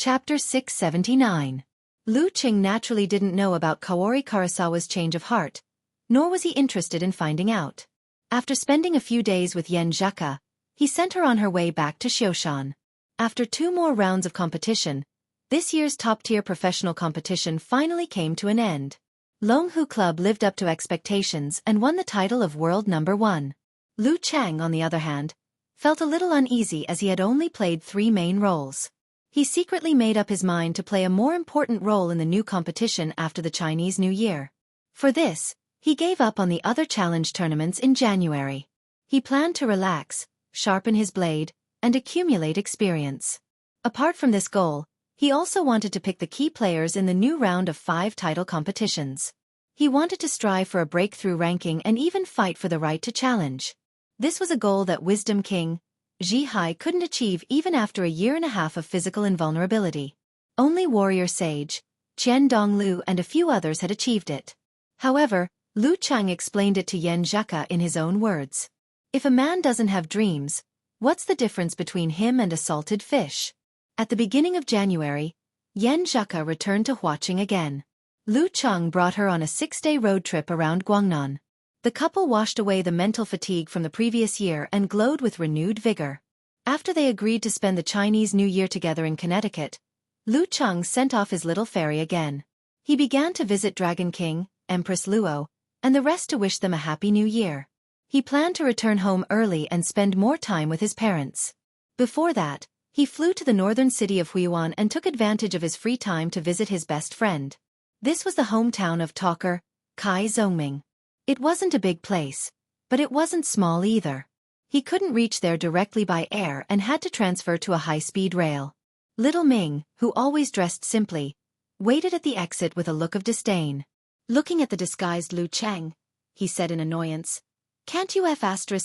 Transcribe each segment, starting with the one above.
Chapter 679. Lu Qing naturally didn't know about Kaori Karasawa's change of heart, nor was he interested in finding out. After spending a few days with Yen Zhaka, he sent her on her way back to Xiaofan. After 2 more rounds of competition, this year's top-tier professional competition finally came to an end. Longhu Club lived up to expectations and won the title of world number 1. Lu Chang, on the other hand, felt a little uneasy as he had only played 3 main roles. He secretly made up his mind to play a more important role in the new competition after the Chinese New Year. For this, he gave up on the other challenge tournaments in January. He planned to relax, sharpen his blade, and accumulate experience. Apart from this goal, he also wanted to pick the key players in the new round of 5 title competitions. He wanted to strive for a breakthrough ranking and even fight for the right to challenge. This was a goal that Wisdom King Zhi Hai couldn't achieve even after a year and a half of physical invulnerability. Only Warrior Sage, Qian Donglu and a few others had achieved it. However, Lu Chang explained it to Yen Zhaka in his own words. If a man doesn't have dreams, what's the difference between him and a salted fish? At the beginning of January, Yen Zhaka returned to Huaqing again. Lu Chang brought her on a 6-day road trip around Guangnan. The couple washed away the mental fatigue from the previous year and glowed with renewed vigor. After they agreed to spend the Chinese New Year together in Connecticut, Lu Chang sent off his little fairy again. He began to visit Dragon King, Empress Luo, and the rest to wish them a happy new year. He planned to return home early and spend more time with his parents. Before that, he flew to the northern city of Huiyuan and took advantage of his free time to visit his best friend. This was the hometown of talker Kai Zongming. It wasn't a big place, but it wasn't small either. He couldn't reach there directly by air and had to transfer to a high-speed rail. Little Ming, who always dressed simply, waited at the exit with a look of disdain. Looking at the disguised Lu Chang, he said in annoyance, "Can't you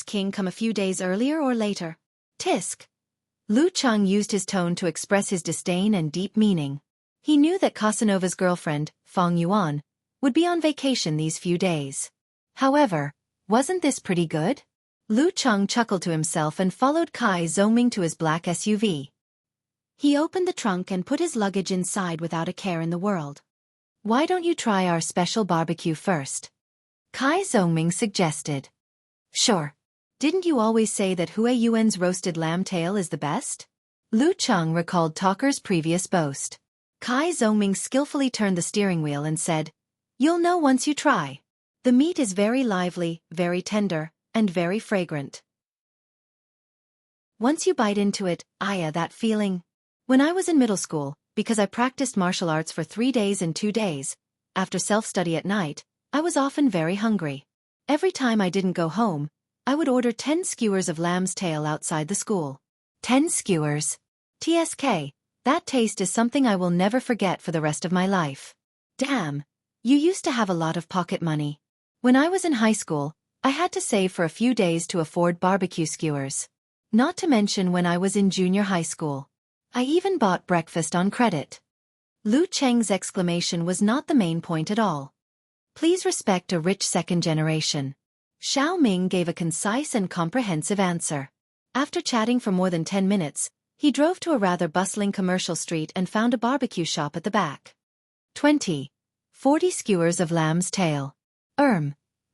King come a few days earlier or later?" Tisk. Lu Chang used his tone to express his disdain and deep meaning. He knew that Casanova's girlfriend, Fang Yuan, would be on vacation these few days. However, wasn't this pretty good? Lu Chang chuckled to himself and followed Kai Zongming to his black SUV. He opened the trunk and put his luggage inside without a care in the world. "Why don't you try our special barbecue first?" Kai Zongming suggested. "Sure. Didn't you always say that Hue Yuan's roasted lamb tail is the best?" Lu Chang recalled Talker's previous boast. Kai Zongming skillfully turned the steering wheel and said, "You'll know once you try. The meat is very lively, very tender, and very fragrant. Once you bite into it, that feeling. When I was in middle school, because I practiced martial arts for 3 days and 2 days, after self-study at night, I was often very hungry. Every time I didn't go home, I would order 10 skewers of lamb's tail outside the school. 10 skewers. TSK, that taste is something I will never forget for the rest of my life. Damn, you used to have a lot of pocket money. When I was in high school, I had to save for a few days to afford barbecue skewers. Not to mention when I was in junior high school. I even bought breakfast on credit." Lu Cheng's exclamation was not the main point at all. "Please respect a rich second generation." Xiao Ming gave a concise and comprehensive answer. After chatting for more than 10 minutes, he drove to a rather bustling commercial street and found a barbecue shop at the back. 40 skewers of lamb's tail.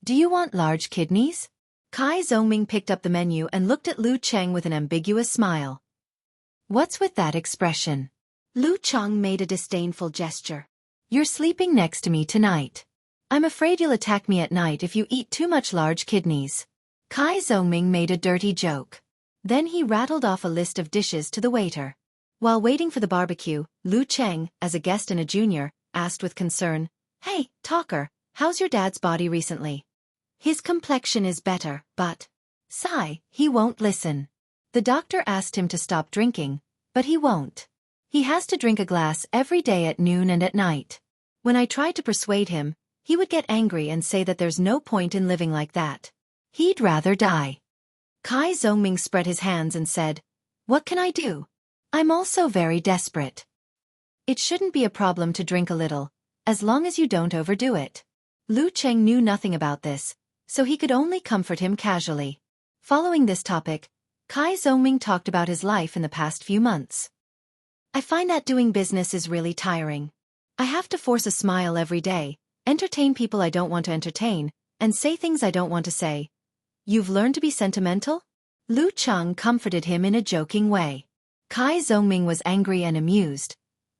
Do you want large kidneys?" Kai Zongming picked up the menu and looked at Lu Cheng with an ambiguous smile. "What's with that expression?" Lu Cheng made a disdainful gesture. "You're sleeping next to me tonight. I'm afraid you'll attack me at night if you eat too much large kidneys." Kai Zongming made a dirty joke. Then he rattled off a list of dishes to the waiter. While waiting for the barbecue, Lu Cheng, as a guest and a junior, asked with concern, "Hey, talker, how's your dad's body recently?" "His complexion is better, but..." Sigh, he won't listen. The doctor asked him to stop drinking, but he won't. He has to drink a glass every day at noon and at night. When I tried to persuade him, he would get angry and say that there's no point in living like that. He'd rather die. Kai Zongming spread his hands and said, "What can I do? I'm also very desperate." "It shouldn't be a problem to drink a little, as long as you don't overdo it." Lu Cheng knew nothing about this, so he could only comfort him casually. Following this topic, Kai Zongming talked about his life in the past few months. I find that doing business is really tiring. I have to force a smile every day, entertain people I don't want to entertain, and say things I don't want to say. You've learned to be sentimental? Lu Cheng comforted him in a joking way. Kai Zhongming was angry and amused.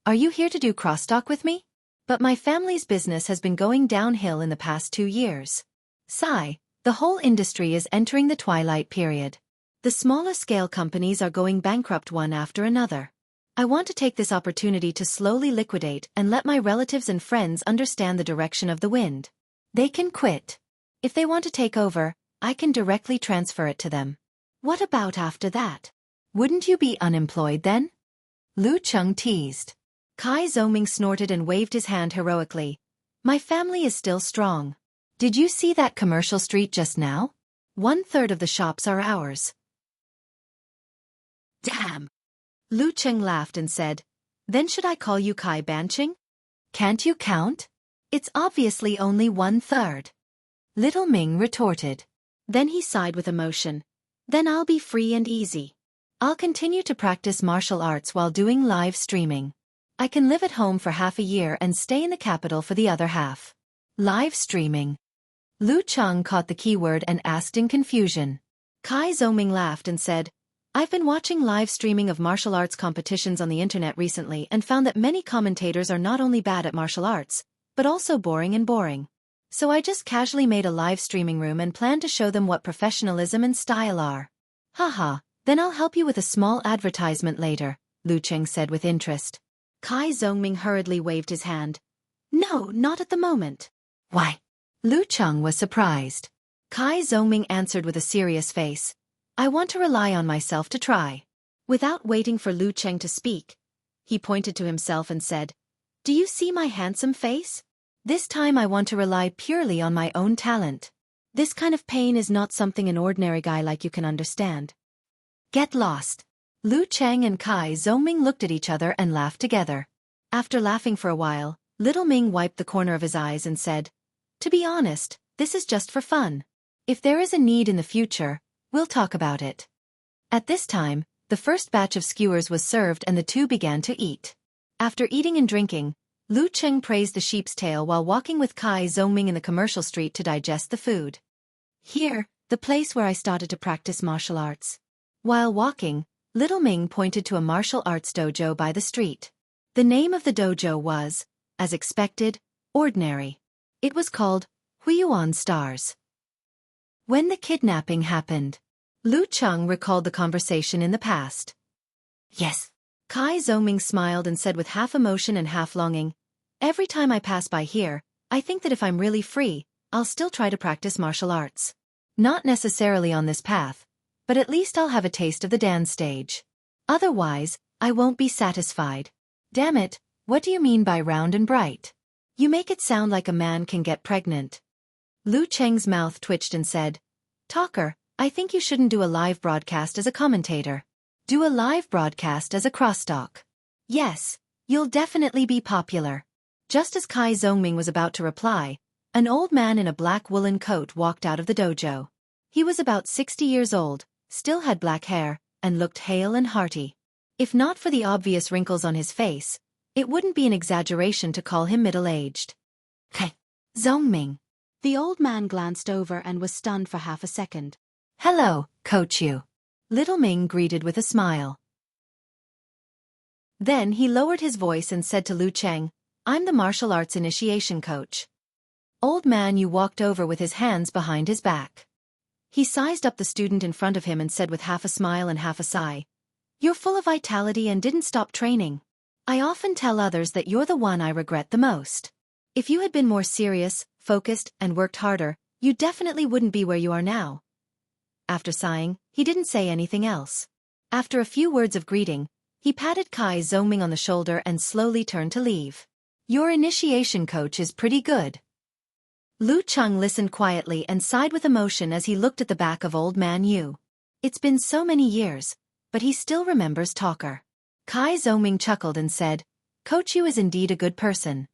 Are you here to do crosstalk with me? But my family's business has been going downhill in the past 2 years. Sigh, the whole industry is entering the twilight period. The smaller scale companies are going bankrupt one after another. I want to take this opportunity to slowly liquidate and let my relatives and friends understand the direction of the wind. They can quit. If they want to take over, I can directly transfer it to them. What about after that? Wouldn't you be unemployed then? Lu Cheng teased. Kai Zhongming snorted and waved his hand heroically. My family is still strong. Did you see that commercial street just now? 1/3 of the shops are ours. Damn! Lu Cheng laughed and said, then should I call you Kai Banqing? Can't you count? It's obviously only 1/3. Little Ming retorted. Then he sighed with emotion. Then I'll be free and easy. I'll continue to practice martial arts while doing live streaming. I can live at home for half a year and stay in the capital for the other half. Live streaming. Lu Cheng caught the keyword and asked in confusion. Kai Zhongming laughed and said, I've been watching live streaming of martial arts competitions on the internet recently and found that many commentators are not only bad at martial arts, but also boring. So I just casually made a live streaming room and plan to show them what professionalism and style are. Haha, then I'll help you with a small advertisement later, Lu Cheng said with interest. Kai Zhongming hurriedly waved his hand. No, not at the moment. Why? Lu Cheng was surprised. Kai Zhongming answered with a serious face. I want to rely on myself to try. Without waiting for Lu Cheng to speak, he pointed to himself and said, Do you see my handsome face? This time I want to rely purely on my own talent. This kind of pain is not something an ordinary guy like you can understand. Get lost. Lu Cheng and Kai Zhongming looked at each other and laughed together. After laughing for a while, Little Ming wiped the corner of his eyes and said, To be honest, this is just for fun. If there is a need in the future, we'll talk about it. At this time, the first batch of skewers was served and the two began to eat. After eating and drinking, Lu Cheng praised the sheep's tail while walking with Kai Zhongming in the commercial street to digest the food. Here, the place where I started to practice martial arts. While walking, Little Ming pointed to a martial arts dojo by the street. The name of the dojo was, as expected, ordinary. It was called Huiyuan Stars. When the kidnapping happened, Lu Cheng recalled the conversation in the past. Yes. Kai Zhongming smiled and said with half emotion and half longing, Every time I pass by here, I think that if I'm really free, I'll still try to practice martial arts. Not necessarily on this path, but at least I'll have a taste of the dance stage. Otherwise, I won't be satisfied. Damn it, what do you mean by round and bright? You make it sound like a man can get pregnant. Lu Cheng's mouth twitched and said, Talker, I think you shouldn't do a live broadcast as a commentator. Do a live broadcast as a crosstalk. Yes, you'll definitely be popular. Just as Kai Zhongming was about to reply, an old man in a black woolen coat walked out of the dojo. He was about 60 years old, still had black hair, and looked hale and hearty. If not for the obvious wrinkles on his face, it wouldn't be an exaggeration to call him middle-aged. Kai Zhongming. The old man glanced over and was stunned for half a second. Hello, Coach Yu. Little Ming greeted with a smile. Then he lowered his voice and said to Lu Cheng, I'm the martial arts initiation coach. Old man Yu walked over with his hands behind his back. He sized up the student in front of him and said with half a smile and half a sigh, You're full of vitality and didn't stop training. I often tell others that you're the one I regret the most. If you had been more serious, focused, and worked harder, you definitely wouldn't be where you are now. After sighing, he didn't say anything else. After a few words of greeting, he patted Kai Zhongming on the shoulder and slowly turned to leave. Your initiation coach is pretty good. Lu Cheng listened quietly and sighed with emotion as he looked at the back of old man Yu. It's been so many years, but he still remembers Talker. Kai Zhongming chuckled and said, Coach Yu is indeed a good person.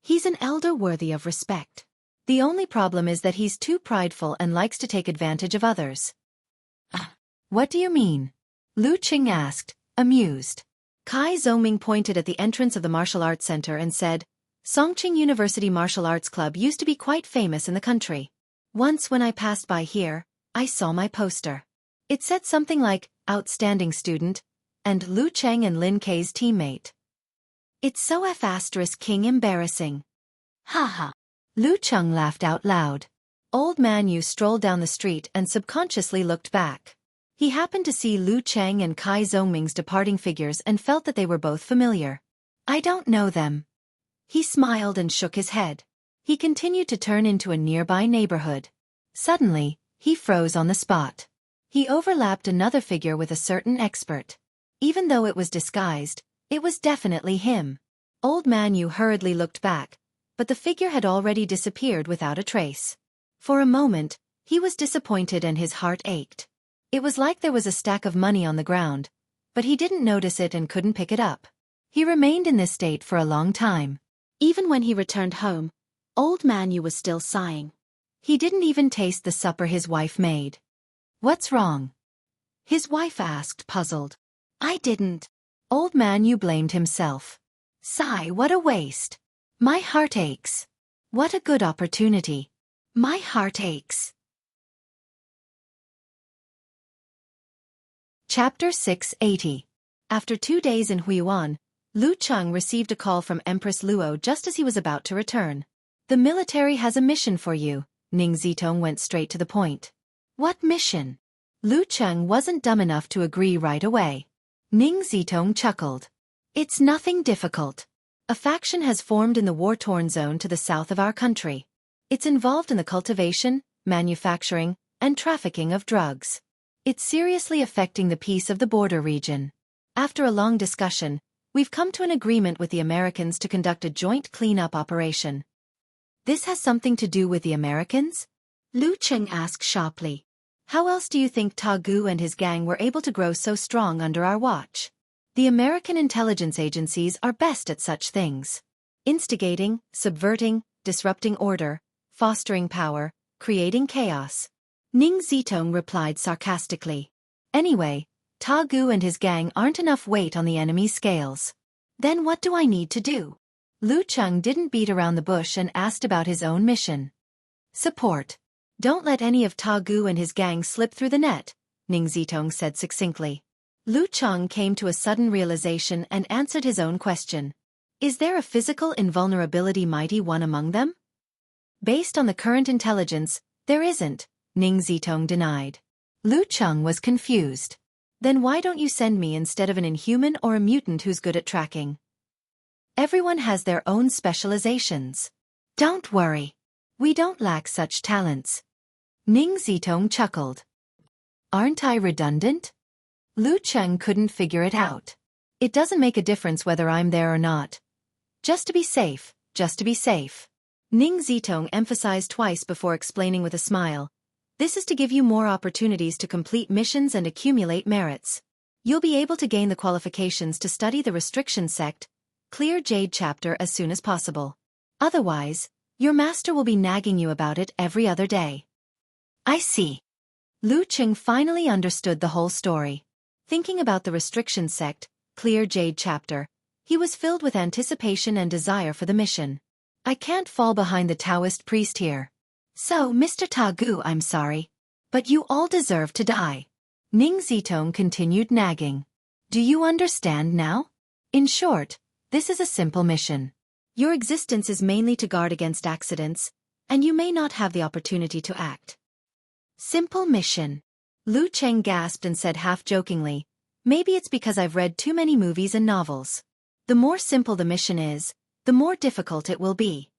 He's an elder worthy of respect. The only problem is that he's too prideful and likes to take advantage of others. What do you mean? Lu Cheng asked, amused. Kai Zhongming pointed at the entrance of the martial arts center and said, Songqing University Martial Arts Club used to be quite famous in the country. Once when I passed by here, I saw my poster. It said something like, Outstanding Student, and Lu Cheng and Lin Kei's teammate. It's so King embarrassing. Haha. Lu Cheng laughed out loud. Old Man Yu strolled down the street and subconsciously looked back. He happened to see Lu Cheng and Kai Zhongming's departing figures and felt that they were both familiar. I don't know them. He smiled and shook his head. He continued to turn into a nearby neighborhood. Suddenly, he froze on the spot. He overlapped another figure with a certain expert. Even though it was disguised, it was definitely him. Old Man Yu hurriedly looked back, but the figure had already disappeared without a trace. For a moment, he was disappointed and his heart ached. It was like there was a stack of money on the ground, but he didn't notice it and couldn't pick it up. He remained in this state for a long time. Even when he returned home, Old Man Yu was still sighing. He didn't even taste the supper his wife made. What's wrong? His wife asked, puzzled. I didn't. Old Man Yu blamed himself. Sigh, what a waste. My heart aches. What a good opportunity. My heart aches. Chapter 680. After 2 days in Huiyuan, Lu Cheng received a call from Empress Luo just as he was about to return. The military has a mission for you. Ning Zitong went straight to the point. What mission? Lu Cheng wasn't dumb enough to agree right away. Ning Zitong chuckled. It's nothing difficult. A faction has formed in the war-torn zone to the south of our country. It's involved in the cultivation, manufacturing, and trafficking of drugs. It's seriously affecting the peace of the border region. After a long discussion, we've come to an agreement with the Americans to conduct a joint cleanup operation. This has something to do with the Americans? Lu Cheng asked sharply. How else do you think Ta Gu and his gang were able to grow so strong under our watch? The American intelligence agencies are best at such things. Instigating, subverting, disrupting order, fostering power, creating chaos. Ning Zitong replied sarcastically. Anyway, Ta Gu and his gang aren't enough weight on the enemy's scales. Then what do I need to do? Lu Cheng didn't beat around the bush and asked about his own mission. Support. Don't let any of Ta Gu and his gang slip through the net, Ning Zitong said succinctly. Lu Cheng came to a sudden realization and answered his own question. Is there a physical invulnerability mighty one among them? Based on the current intelligence, there isn't, Ning Zitong denied. Lu Cheng was confused. Then why don't you send me instead of an inhuman or a mutant who's good at tracking? Everyone has their own specializations. Don't worry. We don't lack such talents. Ning Zitong chuckled. Aren't I redundant? Lu Cheng couldn't figure it out. It doesn't make a difference whether I'm there or not. Just to be safe, just to be safe. Ning Zitong emphasized twice before explaining with a smile. This is to give you more opportunities to complete missions and accumulate merits. You'll be able to gain the qualifications to study the restriction sect, clear Jade chapter as soon as possible. Otherwise, your master will be nagging you about it every other day. I see. Lu Cheng finally understood the whole story. Thinking about the restriction sect, clear Jade chapter, he was filled with anticipation and desire for the mission. I can't fall behind the Taoist priest here. So, Mr. Ta Gu, I'm sorry. But you all deserve to die. Ning Zitong continued nagging. Do you understand now? In short, this is a simple mission. Your existence is mainly to guard against accidents, and you may not have the opportunity to act. Simple mission. Lu Cheng gasped and said half-jokingly, maybe it's because I've read too many movies and novels. The more simple the mission is, the more difficult it will be.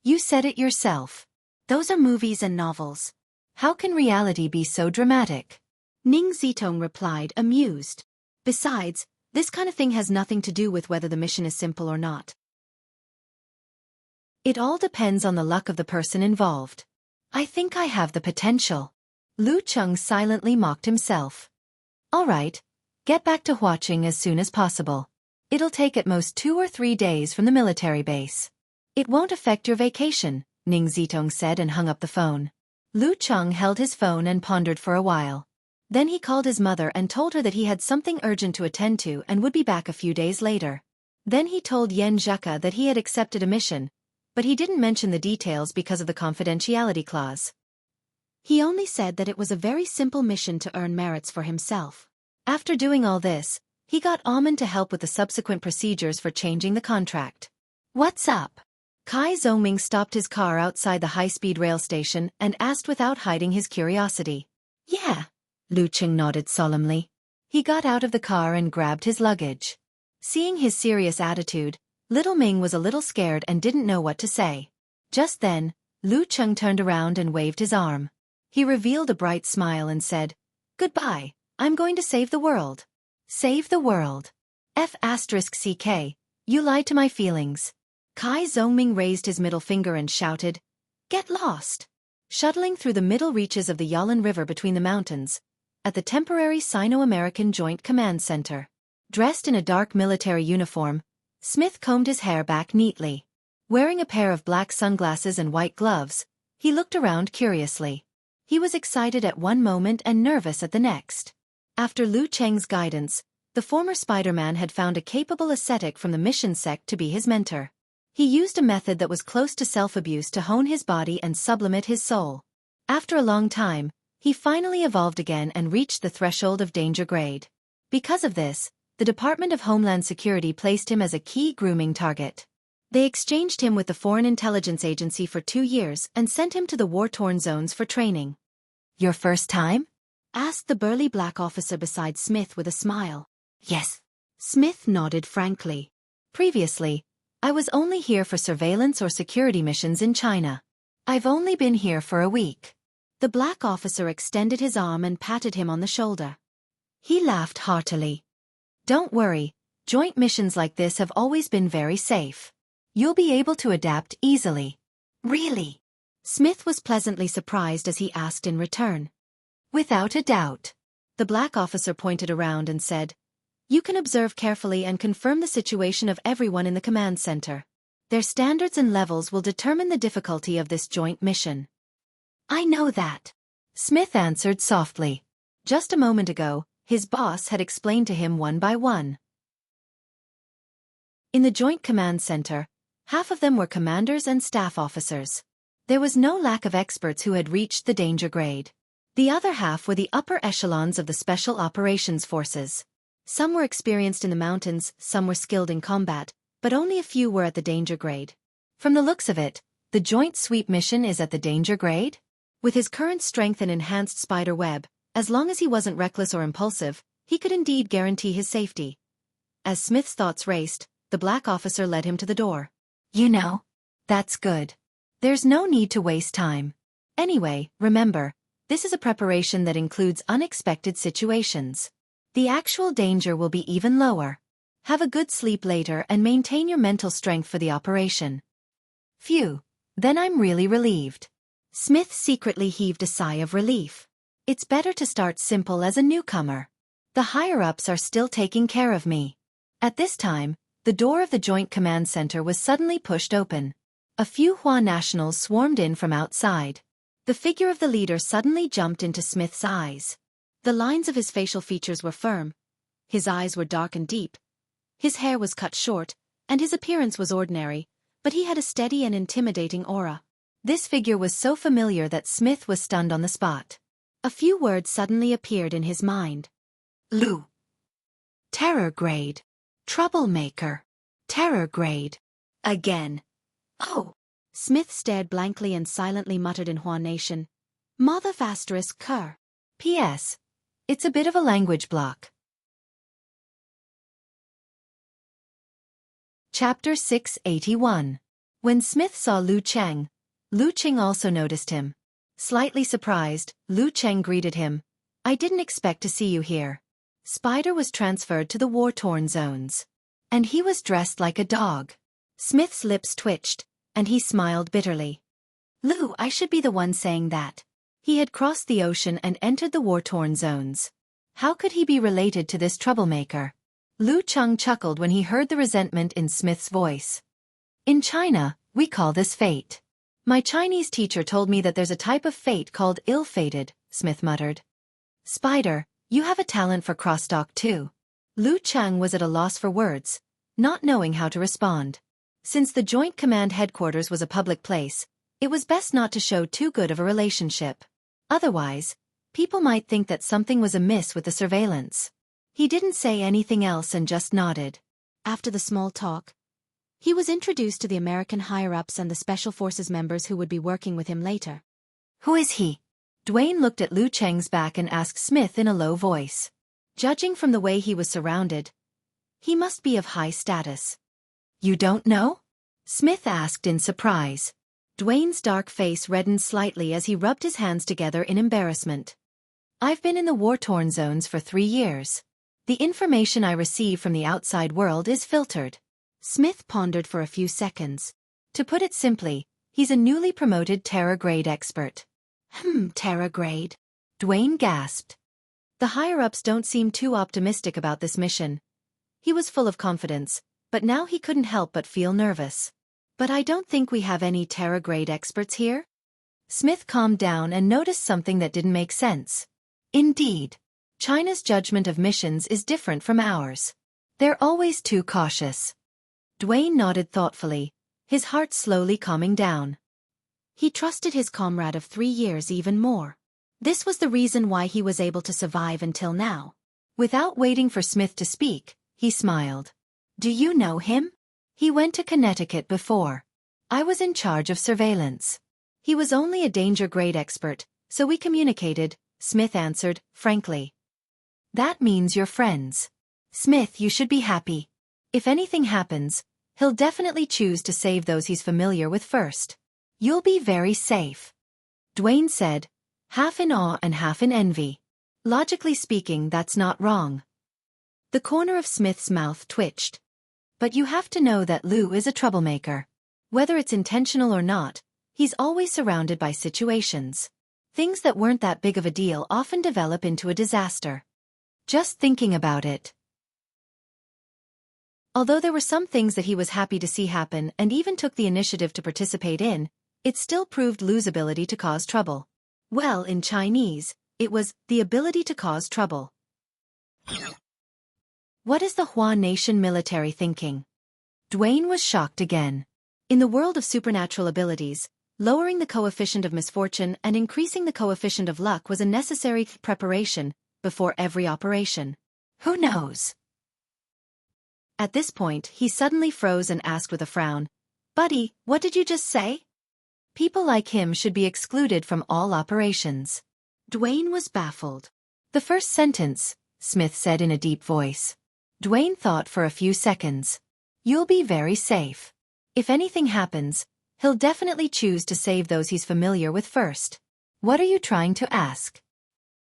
You said it yourself. Those are movies and novels. How can reality be so dramatic? Ning Zitong replied, amused. Besides, this kind of thing has nothing to do with whether the mission is simple or not. It all depends on the luck of the person involved. I think I have the potential. Lu Cheng silently mocked himself. All right, get back to watching as soon as possible. It'll take at most 2 or 3 days from the military base. It won't affect your vacation, Ning Zitong said and hung up the phone. Lu Cheng held his phone and pondered for a while. Then he called his mother and told her that he had something urgent to attend to and would be back a few days later. Then he told Yen Zheka that he had accepted a mission, but he didn't mention the details because of the confidentiality clause. He only said that it was a very simple mission to earn merits for himself. After doing all this, he got Amen to help with the subsequent procedures for changing the contract. "What's up?" Kai Zhongming stopped his car outside the high-speed rail station and asked without hiding his curiosity. "Yeah." Lu Qing nodded solemnly. He got out of the car and grabbed his luggage. Seeing his serious attitude, little Ming was a little scared and didn't know what to say. Just then, Lu Qing turned around and waved his arm. He revealed a bright smile and said, "Goodbye, I'm going to save the world." "Save the world? F***ck, you lied to my feelings." Kai Zhongming raised his middle finger and shouted, "Get lost!" Shuttling through the middle reaches of the Yalin River between the mountains, at the temporary Sino-American Joint Command Center. Dressed in a dark military uniform, Smith combed his hair back neatly. Wearing a pair of black sunglasses and white gloves, he looked around curiously. He was excited at one moment and nervous at the next. After Lu Cheng's guidance, the former Spider-Man had found a capable ascetic from the mission sect to be his mentor. He used a method that was close to self-abuse to hone his body and sublimate his soul. After a long time, he finally evolved again and reached the threshold of danger grade. Because of this, the Department of Homeland Security placed him as a key grooming target. They exchanged him with the Foreign Intelligence Agency for 2 years and sent him to the war-torn zones for training. "Your first time?" asked the burly black officer beside Smith with a smile. "Yes." Smith nodded frankly. "Previously, I was only here for surveillance or security missions in China. I've only been here for a week." The black officer extended his arm and patted him on the shoulder. He laughed heartily. "Don't worry, joint missions like this have always been very safe. You'll be able to adapt easily." "Really?" Smith was pleasantly surprised as he asked in return. "Without a doubt." The black officer pointed around and said, "You can observe carefully and confirm the situation of everyone in the command center. Their standards and levels will determine the difficulty of this joint mission." "I know that," Smith answered softly. Just a moment ago, his boss had explained to him one by one. In the Joint Command Center, half of them were commanders and staff officers. There was no lack of experts who had reached the danger grade. The other half were the upper echelons of the Special Operations Forces. Some were experienced in the mountains, some were skilled in combat, but only a few were at the danger grade. From the looks of it, the Joint Sweep mission is at the danger grade? With his current strength and enhanced spider web, as long as he wasn't reckless or impulsive, he could indeed guarantee his safety. As Smith's thoughts raced, the black officer led him to the door. "You know, that's good. There's no need to waste time. Anyway, remember, this is a preparation that includes unexpected situations. The actual danger will be even lower. Have a good sleep later and maintain your mental strength for the operation." "Phew, then I'm really relieved." Smith secretly heaved a sigh of relief. It's better to start simple as a newcomer. The higher-ups are still taking care of me. At this time, the door of the Joint Command Center was suddenly pushed open. A few Hua nationals swarmed in from outside. The figure of the leader suddenly jumped into Smith's eyes. The lines of his facial features were firm. His eyes were dark and deep. His hair was cut short, and his appearance was ordinary, but he had a steady and intimidating aura. This figure was so familiar that Smith was stunned on the spot. A few words suddenly appeared in his mind. Lu. Terror grade. Troublemaker. Terror grade. Again. Oh. Smith stared blankly and silently muttered in Hua Nation. Mother asterisk cur. P.S. It's a bit of a language block. Chapter 681. When Smith saw Lu Cheng, Lu Qing also noticed him. Slightly surprised, Lu Cheng greeted him. "I didn't expect to see you here." Spider was transferred to the war-torn zones. And he was dressed like a dog. Smith's lips twitched, and he smiled bitterly. "Lu, I should be the one saying that." He had crossed the ocean and entered the war-torn zones. How could he be related to this troublemaker? Lu Cheng chuckled when he heard the resentment in Smith's voice. "In China, we call this fate. My Chinese teacher told me that there's a type of fate called ill-fated," Smith muttered. Spider, you have a talent for crosstalk too. Lu Chang was at a loss for words, not knowing how to respond. Since the Joint Command headquarters was a public place, it was best not to show too good of a relationship. Otherwise, people might think that something was amiss with the surveillance. He didn't say anything else and just nodded. After the small talk, he was introduced to the American higher-ups and the Special Forces members who would be working with him later. Who is he? Dwayne looked at Lu Cheng's back and asked Smith in a low voice. Judging from the way he was surrounded, he must be of high status. You don't know? Smith asked in surprise. Dwayne's dark face reddened slightly as he rubbed his hands together in embarrassment. I've been in the war-torn zones for 3 years. The information I receive from the outside world is filtered. Smith pondered for a few seconds. To put it simply, he's a newly promoted Terra-grade expert. Terra-grade? Dwayne gasped. The higher-ups don't seem too optimistic about this mission. He was full of confidence, but now he couldn't help but feel nervous. But I don't think we have any Terra-grade experts here? Smith calmed down and noticed something that didn't make sense. Indeed, China's judgment of missions is different from ours. They're always too cautious. Dwayne nodded thoughtfully, his heart slowly calming down. He trusted his comrade of 3 years even more. This was the reason why he was able to survive until now. Without waiting for Smith to speak, he smiled. Do you know him? He went to Connecticut before. I was in charge of surveillance. He was only a danger grade expert, so we communicated, Smith answered, frankly. That means you're friends. Smith, you should be happy. If anything happens, he'll definitely choose to save those he's familiar with first. You'll be very safe. Dwayne said, half in awe and half in envy. Logically speaking, that's not wrong. The corner of Smith's mouth twitched. But you have to know that Lou is a troublemaker. Whether it's intentional or not, he's always surrounded by situations. Things that weren't that big of a deal often develop into a disaster. Just thinking about it. Although there were some things that he was happy to see happen and even took the initiative to participate in, it still proved Lu's ability to cause trouble. Well, in Chinese, it was the ability to cause trouble. What is the Hua Nation military thinking? Dwayne was shocked again. In the world of supernatural abilities, lowering the coefficient of misfortune and increasing the coefficient of luck was a necessary preparation before every operation. Who knows? At this point, he suddenly froze and asked with a frown, Buddy, what did you just say? People like him should be excluded from all operations. Dwayne was baffled. The first sentence, Smith said in a deep voice. Dwayne thought for a few seconds. You'll be very safe. If anything happens, he'll definitely choose to save those he's familiar with first. What are you trying to ask?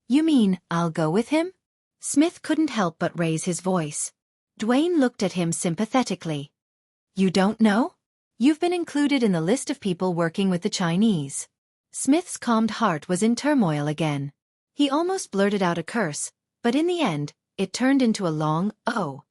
You mean, I'll go with him? Smith couldn't help but raise his voice. Dwayne looked at him sympathetically. You don't know? You've been included in the list of people working with the Chinese. Smith's calmed heart was in turmoil again. He almost blurted out a curse, but in the end, it turned into a long, oh.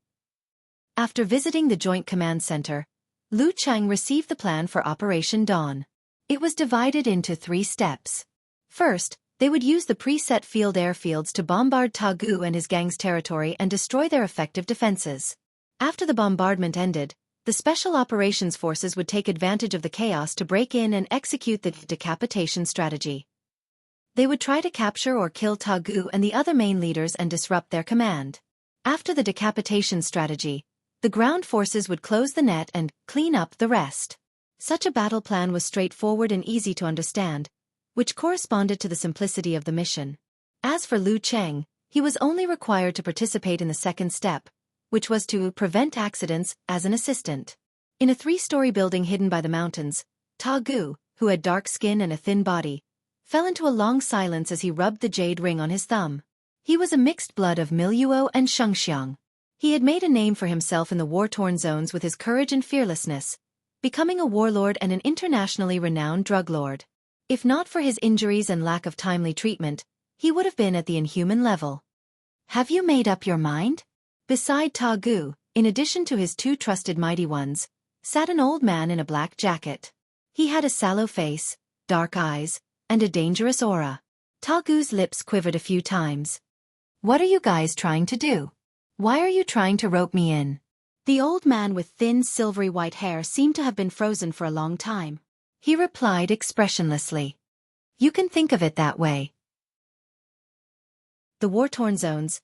After visiting the Joint Command Center, Lu Chang received the plan for Operation Dawn. It was divided into 3 steps. First, they would use the preset field airfields to bombard Tagu and his gang's territory and destroy their effective defenses. After the bombardment ended, the Special Operations Forces would take advantage of the chaos to break in and execute the decapitation strategy. They would try to capture or kill Tagu and the other main leaders and disrupt their command. After the decapitation strategy, the ground forces would close the net and clean up the rest. Such a battle plan was straightforward and easy to understand, which corresponded to the simplicity of the mission. As for Lu Cheng, he was only required to participate in the second step, which was to prevent accidents as an assistant. In a 3-story building hidden by the mountains, Tagu, who had dark skin and a thin body, fell into a long silence as he rubbed the jade ring on his thumb. He was a mixed blood of Miluo and Shengxiang. He had made a name for himself in the war-torn zones with his courage and fearlessness, becoming a warlord and an internationally renowned drug lord. If not for his injuries and lack of timely treatment, he would have been at the inhuman level. Have you made up your mind? Beside Tagu, in addition to his 2 trusted mighty ones, sat an old man in a black jacket. He had a sallow face, dark eyes, and a dangerous aura. Ta Gu's lips quivered a few times. What are you guys trying to do? Why are you trying to rope me in? The old man with thin silvery white hair seemed to have been frozen for a long time. He replied expressionlessly. You can think of it that way. The war-torn zones,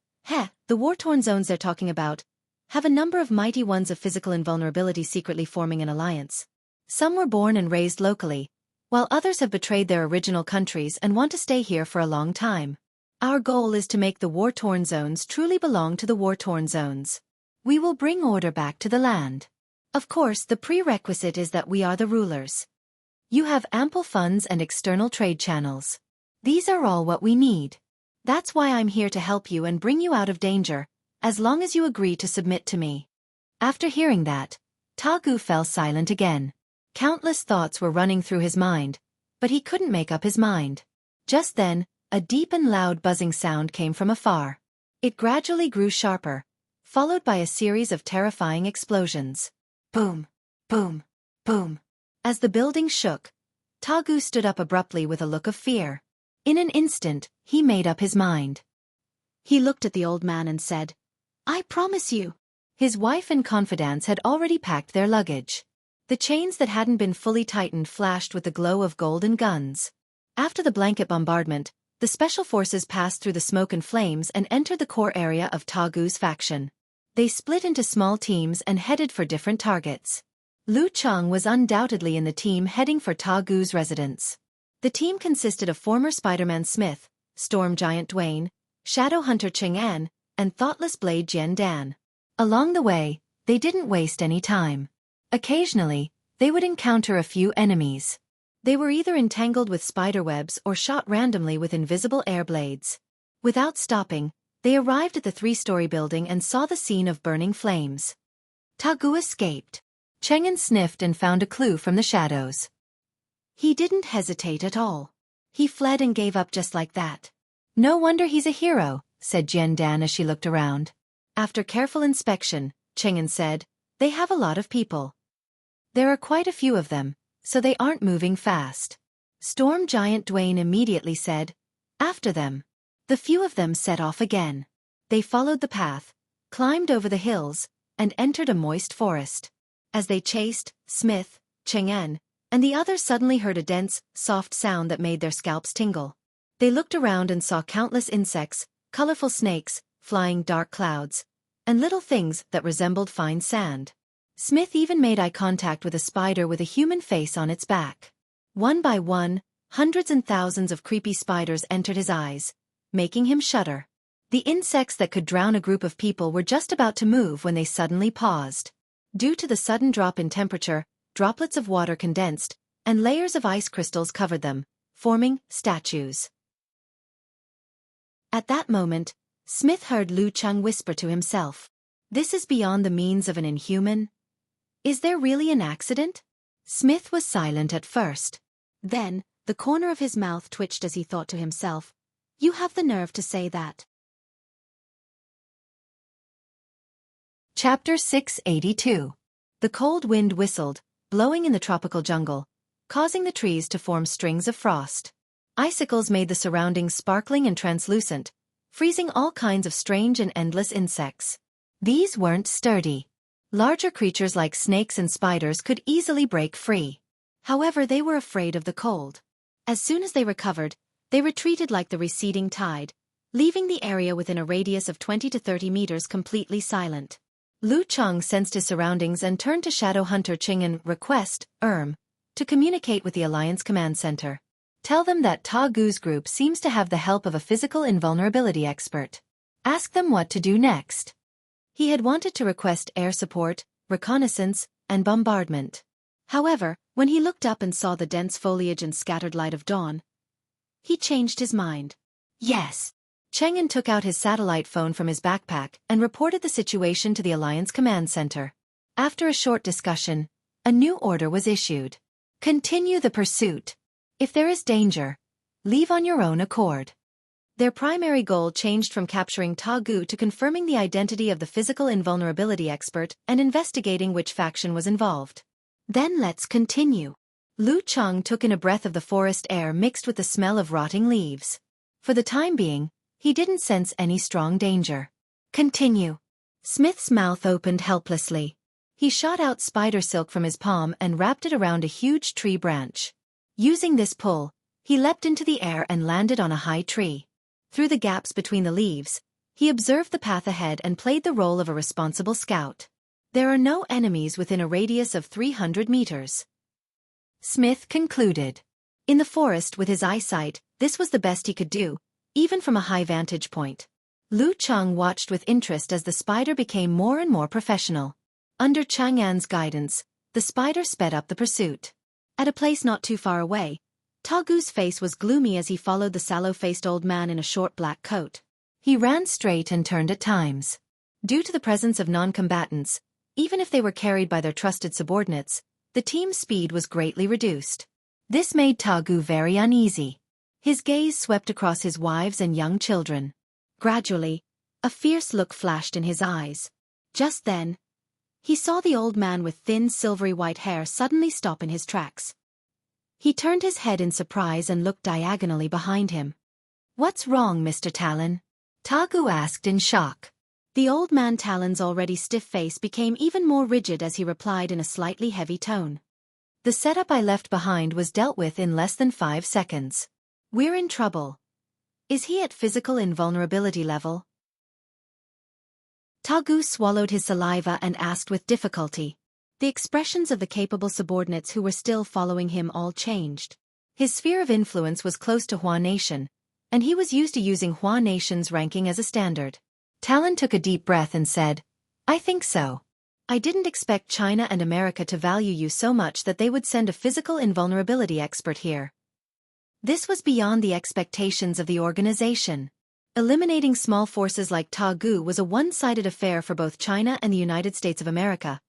the war-torn zones they're talking about, have a number of mighty ones of physical invulnerability secretly forming an alliance. Some were born and raised locally, while others have betrayed their original countries and want to stay here for a long time. Our goal is to make the war-torn zones truly belong to the war-torn zones. We will bring order back to the land. Of course, the prerequisite is that we are the rulers. You have ample funds and external trade channels. These are all what we need. That's why I'm here to help you and bring you out of danger, as long as you agree to submit to me. After hearing that, Ta Gu fell silent again. Countless thoughts were running through his mind, but he couldn't make up his mind. Just then, a deep and loud buzzing sound came from afar. It gradually grew sharper, followed by a series of terrifying explosions. Boom, boom, boom. As the building shook, Ta Gu stood up abruptly with a look of fear. In an instant, he made up his mind. He looked at the old man and said, I promise you. His wife and confidants had already packed their luggage. The chains that hadn't been fully tightened flashed with the glow of golden guns. After the blanket bombardment, the special forces passed through the smoke and flames and entered the core area of Ta Gu's faction. They split into small teams and headed for different targets. Lu Cheng was undoubtedly in the team heading for Ta Gu's residence. The team consisted of former Spider-Man Smith, Storm Giant Dwayne, Shadow Hunter Ching An, and Thoughtless Blade Jian Dan. Along the way, they didn't waste any time. Occasionally, they would encounter a few enemies. They were either entangled with spiderwebs or shot randomly with invisible air blades. Without stopping, they arrived at the 3-story building and saw the scene of burning flames. Ta Gu escaped. Cheng'an sniffed and found a clue from the shadows. He didn't hesitate at all. He fled and gave up just like that. No wonder he's a hero, said Jian Dan as she looked around. After careful inspection, Cheng'an said, they have a lot of people. There are quite a few of them, so they aren't moving fast. Storm Giant Dwayne immediately said, after them. The few of them set off again. They followed the path, climbed over the hills, and entered a moist forest. As they chased, Smith, Cheng'an, and the others suddenly heard a dense, soft sound that made their scalps tingle. They looked around and saw countless insects, colorful snakes, flying dark clouds, and little things that resembled fine sand. Smith even made eye contact with a spider with a human face on its back. One by one, hundreds and thousands of creepy spiders entered his eyes, making him shudder. The insects that could drown a group of people were just about to move when they suddenly paused. Due to the sudden drop in temperature, droplets of water condensed, and layers of ice crystals covered them, forming statues. At that moment, Smith heard Lu Cheng whisper to himself, "This is beyond the means of an inhuman. Is there really an accident?" Smith was silent at first. Then, the corner of his mouth twitched as he thought to himself, "You have the nerve to say that." Chapter 682. The cold wind whistled, blowing in the tropical jungle, causing the trees to form strings of frost. Icicles made the surroundings sparkling and translucent, freezing all kinds of strange and endless insects. These weren't sturdy. Larger creatures like snakes and spiders could easily break free. However, they were afraid of the cold. As soon as they recovered, they retreated like the receding tide, leaving the area within a radius of 20 to 30 meters completely silent. Lu Cheng sensed his surroundings and turned to Shadow Hunter Ching'an, request, to communicate with the Alliance Command Center. Tell them that Ta Gu's group seems to have the help of a physical invulnerability expert. Ask them what to do next. He had wanted to request air support, reconnaissance, and bombardment. However, when he looked up and saw the dense foliage and scattered light of dawn, he changed his mind. Yes. Cheng'an took out his satellite phone from his backpack and reported the situation to the Alliance Command Center. After a short discussion, a new order was issued. Continue the pursuit. If there is danger, leave on your own accord. Their primary goal changed from capturing Ta Gu to confirming the identity of the physical invulnerability expert and investigating which faction was involved. Then let's continue. Lu Cheng took in a breath of the forest air mixed with the smell of rotting leaves. For the time being, he didn't sense any strong danger. Continue. Smith's mouth opened helplessly. He shot out spider silk from his palm and wrapped it around a huge tree branch. Using this pull, he leapt into the air and landed on a high tree. Through the gaps between the leaves, he observed the path ahead and played the role of a responsible scout. There are no enemies within a radius of 300 meters. Smith concluded. In the forest with his eyesight, this was the best he could do, even from a high vantage point. Lu Cheng watched with interest as the spider became more and more professional. Under Chang'an's guidance, the spider sped up the pursuit. At a place not too far away, Tagu's face was gloomy as he followed the sallow-faced old man in a short black coat. He ran straight and turned at times. Due to the presence of non-combatants, even if they were carried by their trusted subordinates, the team's speed was greatly reduced. This made Tagu very uneasy. His gaze swept across his wives and young children. Gradually, a fierce look flashed in his eyes. Just then, he saw the old man with thin silvery white hair suddenly stop in his tracks. He turned his head in surprise and looked diagonally behind him. "What's wrong, Mr. Talon?" Tagu asked in shock. The old man Talon's already stiff face became even more rigid as he replied in a slightly heavy tone. "The setup I left behind was dealt with in less than 5 seconds. We're in trouble." "Is he at physical invulnerability level?" Tagu swallowed his saliva and asked with difficulty. The expressions of the capable subordinates who were still following him all changed. His sphere of influence was close to Hua Nation, and he was used to using Hua Nation's ranking as a standard. Talon took a deep breath and said, "I think so. I didn't expect China and America to value you so much that they would send a physical invulnerability expert here. This was beyond the expectations of the organization. Eliminating small forces like Tagu was a one-sided affair for both China and the United States of America,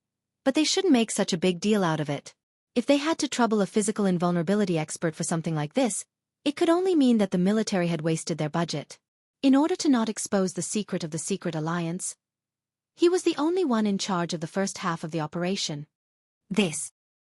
but they shouldn't make such a big deal out of it. If they had to trouble a physical invulnerability expert for something like this, it could only mean that the military had wasted their budget. In order to not expose the secret of the secret alliance, he was the only one in charge of the first half of the operation."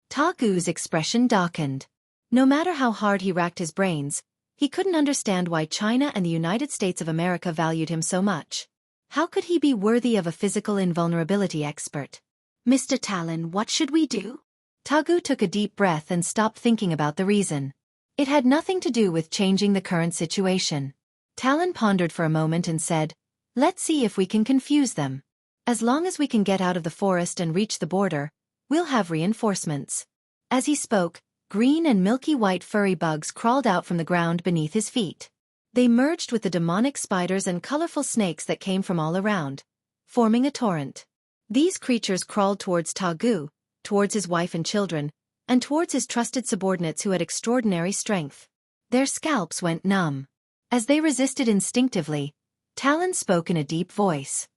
Tagu's expression darkened. No matter how hard he racked his brains, he couldn't understand why China and the United States of America valued him so much. How could he be worthy of a physical invulnerability expert? "Mr. Talon, what should we do?" Tagu took a deep breath and stopped thinking about the reason. It had nothing to do with changing the current situation. Talon pondered for a moment and said, "Let's see if we can confuse them. As long as we can get out of the forest and reach the border, we'll have reinforcements." As he spoke, green and milky white furry bugs crawled out from the ground beneath his feet. They merged with the demonic spiders and colorful snakes that came from all around, forming a torrent. These creatures crawled towards Tagu, towards his wife and children, and towards his trusted subordinates who had extraordinary strength. Their scalps went numb. As they resisted instinctively, Talon spoke in a deep voice.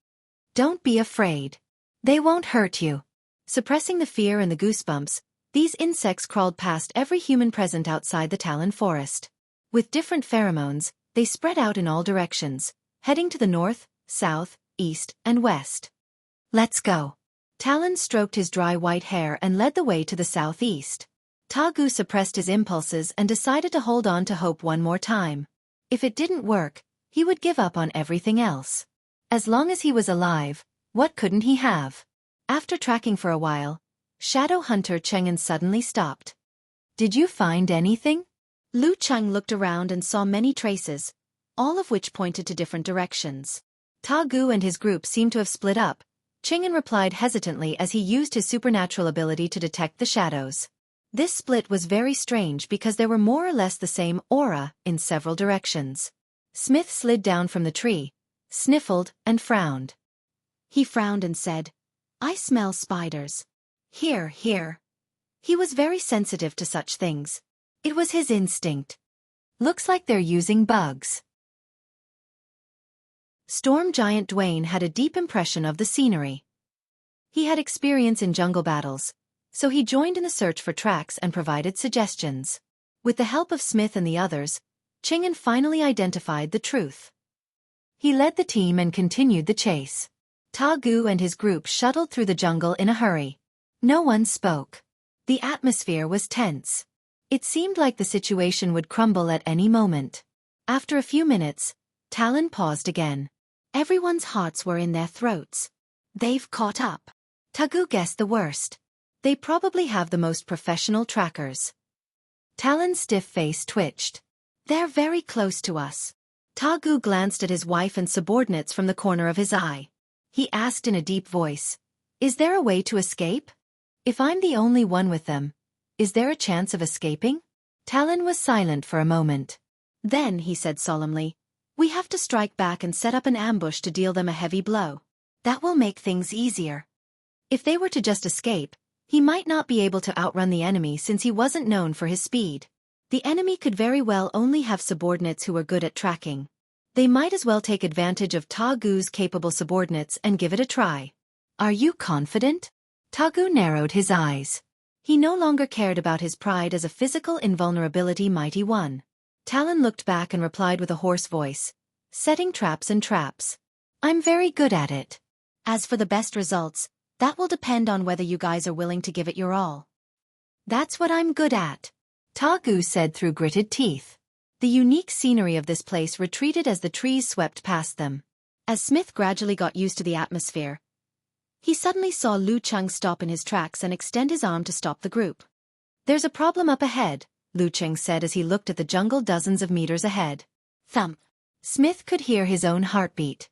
"Don't be afraid. They won't hurt you." Suppressing the fear and the goosebumps, these insects crawled past every human present outside the Talon forest. With different pheromones, they spread out in all directions, heading to the north, south, east, and west. "Let's go." Talon stroked his dry white hair and led the way to the southeast. Tagu suppressed his impulses and decided to hold on to hope one more time. If it didn't work, he would give up on everything else. As long as he was alive, what couldn't he have? After tracking for a while, Shadow Hunter Cheng'an suddenly stopped. "Did you find anything?" Lu Cheng looked around and saw many traces, all of which pointed to different directions. Tagu and his group seemed to have split up. Cheng'an replied hesitantly as he used his supernatural ability to detect the shadows. This split was very strange because there were more or less the same aura in several directions. Smith slid down from the tree, sniffled, and frowned. He frowned and said, "I smell spiders. Here, here." He was very sensitive to such things. It was his instinct. "Looks like they're using bugs." Storm Giant Dwayne had a deep impression of the scenery. He had experience in jungle battles, so he joined in the search for tracks and provided suggestions. With the help of Smith and the others, Cheng'an finally identified the truth. He led the team and continued the chase. Tagu and his group shuttled through the jungle in a hurry. No one spoke. The atmosphere was tense. It seemed like the situation would crumble at any moment. After a few minutes, Talon paused again. Everyone's hearts were in their throats. They've caught up. Tagu guessed the worst. They probably have the most professional trackers. Talon's stiff face twitched. They're very close to us. Tagu glanced at his wife and subordinates from the corner of his eye. He asked in a deep voice, "Is there a way to escape? If I'm the only one with them, is there a chance of escaping?" Talon was silent for a moment. Then he said solemnly, "We have to strike back and set up an ambush to deal them a heavy blow. That will make things easier." If they were to just escape, he might not be able to outrun the enemy since he wasn't known for his speed. The enemy could very well only have subordinates who were good at tracking. They might as well take advantage of Tagu's capable subordinates and give it a try. "Are you confident?" Tagu narrowed his eyes. He no longer cared about his pride as a physical invulnerability mighty one. Talon looked back and replied with a hoarse voice, "Setting traps and traps. I'm very good at it. As for the best results, that will depend on whether you guys are willing to give it your all." "That's what I'm good at," Tagu said through gritted teeth. The unique scenery of this place retreated as the trees swept past them. As Smith gradually got used to the atmosphere, he suddenly saw Lu Cheng stop in his tracks and extend his arm to stop the group. "There's a problem up ahead," Lu Cheng said as he looked at the jungle dozens of meters ahead. Thump. Smith could hear his own heartbeat.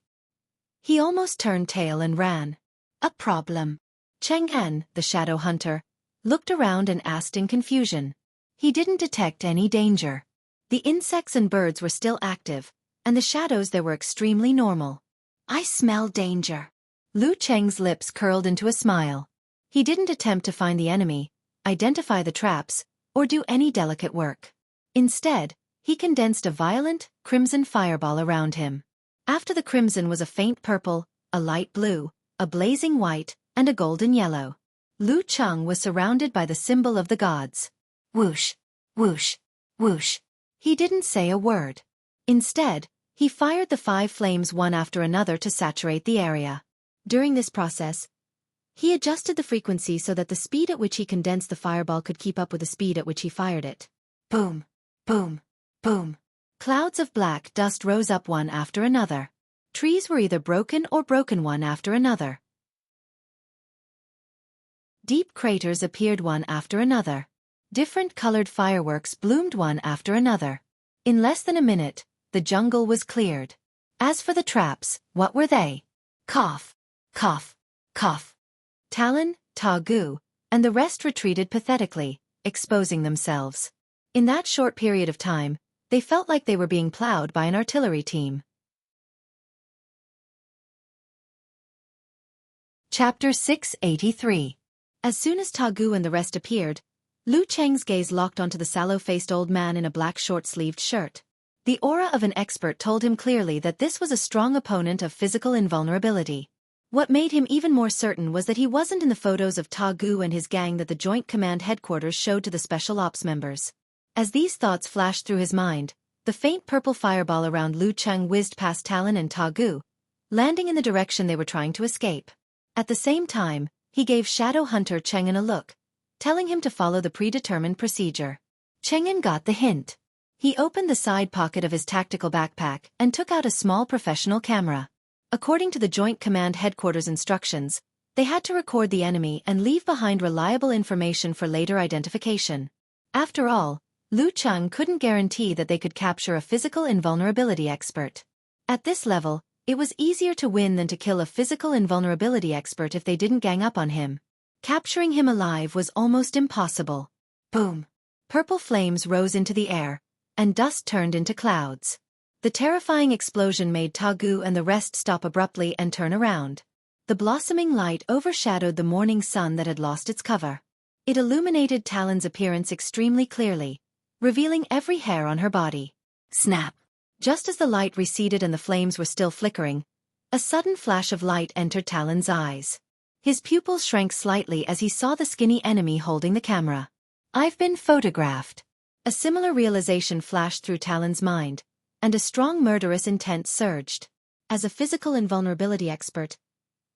He almost turned tail and ran. "A problem?" Cheng En, the shadow hunter, looked around and asked in confusion. He didn't detect any danger. The insects and birds were still active, and the shadows there were extremely normal. "I smell danger." Lu Cheng's lips curled into a smile. He didn't attempt to find the enemy, identify the traps, or do any delicate work. Instead, he condensed a violent, crimson fireball around him. After the crimson was a faint purple, a light blue, a blazing white, and a golden yellow. Lu Cheng was surrounded by the symbol of the gods. Whoosh, whoosh, whoosh. He didn't say a word. Instead, he fired the 5 flames one after another to saturate the area. During this process, he adjusted the frequency so that the speed at which he condensed the fireball could keep up with the speed at which he fired it. Boom, boom, boom. Clouds of black dust rose up one after another. Trees were either broken or broken one after another. Deep craters appeared one after another. Different colored fireworks bloomed one after another. In less than a minute, the jungle was cleared. As for the traps, what were they? Cough, cough, cough. Talon, Tagu, and the rest retreated pathetically, exposing themselves. In that short period of time, they felt like they were being plowed by an artillery team. Chapter 683. As soon as Tagu and the rest appeared, Lu Cheng's gaze locked onto the sallow-faced old man in a black short-sleeved shirt. The aura of an expert told him clearly that this was a strong opponent of physical invulnerability. What made him even more certain was that he wasn't in the photos of Tagu and his gang that the Joint Command Headquarters showed to the Special Ops members. As these thoughts flashed through his mind, the faint purple fireball around Lu Cheng whizzed past Talon and Tagu, landing in the direction they were trying to escape. At the same time, he gave Shadow Hunter Cheng'en a look, telling him to follow the predetermined procedure. Cheng'en got the hint. He opened the side pocket of his tactical backpack and took out a small professional camera. According to the Joint Command Headquarters instructions, they had to record the enemy and leave behind reliable information for later identification. After all, Lu Cheng couldn't guarantee that they could capture a physical invulnerability expert. At this level, it was easier to win than to kill a physical invulnerability expert if they didn't gang up on him. Capturing him alive was almost impossible. Boom! Purple flames rose into the air, and dust turned into clouds. The terrifying explosion made Tagu and the rest stop abruptly and turn around. The blossoming light overshadowed the morning sun that had lost its cover. It illuminated Talon's appearance extremely clearly, revealing every hair on her body. Snap! Just as the light receded and the flames were still flickering, a sudden flash of light entered Talon's eyes. His pupils shrank slightly as he saw the skinny enemy holding the camera. "I've been photographed." A similar realization flashed through Talon's mind, and a strong murderous intent surged. As a physical invulnerability expert,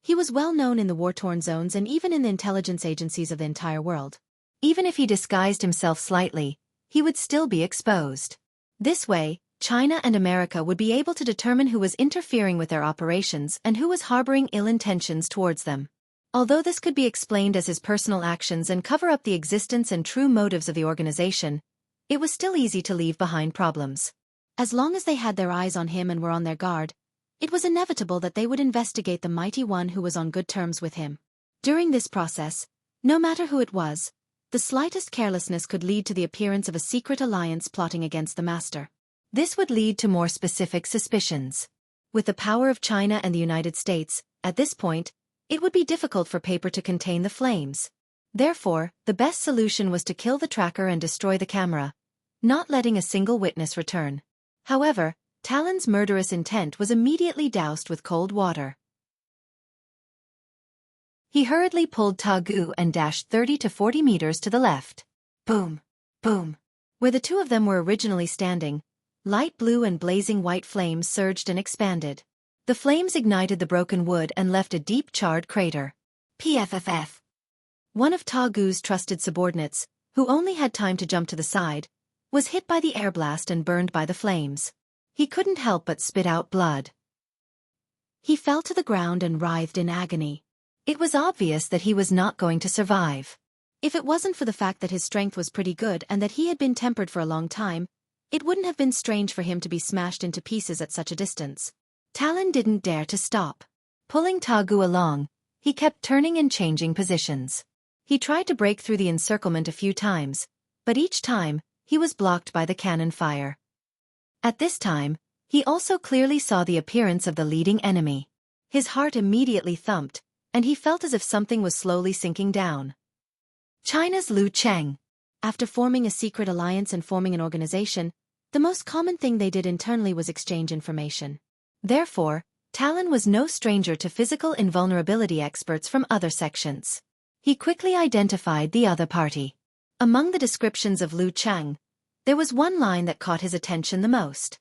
he was well known in the war-torn zones and even in the intelligence agencies of the entire world. Even if he disguised himself slightly, he would still be exposed. This way, China and America would be able to determine who was interfering with their operations and who was harboring ill intentions towards them. Although this could be explained as his personal actions and cover up the existence and true motives of the organization, it was still easy to leave behind problems. As long as they had their eyes on him and were on their guard, it was inevitable that they would investigate the mighty one who was on good terms with him. During this process, no matter who it was, the slightest carelessness could lead to the appearance of a secret alliance plotting against the master. This would lead to more specific suspicions. With the power of China and the United States, at this point, it would be difficult for paper to contain the flames. Therefore, the best solution was to kill the tracker and destroy the camera, not letting a single witness return. However, Talon's murderous intent was immediately doused with cold water. He hurriedly pulled Ta Gu and dashed 30 to 40 meters to the left. Boom! Boom! Where the two of them were originally standing, light blue and blazing white flames surged and expanded. The flames ignited the broken wood and left a deep charred crater. PFFF. One of Ta Gu's trusted subordinates, who only had time to jump to the side, was hit by the air blast and burned by the flames. He couldn't help but spit out blood. He fell to the ground and writhed in agony. It was obvious that he was not going to survive. If it wasn't for the fact that his strength was pretty good and that he had been tempered for a long time, it wouldn't have been strange for him to be smashed into pieces at such a distance. Talon didn't dare to stop. Pulling Ta Gu along, he kept turning and changing positions. He tried to break through the encirclement a few times, but each time, he was blocked by the cannon fire. At this time, he also clearly saw the appearance of the leading enemy. His heart immediately thumped, and he felt as if something was slowly sinking down. China's Lu Cheng. After forming a secret alliance and forming an organization, the most common thing they did internally was exchange information. Therefore, Talon was no stranger to physical invulnerability experts from other sections. He quickly identified the other party. Among the descriptions of Lu Cheng, there was one line that caught his attention the most.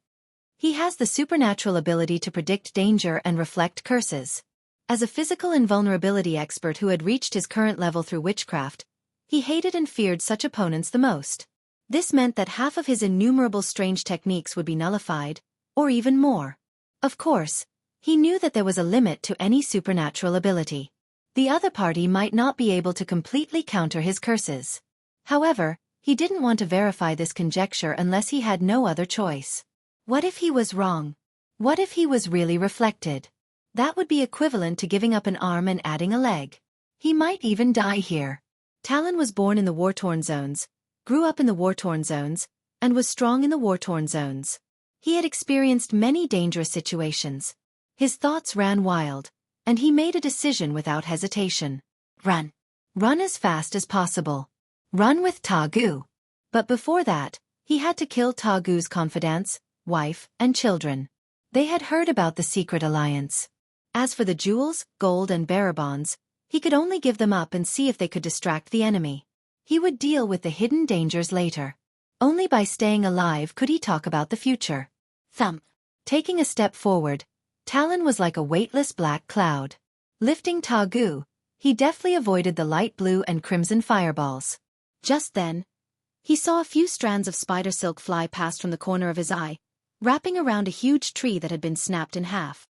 He has the supernatural ability to predict danger and reflect curses. As a physical invulnerability expert who had reached his current level through witchcraft, he hated and feared such opponents the most. This meant that half of his innumerable strange techniques would be nullified, or even more. Of course, he knew that there was a limit to any supernatural ability. The other party might not be able to completely counter his curses. However, he didn't want to verify this conjecture unless he had no other choice. What if he was wrong? What if he was really reflected? That would be equivalent to giving up an arm and adding a leg. He might even die here. Talon was born in the war-torn zones, grew up in the war-torn zones, and was strong in the war-torn zones. He had experienced many dangerous situations. His thoughts ran wild, and he made a decision without hesitation. Run. Run as fast as possible. Run with Ta Gu. But before that, he had to kill Ta Gu's confidants, wife, and children. They had heard about the secret alliance. As for the jewels, gold and bearer bonds, he could only give them up and see if they could distract the enemy. He would deal with the hidden dangers later. Only by staying alive could he talk about the future. Thump. Taking a step forward, Talon was like a weightless black cloud. Lifting Ta Gu, he deftly avoided the light blue and crimson fireballs. Just then, he saw a few strands of spider silk fly past from the corner of his eye, wrapping around a huge tree that had been snapped in half.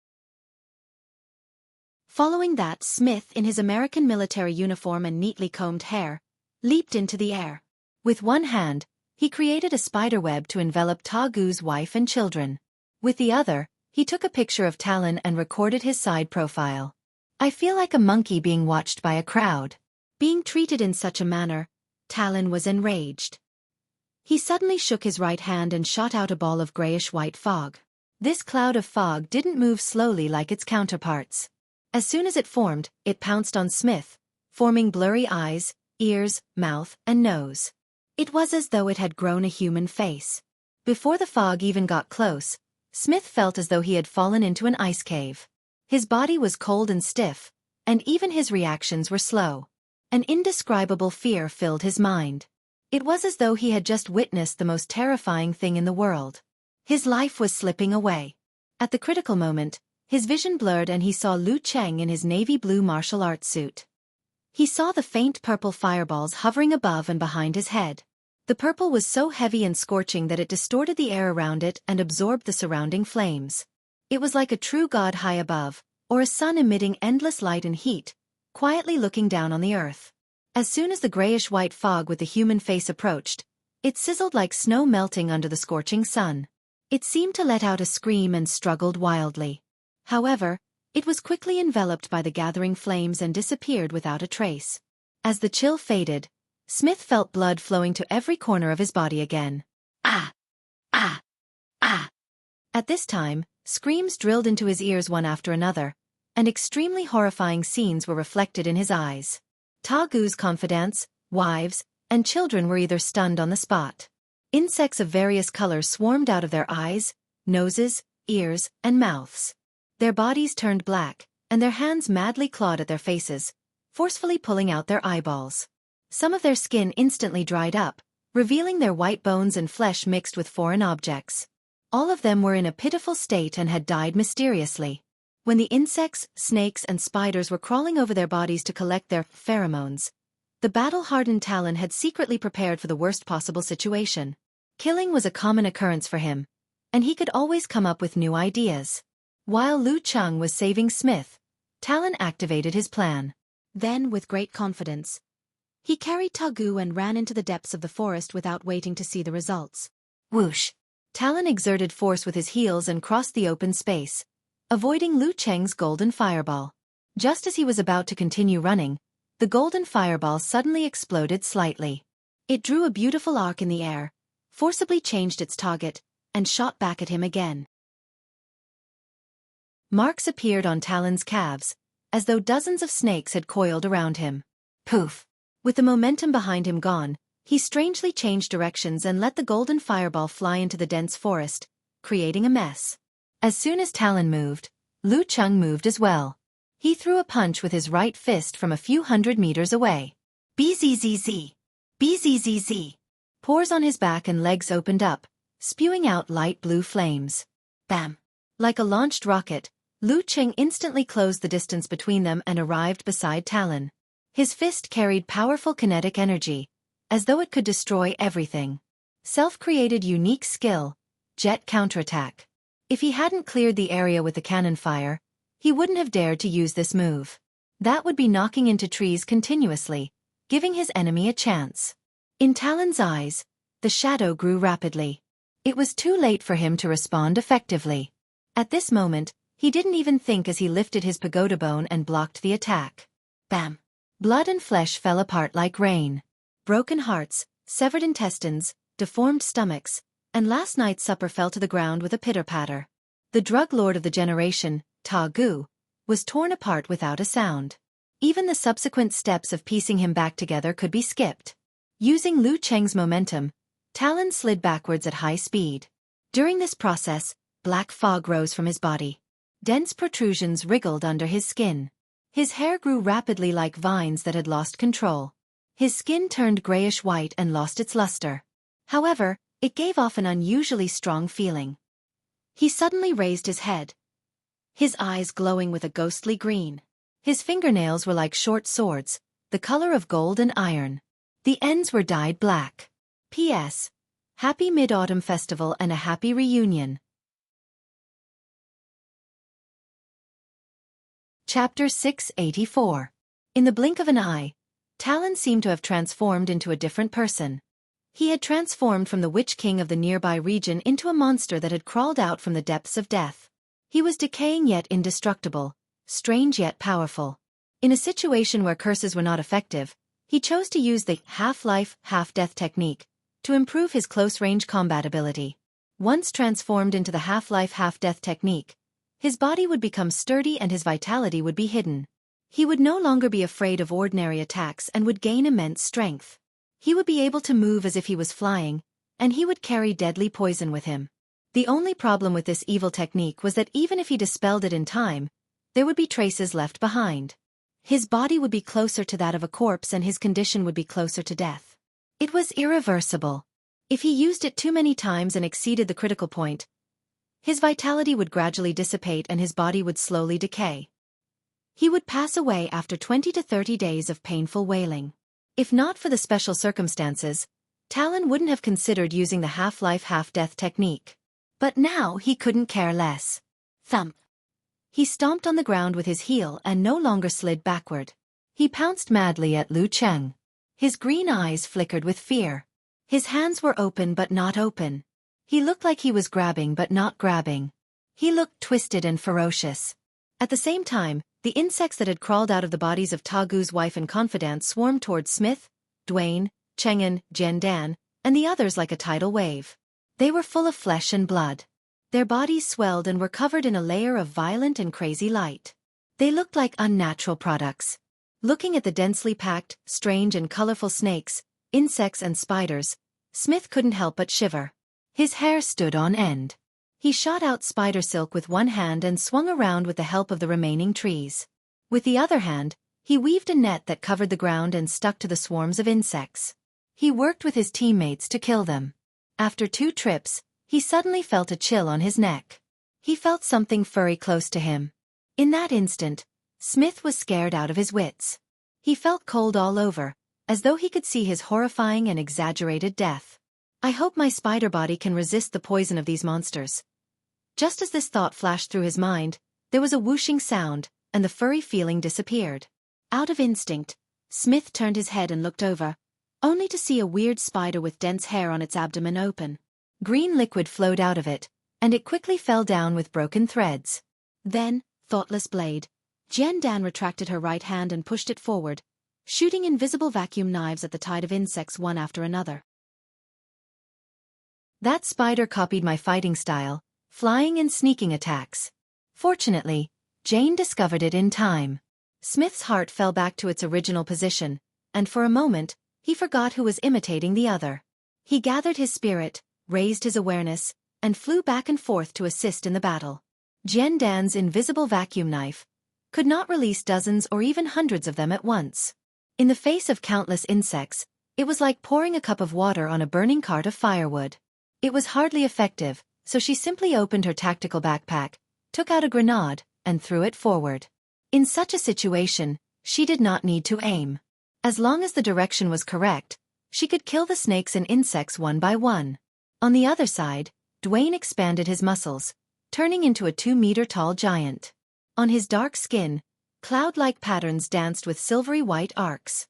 Following that, Smith, in his American military uniform and neatly combed hair, leaped into the air. With one hand, he created a spiderweb to envelop Ta Gu's wife and children. With the other, he took a picture of Talon and recorded his side profile. I feel like a monkey being watched by a crowd. Being treated in such a manner, Talon was enraged. He suddenly shook his right hand and shot out a ball of grayish-white fog. This cloud of fog didn't move slowly like its counterparts. As soon as it formed, it pounced on Smith, forming blurry eyes, ears, mouth, and nose. It was as though it had grown a human face. Before the fog even got close, Smith felt as though he had fallen into an ice cave. His body was cold and stiff, and even his reactions were slow. An indescribable fear filled his mind. It was as though he had just witnessed the most terrifying thing in the world. His life was slipping away. At the critical moment, his vision blurred and he saw Lu Cheng in his navy blue martial arts suit. He saw the faint purple fireballs hovering above and behind his head. The purple was so heavy and scorching that it distorted the air around it and absorbed the surrounding flames. It was like a true god high above, or a sun emitting endless light and heat, quietly looking down on the earth. As soon as the grayish-white fog with the human face approached, it sizzled like snow melting under the scorching sun. It seemed to let out a scream and struggled wildly. However, it was quickly enveloped by the gathering flames and disappeared without a trace. As the chill faded, Smith felt blood flowing to every corner of his body again. Ah! Ah! Ah! At this time, screams drilled into his ears one after another, and extremely horrifying scenes were reflected in his eyes. Tagu's confidants, wives, and children were either stunned on the spot. Insects of various colors swarmed out of their eyes, noses, ears, and mouths. Their bodies turned black, and their hands madly clawed at their faces, forcefully pulling out their eyeballs. Some of their skin instantly dried up, revealing their white bones and flesh mixed with foreign objects. All of them were in a pitiful state and had died mysteriously. When the insects, snakes, and spiders were crawling over their bodies to collect their pheromones, the battle-hardened Talon had secretly prepared for the worst possible situation. Killing was a common occurrence for him, and he could always come up with new ideas. While Lu Cheng was saving Smith, Talon activated his plan. Then, with great confidence, he carried Tagu and ran into the depths of the forest without waiting to see the results. Whoosh! Talon exerted force with his heels and crossed the open space, avoiding Lu Cheng's golden fireball. Just as he was about to continue running, the golden fireball suddenly exploded slightly. It drew a beautiful arc in the air, forcibly changed its target, and shot back at him again. Marks appeared on Talon's calves, as though dozens of snakes had coiled around him. Poof! With the momentum behind him gone, he strangely changed directions and let the golden fireball fly into the dense forest, creating a mess. As soon as Talon moved, Lu Cheng moved as well. He threw a punch with his right fist from a few hundred meters away. Bzzz! Bzzz! Pores on his back and legs opened up, spewing out light blue flames. Bam! Like a launched rocket, Lu Cheng instantly closed the distance between them and arrived beside Talon. His fist carried powerful kinetic energy, as though it could destroy everything. Self-created unique skill, jet counterattack. If he hadn't cleared the area with the cannon fire, he wouldn't have dared to use this move. That would be knocking into trees continuously, giving his enemy a chance. In Talon's eyes, the shadow grew rapidly. It was too late for him to respond effectively. At this moment, he didn't even think as he lifted his pagoda bone and blocked the attack. Bam! Blood and flesh fell apart like rain. Broken hearts, severed intestines, deformed stomachs, and last night's supper fell to the ground with a pitter-patter. The drug lord of the generation, Tagu, was torn apart without a sound. Even the subsequent steps of piecing him back together could be skipped. Using Lu Cheng's momentum, Talon slid backwards at high speed. During this process, black fog rose from his body. Dense protrusions wriggled under his skin. His hair grew rapidly like vines that had lost control. His skin turned grayish-white and lost its luster. However, it gave off an unusually strong feeling. He suddenly raised his head, his eyes glowing with a ghostly green. His fingernails were like short swords, the color of gold and iron. The ends were dyed black. P.S. Happy Mid-Autumn Festival and a happy reunion. Chapter 684. In the blink of an eye, Talon seemed to have transformed into a different person. He had transformed from the Witch King of the nearby region into a monster that had crawled out from the depths of death. He was decaying yet indestructible, strange yet powerful. In a situation where curses were not effective, he chose to use the half-life, half-death technique to improve his close-range combat ability. Once transformed into the half-life, half-death technique, his body would become sturdy and his vitality would be hidden. He would no longer be afraid of ordinary attacks and would gain immense strength. He would be able to move as if he was flying, and he would carry deadly poison with him. The only problem with this evil technique was that even if he dispelled it in time, there would be traces left behind. His body would be closer to that of a corpse and his condition would be closer to death. It was irreversible. If he used it too many times and exceeded the critical point, his vitality would gradually dissipate and his body would slowly decay. He would pass away after 20 to 30 days of painful wailing. If not for the special circumstances, Talon wouldn't have considered using the half-life half-death technique. But now he couldn't care less. Thump. He stomped on the ground with his heel and no longer slid backward. He pounced madly at Lu Cheng. His green eyes flickered with fear. His hands were open but not open. He looked like he was grabbing but not grabbing. He looked twisted and ferocious. At the same time, the insects that had crawled out of the bodies of Ta Gu's wife and confidant swarmed towards Smith, Dwayne, Cheng'an, Jian Dan, and the others like a tidal wave. They were full of flesh and blood. Their bodies swelled and were covered in a layer of violent and crazy light. They looked like unnatural products. Looking at the densely packed, strange and colorful snakes, insects and spiders, Smith couldn't help but shiver. His hair stood on end. He shot out spider silk with one hand and swung around with the help of the remaining trees. With the other hand, he weaved a net that covered the ground and stuck to the swarms of insects. He worked with his teammates to kill them. After 2 trips, he suddenly felt a chill on his neck. He felt something furry close to him. In that instant, Smith was scared out of his wits. He felt cold all over, as though he could see his horrifying and exaggerated death. I hope my spider body can resist the poison of these monsters. Just as this thought flashed through his mind, there was a whooshing sound, and the furry feeling disappeared. Out of instinct, Smith turned his head and looked over, only to see a weird spider with dense hair on its abdomen open. Green liquid flowed out of it, and it quickly fell down with broken threads. Then, thoughtless blade, Jian Dan retracted her right hand and pushed it forward, shooting invisible vacuum knives at the tide of insects one after another. That spider copied my fighting style, flying and sneaking attacks. Fortunately, Jane discovered it in time. Smith's heart fell back to its original position, and for a moment, he forgot who was imitating the other. He gathered his spirit, raised his awareness, and flew back and forth to assist in the battle. Jian Dan's invisible vacuum knife could not release dozens or even hundreds of them at once. In the face of countless insects, it was like pouring a cup of water on a burning cart of firewood. It was hardly effective, so she simply opened her tactical backpack, took out a grenade, and threw it forward. In such a situation, she did not need to aim. As long as the direction was correct, she could kill the snakes and insects one by one. On the other side, Dwayne expanded his muscles, turning into a 2-meter-tall giant. On his dark skin, cloud-like patterns danced with silvery white arcs.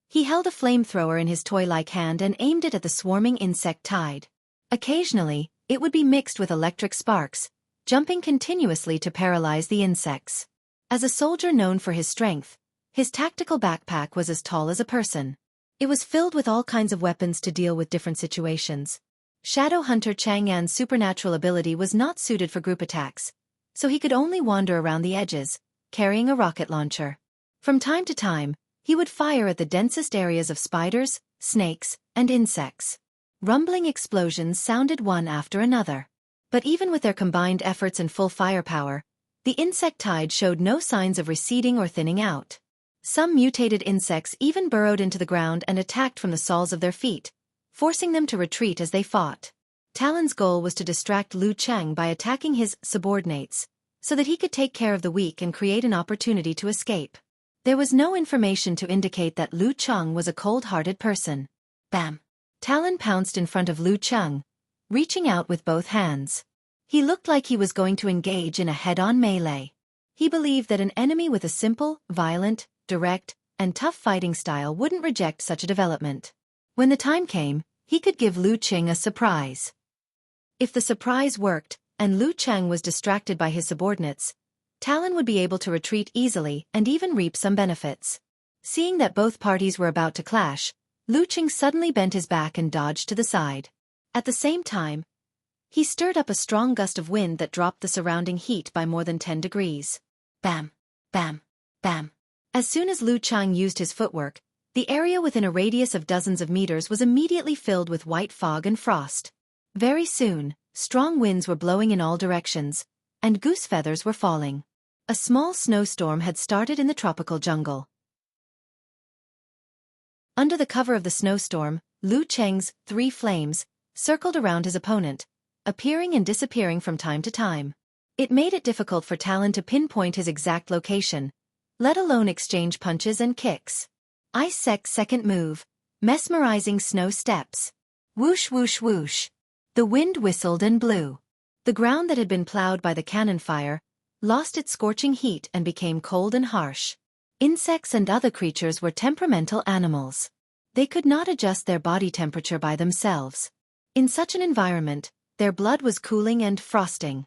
He held a flamethrower in his toy-like hand and aimed it at the swarming insect tide. Occasionally, it would be mixed with electric sparks, jumping continuously to paralyze the insects. As a soldier known for his strength, his tactical backpack was as tall as a person. It was filled with all kinds of weapons to deal with different situations. Shadow Hunter Chang'an's supernatural ability was not suited for group attacks, so he could only wander around the edges, carrying a rocket launcher. From time to time, he would fire at the densest areas of spiders, snakes, and insects. Rumbling explosions sounded one after another. But even with their combined efforts and full firepower, the insect tide showed no signs of receding or thinning out. Some mutated insects even burrowed into the ground and attacked from the soles of their feet, forcing them to retreat as they fought. Talon's goal was to distract Lu Cheng by attacking his subordinates, so that he could take care of the weak and create an opportunity to escape. There was no information to indicate that Lu Cheng was a cold-hearted person. Bam! Talon pounced in front of Lu Cheng, reaching out with both hands. He looked like he was going to engage in a head-on melee. He believed that an enemy with a simple, violent, direct, and tough fighting style wouldn't reject such a development. When the time came, he could give Lu Cheng a surprise. If the surprise worked, and Lu Cheng was distracted by his subordinates, Talon would be able to retreat easily and even reap some benefits. Seeing that both parties were about to clash, Lu Cheng suddenly bent his back and dodged to the side. At the same time, he stirred up a strong gust of wind that dropped the surrounding heat by more than 10 degrees. Bam! Bam! Bam! As soon as Lu Cheng used his footwork, the area within a radius of dozens of meters was immediately filled with white fog and frost. Very soon, strong winds were blowing in all directions, and goose feathers were falling. A small snowstorm had started in the tropical jungle. Under the cover of the snowstorm, Lu Cheng's 3 flames circled around his opponent, appearing and disappearing from time to time. It made it difficult for Talon to pinpoint his exact location, let alone exchange punches and kicks. Ice Sec's second move, Mesmerizing snow steps. Whoosh whoosh whoosh. The wind whistled and blew. The ground that had been plowed by the cannon fire lost its scorching heat and became cold and harsh. Insects and other creatures were temperamental animals. They could not adjust their body temperature by themselves. In such an environment, their blood was cooling and frosting.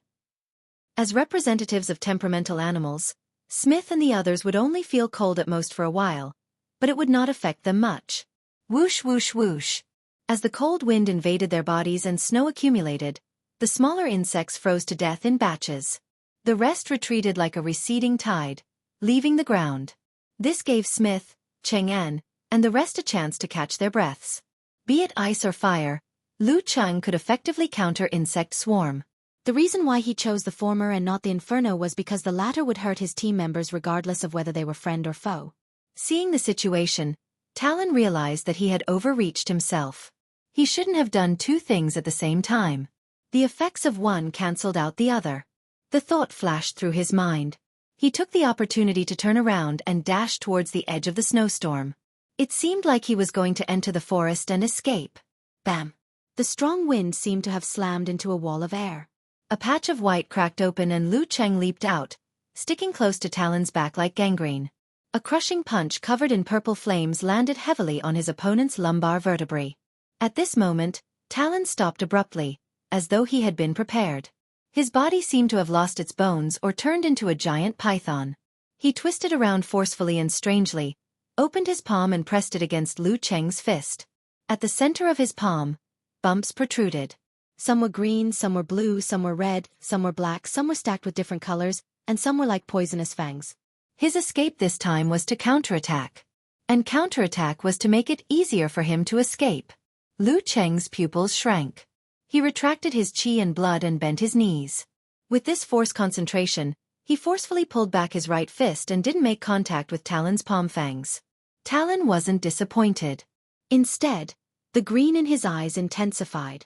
As representatives of temperamental animals, Smith and the others would only feel cold at most for a while, but it would not affect them much. Whoosh whoosh whoosh. As the cold wind invaded their bodies and snow accumulated, the smaller insects froze to death in batches. The rest retreated like a receding tide, leaving the ground. This gave Smith, Chang'an, and the rest a chance to catch their breaths. Be it ice or fire, Lu Cheng could effectively counter insect swarm. The reason why he chose the former and not the inferno was because the latter would hurt his team members regardless of whether they were friend or foe. Seeing the situation, Talon realized that he had overreached himself. He shouldn't have done two things at the same time. The effects of one cancelled out the other. The thought flashed through his mind. He took the opportunity to turn around and dash towards the edge of the snowstorm. It seemed like he was going to enter the forest and escape. Bam! The strong wind seemed to have slammed into a wall of air. A patch of white cracked open and Lu Cheng leaped out, sticking close to Talon's back like gangrene. A crushing punch covered in purple flames landed heavily on his opponent's lumbar vertebrae. At this moment, Talon stopped abruptly, as though he had been prepared. His body seemed to have lost its bones or turned into a giant python. He twisted around forcefully and strangely, opened his palm and pressed it against Lu Cheng's fist. At the center of his palm, bumps protruded. Some were green, some were blue, some were red, some were black, some were stacked with different colors, and some were like poisonous fangs. His escape this time was to counterattack. And counterattack was to make it easier for him to escape. Lu Cheng's pupils shrank. He retracted his chi and blood and bent his knees. With this force concentration, he forcefully pulled back his right fist and didn't make contact with Talon's palm fangs. Talon wasn't disappointed. Instead, the green in his eyes intensified.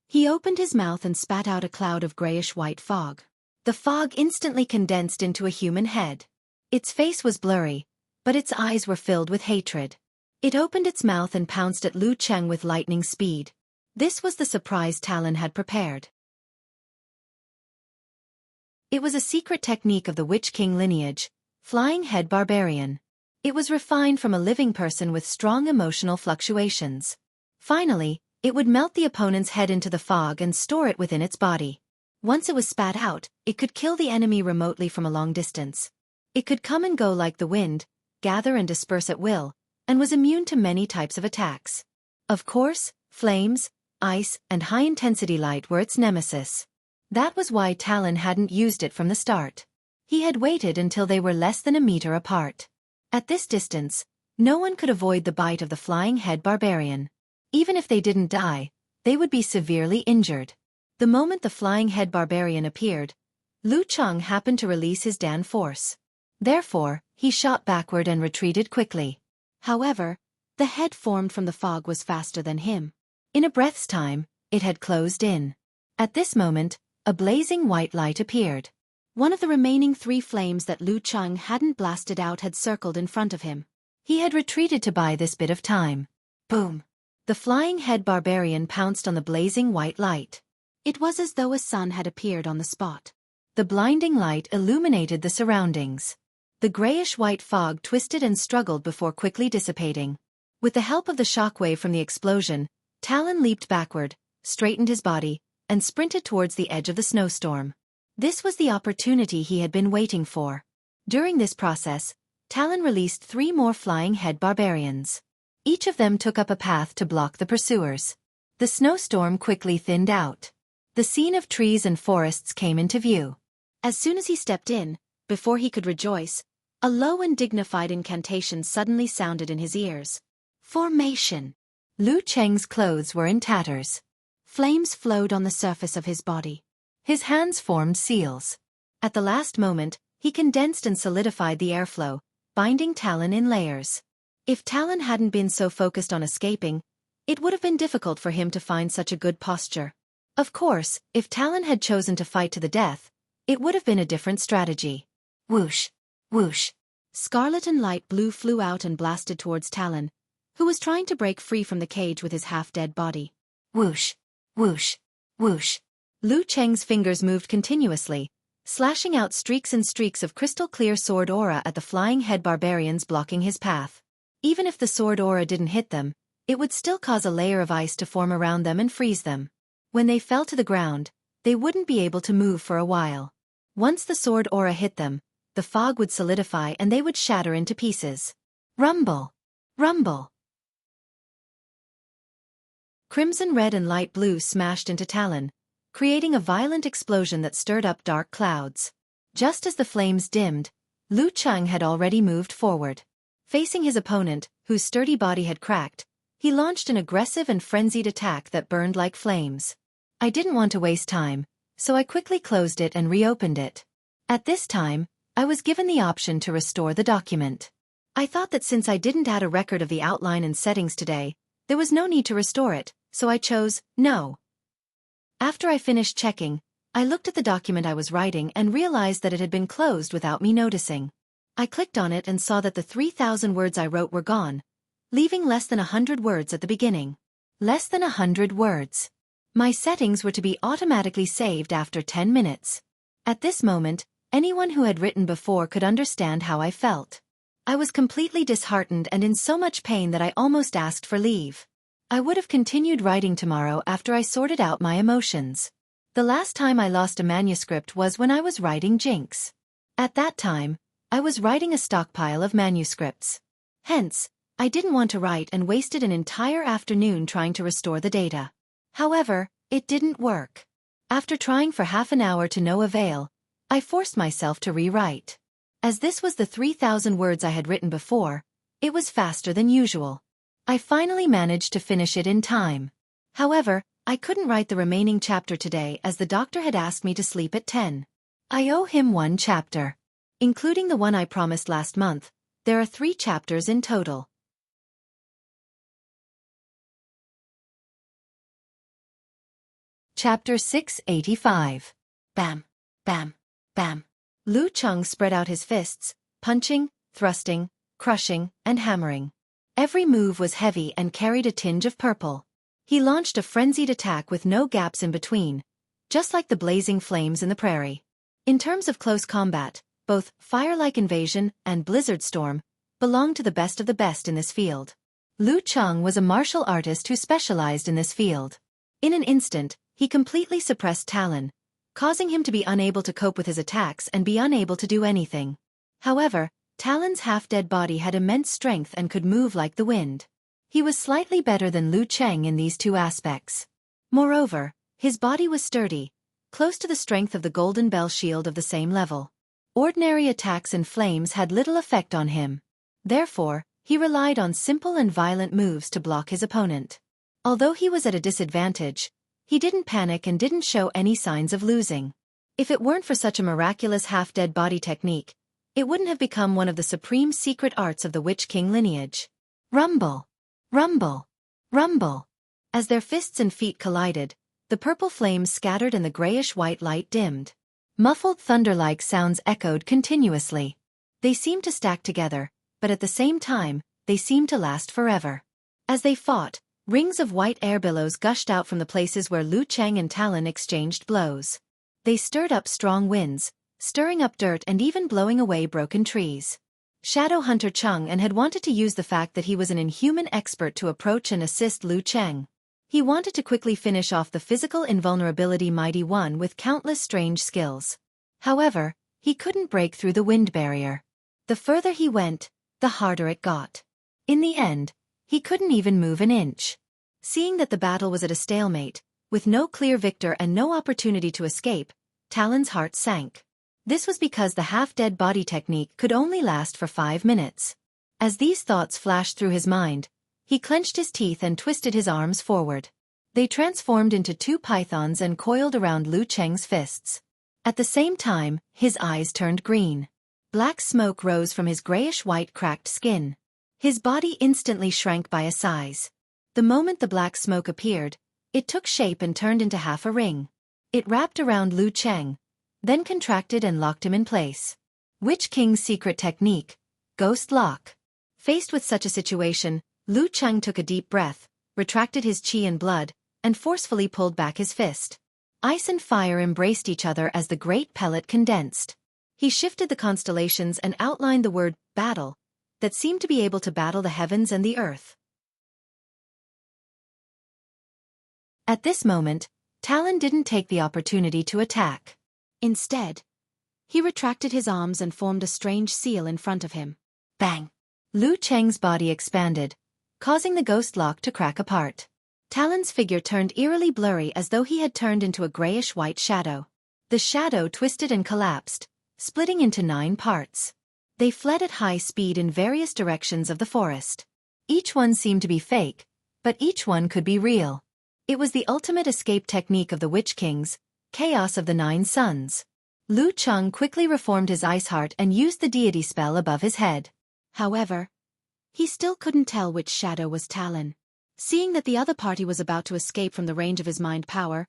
He opened his mouth and spat out a cloud of grayish-white fog. The fog instantly condensed into a human head. Its face was blurry, but its eyes were filled with hatred. It opened its mouth and pounced at Lu Cheng with lightning speed. This was the surprise Talon had prepared. It was a secret technique of the Witch King lineage, Flying Head Barbarian. It was refined from a living person with strong emotional fluctuations. Finally, it would melt the opponent's head into the fog and store it within its body. Once it was spat out, it could kill the enemy remotely from a long distance. It could come and go like the wind, gather and disperse at will, and was immune to many types of attacks. Of course, flames, ice, and high-intensity light were its nemesis. That was why Talon hadn't used it from the start. He had waited until they were less than a meter apart. At this distance, no one could avoid the bite of the Flying Head Barbarian. Even if they didn't die, they would be severely injured. The moment the Flying Head Barbarian appeared, Lu Cheng happened to release his Dan force. Therefore, he shot backward and retreated quickly. However, the head formed from the fog was faster than him. In a breath's time, it had closed in. At this moment, a blazing white light appeared. One of the remaining 3 flames that Lu Cheng hadn't blasted out had circled in front of him. He had retreated to buy this bit of time. Boom! The Flying Head Barbarian pounced on the blazing white light. It was as though a sun had appeared on the spot. The blinding light illuminated the surroundings. The grayish-white fog twisted and struggled before quickly dissipating. With the help of the shockwave from the explosion, Talon leaped backward, straightened his body, and sprinted towards the edge of the snowstorm. This was the opportunity he had been waiting for. During this process, Talon released 3 more Flying Head Barbarians. Each of them took up a path to block the pursuers. The snowstorm quickly thinned out. The scene of trees and forests came into view. As soon as he stepped in, before he could rejoice, a low and dignified incantation suddenly sounded in his ears. Formation! Lu Cheng's clothes were in tatters. Flames flowed on the surface of his body. His hands formed seals. At the last moment, he condensed and solidified the airflow, binding Talon in layers. If Talon hadn't been so focused on escaping, it would have been difficult for him to find such a good posture. Of course, if Talon had chosen to fight to the death, it would have been a different strategy. Whoosh! Whoosh! Scarlet and light blue flew out and blasted towards Talon, who was trying to break free from the cage with his half-dead body. Whoosh, whoosh, whoosh. Lu Cheng's fingers moved continuously, slashing out streaks and streaks of crystal-clear sword aura at the flying head barbarians blocking his path. Even if the sword aura didn't hit them, it would still cause a layer of ice to form around them and freeze them. When they fell to the ground, they wouldn't be able to move for a while. Once the sword aura hit them, the fog would solidify and they would shatter into pieces. Rumble! Rumble! Crimson red and light blue smashed into Talon, creating a violent explosion that stirred up dark clouds. Just as the flames dimmed, Lu Cheng had already moved forward. Facing his opponent, whose sturdy body had cracked, he launched an aggressive and frenzied attack that burned like flames. I didn't want to waste time, so I quickly closed it and reopened it. At this time, I was given the option to restore the document. I thought that since I didn't add a record of the outline and settings today, there was no need to restore it, so I chose no. After I finished checking, I looked at the document I was writing and realized that it had been closed without me noticing. I clicked on it and saw that the 3,000 words I wrote were gone, leaving less than 100 words at the beginning. Less than 100 words. My settings were to be automatically saved after 10 minutes. At this moment, anyone who had written before could understand how I felt. I was completely disheartened and in so much pain that I almost asked for leave. I would have continued writing tomorrow after I sorted out my emotions. The last time I lost a manuscript was when I was writing Jinx. At that time, I was writing a stockpile of manuscripts. Hence, I didn't want to write and wasted an entire afternoon trying to restore the data. However, it didn't work. After trying for half an hour to no avail, I forced myself to rewrite. As this was the 3,000 words I had written before, it was faster than usual. I finally managed to finish it in time. However, I couldn't write the remaining chapter today as the doctor had asked me to sleep at 10. I owe him one chapter. Including the one I promised last month, there are 3 chapters in total. Chapter 685. Bam, bam, bam. Lu Cheng spread out his fists, punching, thrusting, crushing, and hammering. Every move was heavy and carried a tinge of purple. He launched a frenzied attack with no gaps in between, just like the blazing flames in the prairie. In terms of close combat, both Fire-like Invasion and Blizzard Storm belonged to the best of the best in this field. Lu Cheng was a martial artist who specialized in this field. In an instant, he completely suppressed Talon, causing him to be unable to cope with his attacks and be unable to do anything. However, Talon's half-dead body had immense strength and could move like the wind. He was slightly better than Lu Cheng in these 2 aspects. Moreover, his body was sturdy, close to the strength of the Golden Bell shield of the same level. Ordinary attacks and flames had little effect on him. Therefore, he relied on simple and violent moves to block his opponent. Although he was at a disadvantage, he didn't panic and didn't show any signs of losing. If it weren't for such a miraculous half-dead body technique, it wouldn't have become one of the supreme secret arts of the Witch King lineage. Rumble! Rumble! Rumble! As their fists and feet collided, the purple flames scattered and the grayish-white light dimmed. Muffled thunder-like sounds echoed continuously. They seemed to stack together, but at the same time, they seemed to last forever. As they fought, rings of white air billows gushed out from the places where Lu Cheng and Talon exchanged blows. They stirred up strong winds, stirring up dirt and even blowing away broken trees. Shadow Hunter Cheng had wanted to use the fact that he was an inhuman expert to approach and assist Lu Cheng. He wanted to quickly finish off the physical invulnerability Mighty One with countless strange skills. However, he couldn't break through the wind barrier. The further he went, the harder it got. In the end, he couldn't even move an inch. Seeing that the battle was at a stalemate, with no clear victor and no opportunity to escape, Talon's heart sank. This was because the half-dead body technique could only last for 5 minutes. As these thoughts flashed through his mind, he clenched his teeth and twisted his arms forward. They transformed into 2 pythons and coiled around Lu Cheng's fists. At the same time, his eyes turned green. Black smoke rose from his grayish-white cracked skin. His body instantly shrank by a size. The moment the black smoke appeared, it took shape and turned into half a ring. It wrapped around Lu Cheng, then contracted and locked him in place. Witch King's secret technique, Ghost Lock. Faced with such a situation, Lu Cheng took a deep breath, retracted his qi and blood, and forcefully pulled back his fist. Ice and fire embraced each other as the great pellet condensed. He shifted the constellations and outlined the word, battle, that seemed to be able to battle the heavens and the earth. At this moment, Talon didn't take the opportunity to attack. Instead, he retracted his arms and formed a strange seal in front of him. Bang! Lu Cheng's body expanded, causing the ghost lock to crack apart. Talon's figure turned eerily blurry as though he had turned into a grayish-white shadow. The shadow twisted and collapsed, splitting into 9 parts. They fled at high speed in various directions of the forest. Each one seemed to be fake, but each one could be real. It was the ultimate escape technique of the Witch Kings, chaos of the 9 suns. Lu Cheng quickly reformed his ice heart and used the deity spell above his head. However, he still couldn't tell which shadow was Talon. Seeing that the other party was about to escape from the range of his mind power,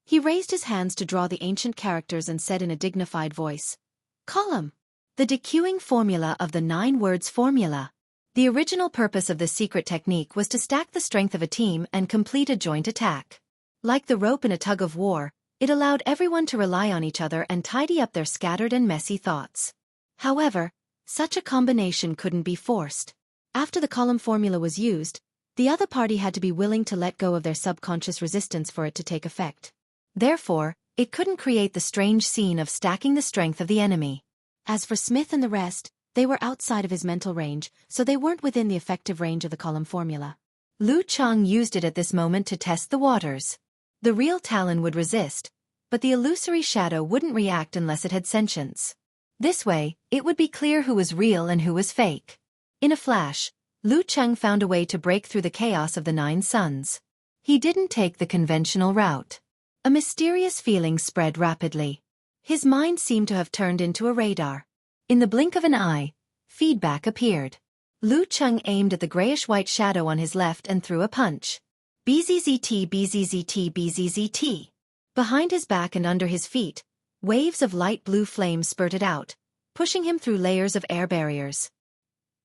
he raised his hands to draw the ancient characters and said in a dignified voice, "Column." The dequeuing formula of the 9 words formula. The original purpose of this secret technique was to stack the strength of a team and complete a joint attack. Like the rope in a tug of war, it allowed everyone to rely on each other and tidy up their scattered and messy thoughts. However, such a combination couldn't be forced. After the column formula was used, the other party had to be willing to let go of their subconscious resistance for it to take effect. Therefore, it couldn't create the strange scene of stacking the strength of the enemy. As for Smith and the rest, they were outside of his mental range, so they weren't within the effective range of the column formula. Lu Cheng used it at this moment to test the waters. The real Talon would resist, but the illusory shadow wouldn't react unless it had sentience. This way, it would be clear who was real and who was fake. In a flash, Lu Cheng found a way to break through the chaos of the 9 suns. He didn't take the conventional route. A mysterious feeling spread rapidly. His mind seemed to have turned into a radar. In the blink of an eye, feedback appeared. Lu Cheng aimed at the grayish-white shadow on his left and threw a punch. BZZT BZZT BZZT. Behind his back and under his feet, waves of light blue flame spurted out, pushing him through layers of air barriers.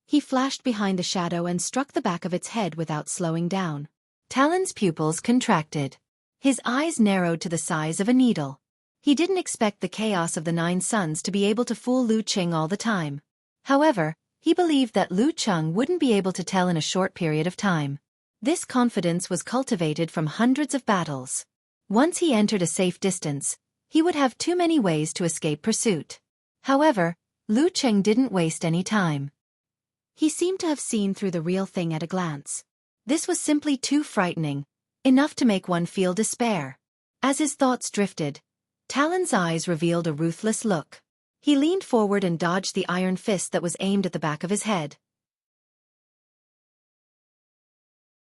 He flashed behind the shadow and struck the back of its head without slowing down. Talon's pupils contracted. His eyes narrowed to the size of a needle. He didn't expect the chaos of the 9 suns to be able to fool Lu Cheng all the time. However, he believed that Lu Cheng wouldn't be able to tell in a short period of time. This confidence was cultivated from hundreds of battles. Once he entered a safe distance, he would have too many ways to escape pursuit. However, Lu Cheng didn't waste any time. He seemed to have seen through the real thing at a glance. This was simply too frightening, enough to make one feel despair. As his thoughts drifted, Talon's eyes revealed a ruthless look. He leaned forward and dodged the iron fist that was aimed at the back of his head.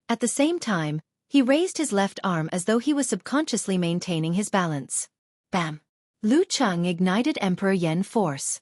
At the same time, he raised his left arm as though he was subconsciously maintaining his balance. Bam! Lu Cheng ignited Emperor Yen force.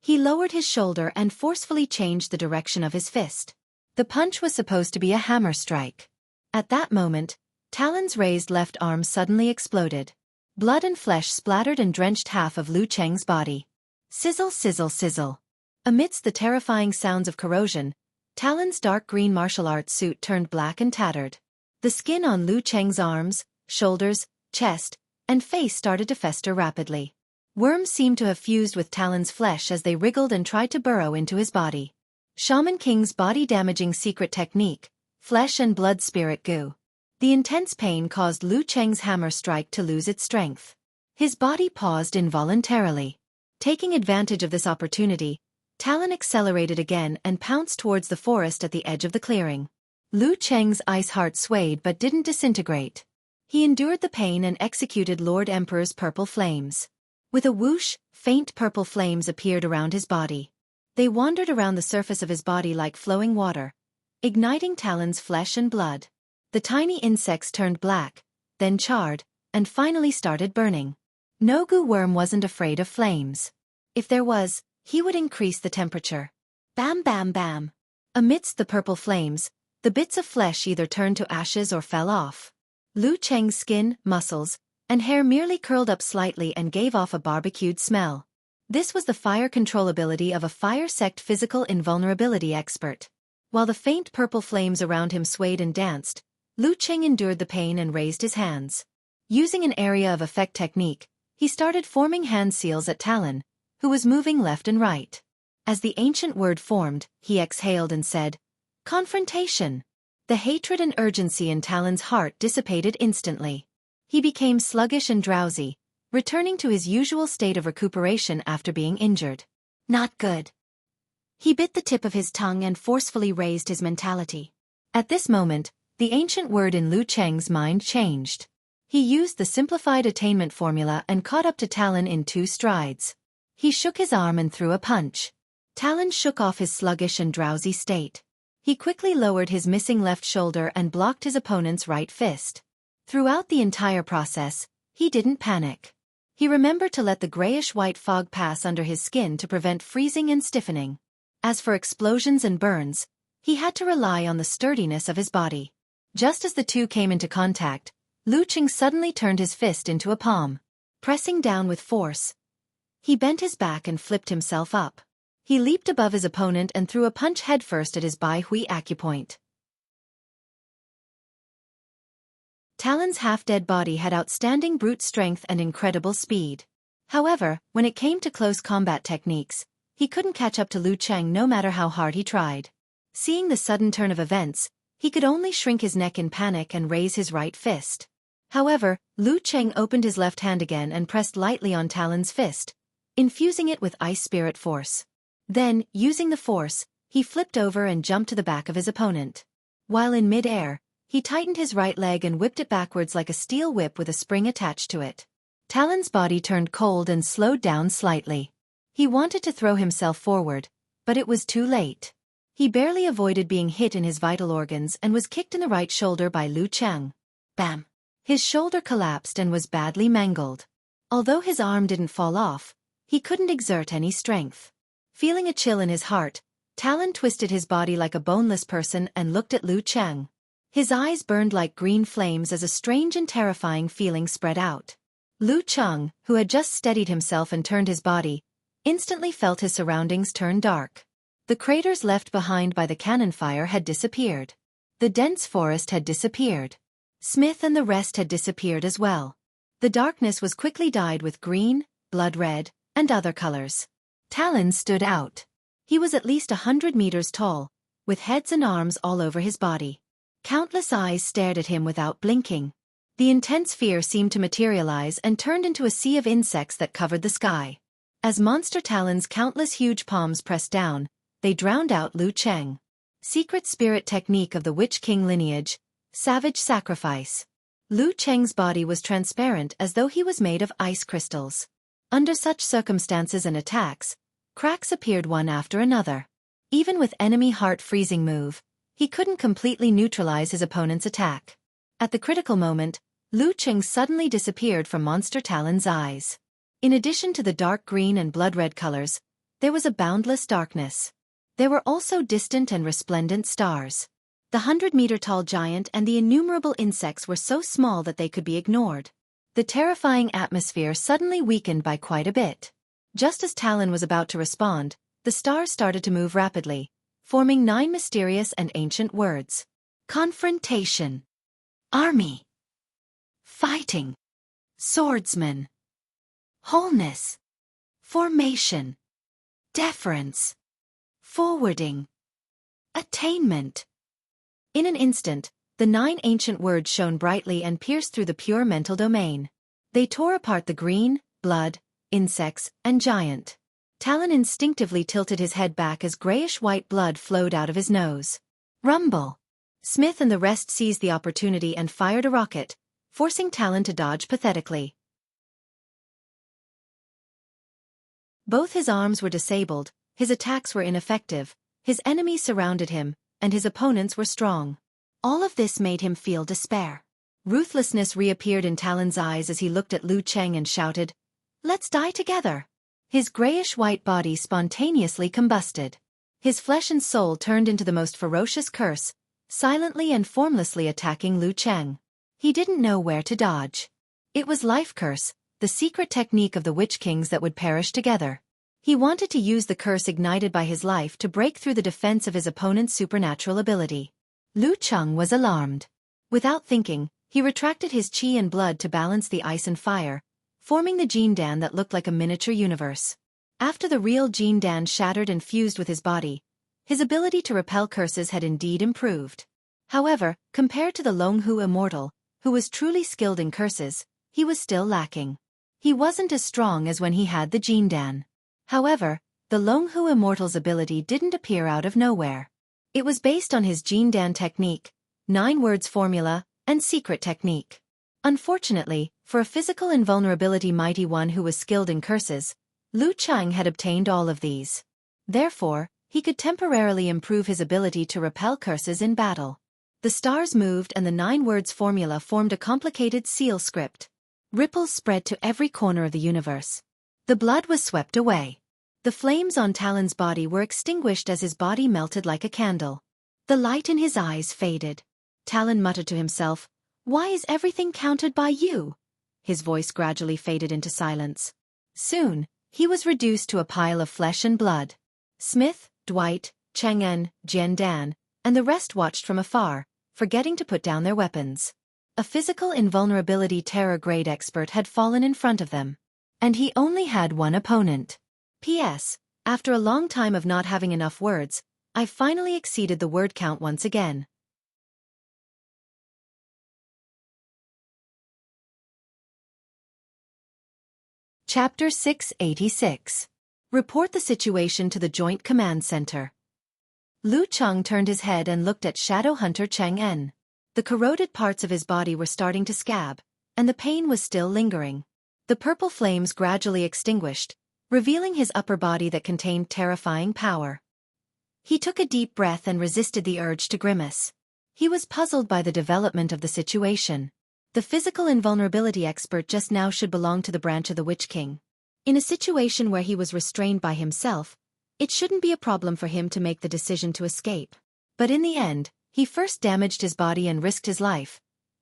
He lowered his shoulder and forcefully changed the direction of his fist. The punch was supposed to be a hammer strike. At that moment, Talon's raised left arm suddenly exploded. Blood and flesh splattered and drenched half of Lu Cheng's body. Sizzle, sizzle, sizzle. Amidst the terrifying sounds of corrosion, Talon's dark green martial arts suit turned black and tattered. The skin on Lu Cheng's arms, shoulders, chest, and face started to fester rapidly. Worms seemed to have fused with Talon's flesh as they wriggled and tried to burrow into his body. Shaman King's body-damaging secret technique, flesh and blood spirit goo. The intense pain caused Lu Cheng's hammer strike to lose its strength. His body paused involuntarily. Taking advantage of this opportunity, Talon accelerated again and pounced towards the forest at the edge of the clearing. Lu Cheng's ice heart swayed but didn't disintegrate. He endured the pain and executed Lord Emperor's purple flames. With a whoosh, faint purple flames appeared around his body. They wandered around the surface of his body like flowing water, igniting Talon's flesh and blood. The tiny insects turned black, then charred, and finally started burning. Nogu Worm wasn't afraid of flames. If there was, he would increase the temperature. Bam bam bam. Amidst the purple flames, the bits of flesh either turned to ashes or fell off. Lu Cheng's skin, muscles, and hair merely curled up slightly and gave off a barbecued smell. This was the fire controllability of a fire sect physical invulnerability expert. While the faint purple flames around him swayed and danced, Lu Qing endured the pain and raised his hands. Using an area of effect technique, he started forming hand seals at Talon, who was moving left and right. As the ancient word formed, he exhaled and said, "Confrontation." The hatred and urgency in Talon's heart dissipated instantly. He became sluggish and drowsy, returning to his usual state of recuperation after being injured. Not good. He bit the tip of his tongue and forcefully raised his mentality. At this moment, the ancient word in Lu Cheng's mind changed. He used the simplified attainment formula and caught up to Talon in 2 strides. He shook his arm and threw a punch. Talon shook off his sluggish and drowsy state. He quickly lowered his missing left shoulder and blocked his opponent's right fist. Throughout the entire process, he didn't panic. He remembered to let the grayish-white fog pass under his skin to prevent freezing and stiffening. As for explosions and burns, he had to rely on the sturdiness of his body. Just as the two came into contact, Lu Qing suddenly turned his fist into a palm. Pressing down with force, he bent his back and flipped himself up. He leaped above his opponent and threw a punch headfirst at his Bai Hui acupoint. Talon's half-dead body had outstanding brute strength and incredible speed. However, when it came to close combat techniques, he couldn't catch up to Lu Qing no matter how hard he tried. Seeing the sudden turn of events, he could only shrink his neck in panic and raise his right fist. However, Lu Qing opened his left hand again and pressed lightly on Talon's fist, infusing it with ice spirit force. Then, using the force, he flipped over and jumped to the back of his opponent. While in mid-air, he tightened his right leg and whipped it backwards like a steel whip with a spring attached to it. Talon's body turned cold and slowed down slightly. He wanted to throw himself forward, but it was too late. He barely avoided being hit in his vital organs and was kicked in the right shoulder by Lu Qing. Bam! His shoulder collapsed and was badly mangled. Although his arm didn't fall off, he couldn't exert any strength. Feeling a chill in his heart, Talon twisted his body like a boneless person and looked at Lu Qing. His eyes burned like green flames as a strange and terrifying feeling spread out. Lu Qing, who had just steadied himself and turned his body, instantly felt his surroundings turn dark. The craters left behind by the cannon fire had disappeared. The dense forest had disappeared. Smith and the rest had disappeared as well. The darkness was quickly dyed with green, blood red, and other colors. Talon stood out. He was at least 100 meters tall, with heads and arms all over his body. Countless eyes stared at him without blinking. The intense fear seemed to materialize and turned into a sea of insects that covered the sky. As Monster Talon's countless huge palms pressed down, they drowned out Lu Qing. Secret spirit technique of the Witch King lineage, savage sacrifice. Lu Qing's body was transparent as though he was made of ice crystals. Under such circumstances and attacks, cracks appeared one after another. Even with enemy heart-freezing move, he couldn't completely neutralize his opponent's attack. At the critical moment, Lu Qing suddenly disappeared from Monster Talon's eyes. In addition to the dark green and blood-red colors, there was a boundless darkness. There were also distant and resplendent stars. The 100-meter-tall giant and the innumerable insects were so small that they could be ignored. The terrifying atmosphere suddenly weakened by quite a bit. Just as Talon was about to respond, the stars started to move rapidly, forming 9 mysterious and ancient words. Confrontation. Army. Fighting. Swordsman. Wholeness. Formation. Deference. Forwarding. Attainment. In an instant, the 9 ancient words shone brightly and pierced through the pure mental domain. They tore apart the green, blood, insects, and giant. Talon instinctively tilted his head back as grayish-white blood flowed out of his nose. Rumble. Smith and the rest seized the opportunity and fired a rocket, forcing Talon to dodge pathetically. Both his arms were disabled, his attacks were ineffective, his enemies surrounded him, and his opponents were strong. All of this made him feel despair. Ruthlessness reappeared in Talon's eyes as he looked at Lu Qing and shouted, "Let's die together!" His grayish-white body spontaneously combusted. His flesh and soul turned into the most ferocious curse, silently and formlessly attacking Lu Qing. He didn't know where to dodge. It was Life Curse, the secret technique of the Witch Kings that would perish together. He wanted to use the curse ignited by his life to break through the defense of his opponent's supernatural ability. Lu Cheng was alarmed. Without thinking, he retracted his qi and blood to balance the ice and fire, forming the Jindan that looked like a miniature universe. After the real Jindan shattered and fused with his body, his ability to repel curses had indeed improved. However, compared to the Longhu immortal, who was truly skilled in curses, he was still lacking. He wasn't as strong as when he had the Jindan. However, the Longhu immortal's ability didn't appear out of nowhere. It was based on his Jindan technique, 9 words formula, and secret technique. Unfortunately, for a physical invulnerability mighty one who was skilled in curses, Lu Cheng had obtained all of these. Therefore, he could temporarily improve his ability to repel curses in battle. The stars moved and the 9 words formula formed a complicated seal script. Ripples spread to every corner of the universe. The blood was swept away. The flames on Talon's body were extinguished as his body melted like a candle. The light in his eyes faded. Talon muttered to himself, "Why is everything counted by you?" His voice gradually faded into silence. Soon, he was reduced to a pile of flesh and blood. Smith, Dwight, Chang'en, Jian Dan, and the rest watched from afar, forgetting to put down their weapons. A physical invulnerability terror grade expert had fallen in front of them. And he only had one opponent. P.S. After a long time of not having enough words, I finally exceeded the word count once again. Chapter 686. Report the situation to the Joint Command Center. Lu Cheng turned his head and looked at Shadow Hunter Chang'en. The corroded parts of his body were starting to scab, and the pain was still lingering. The purple flames gradually extinguished, revealing his upper body that contained terrifying power. He took a deep breath and resisted the urge to grimace. He was puzzled by the development of the situation. The physical invulnerability expert just now should belong to the branch of the Witch King. In a situation where he was restrained by himself, it shouldn't be a problem for him to make the decision to escape. But in the end, he first damaged his body and risked his life,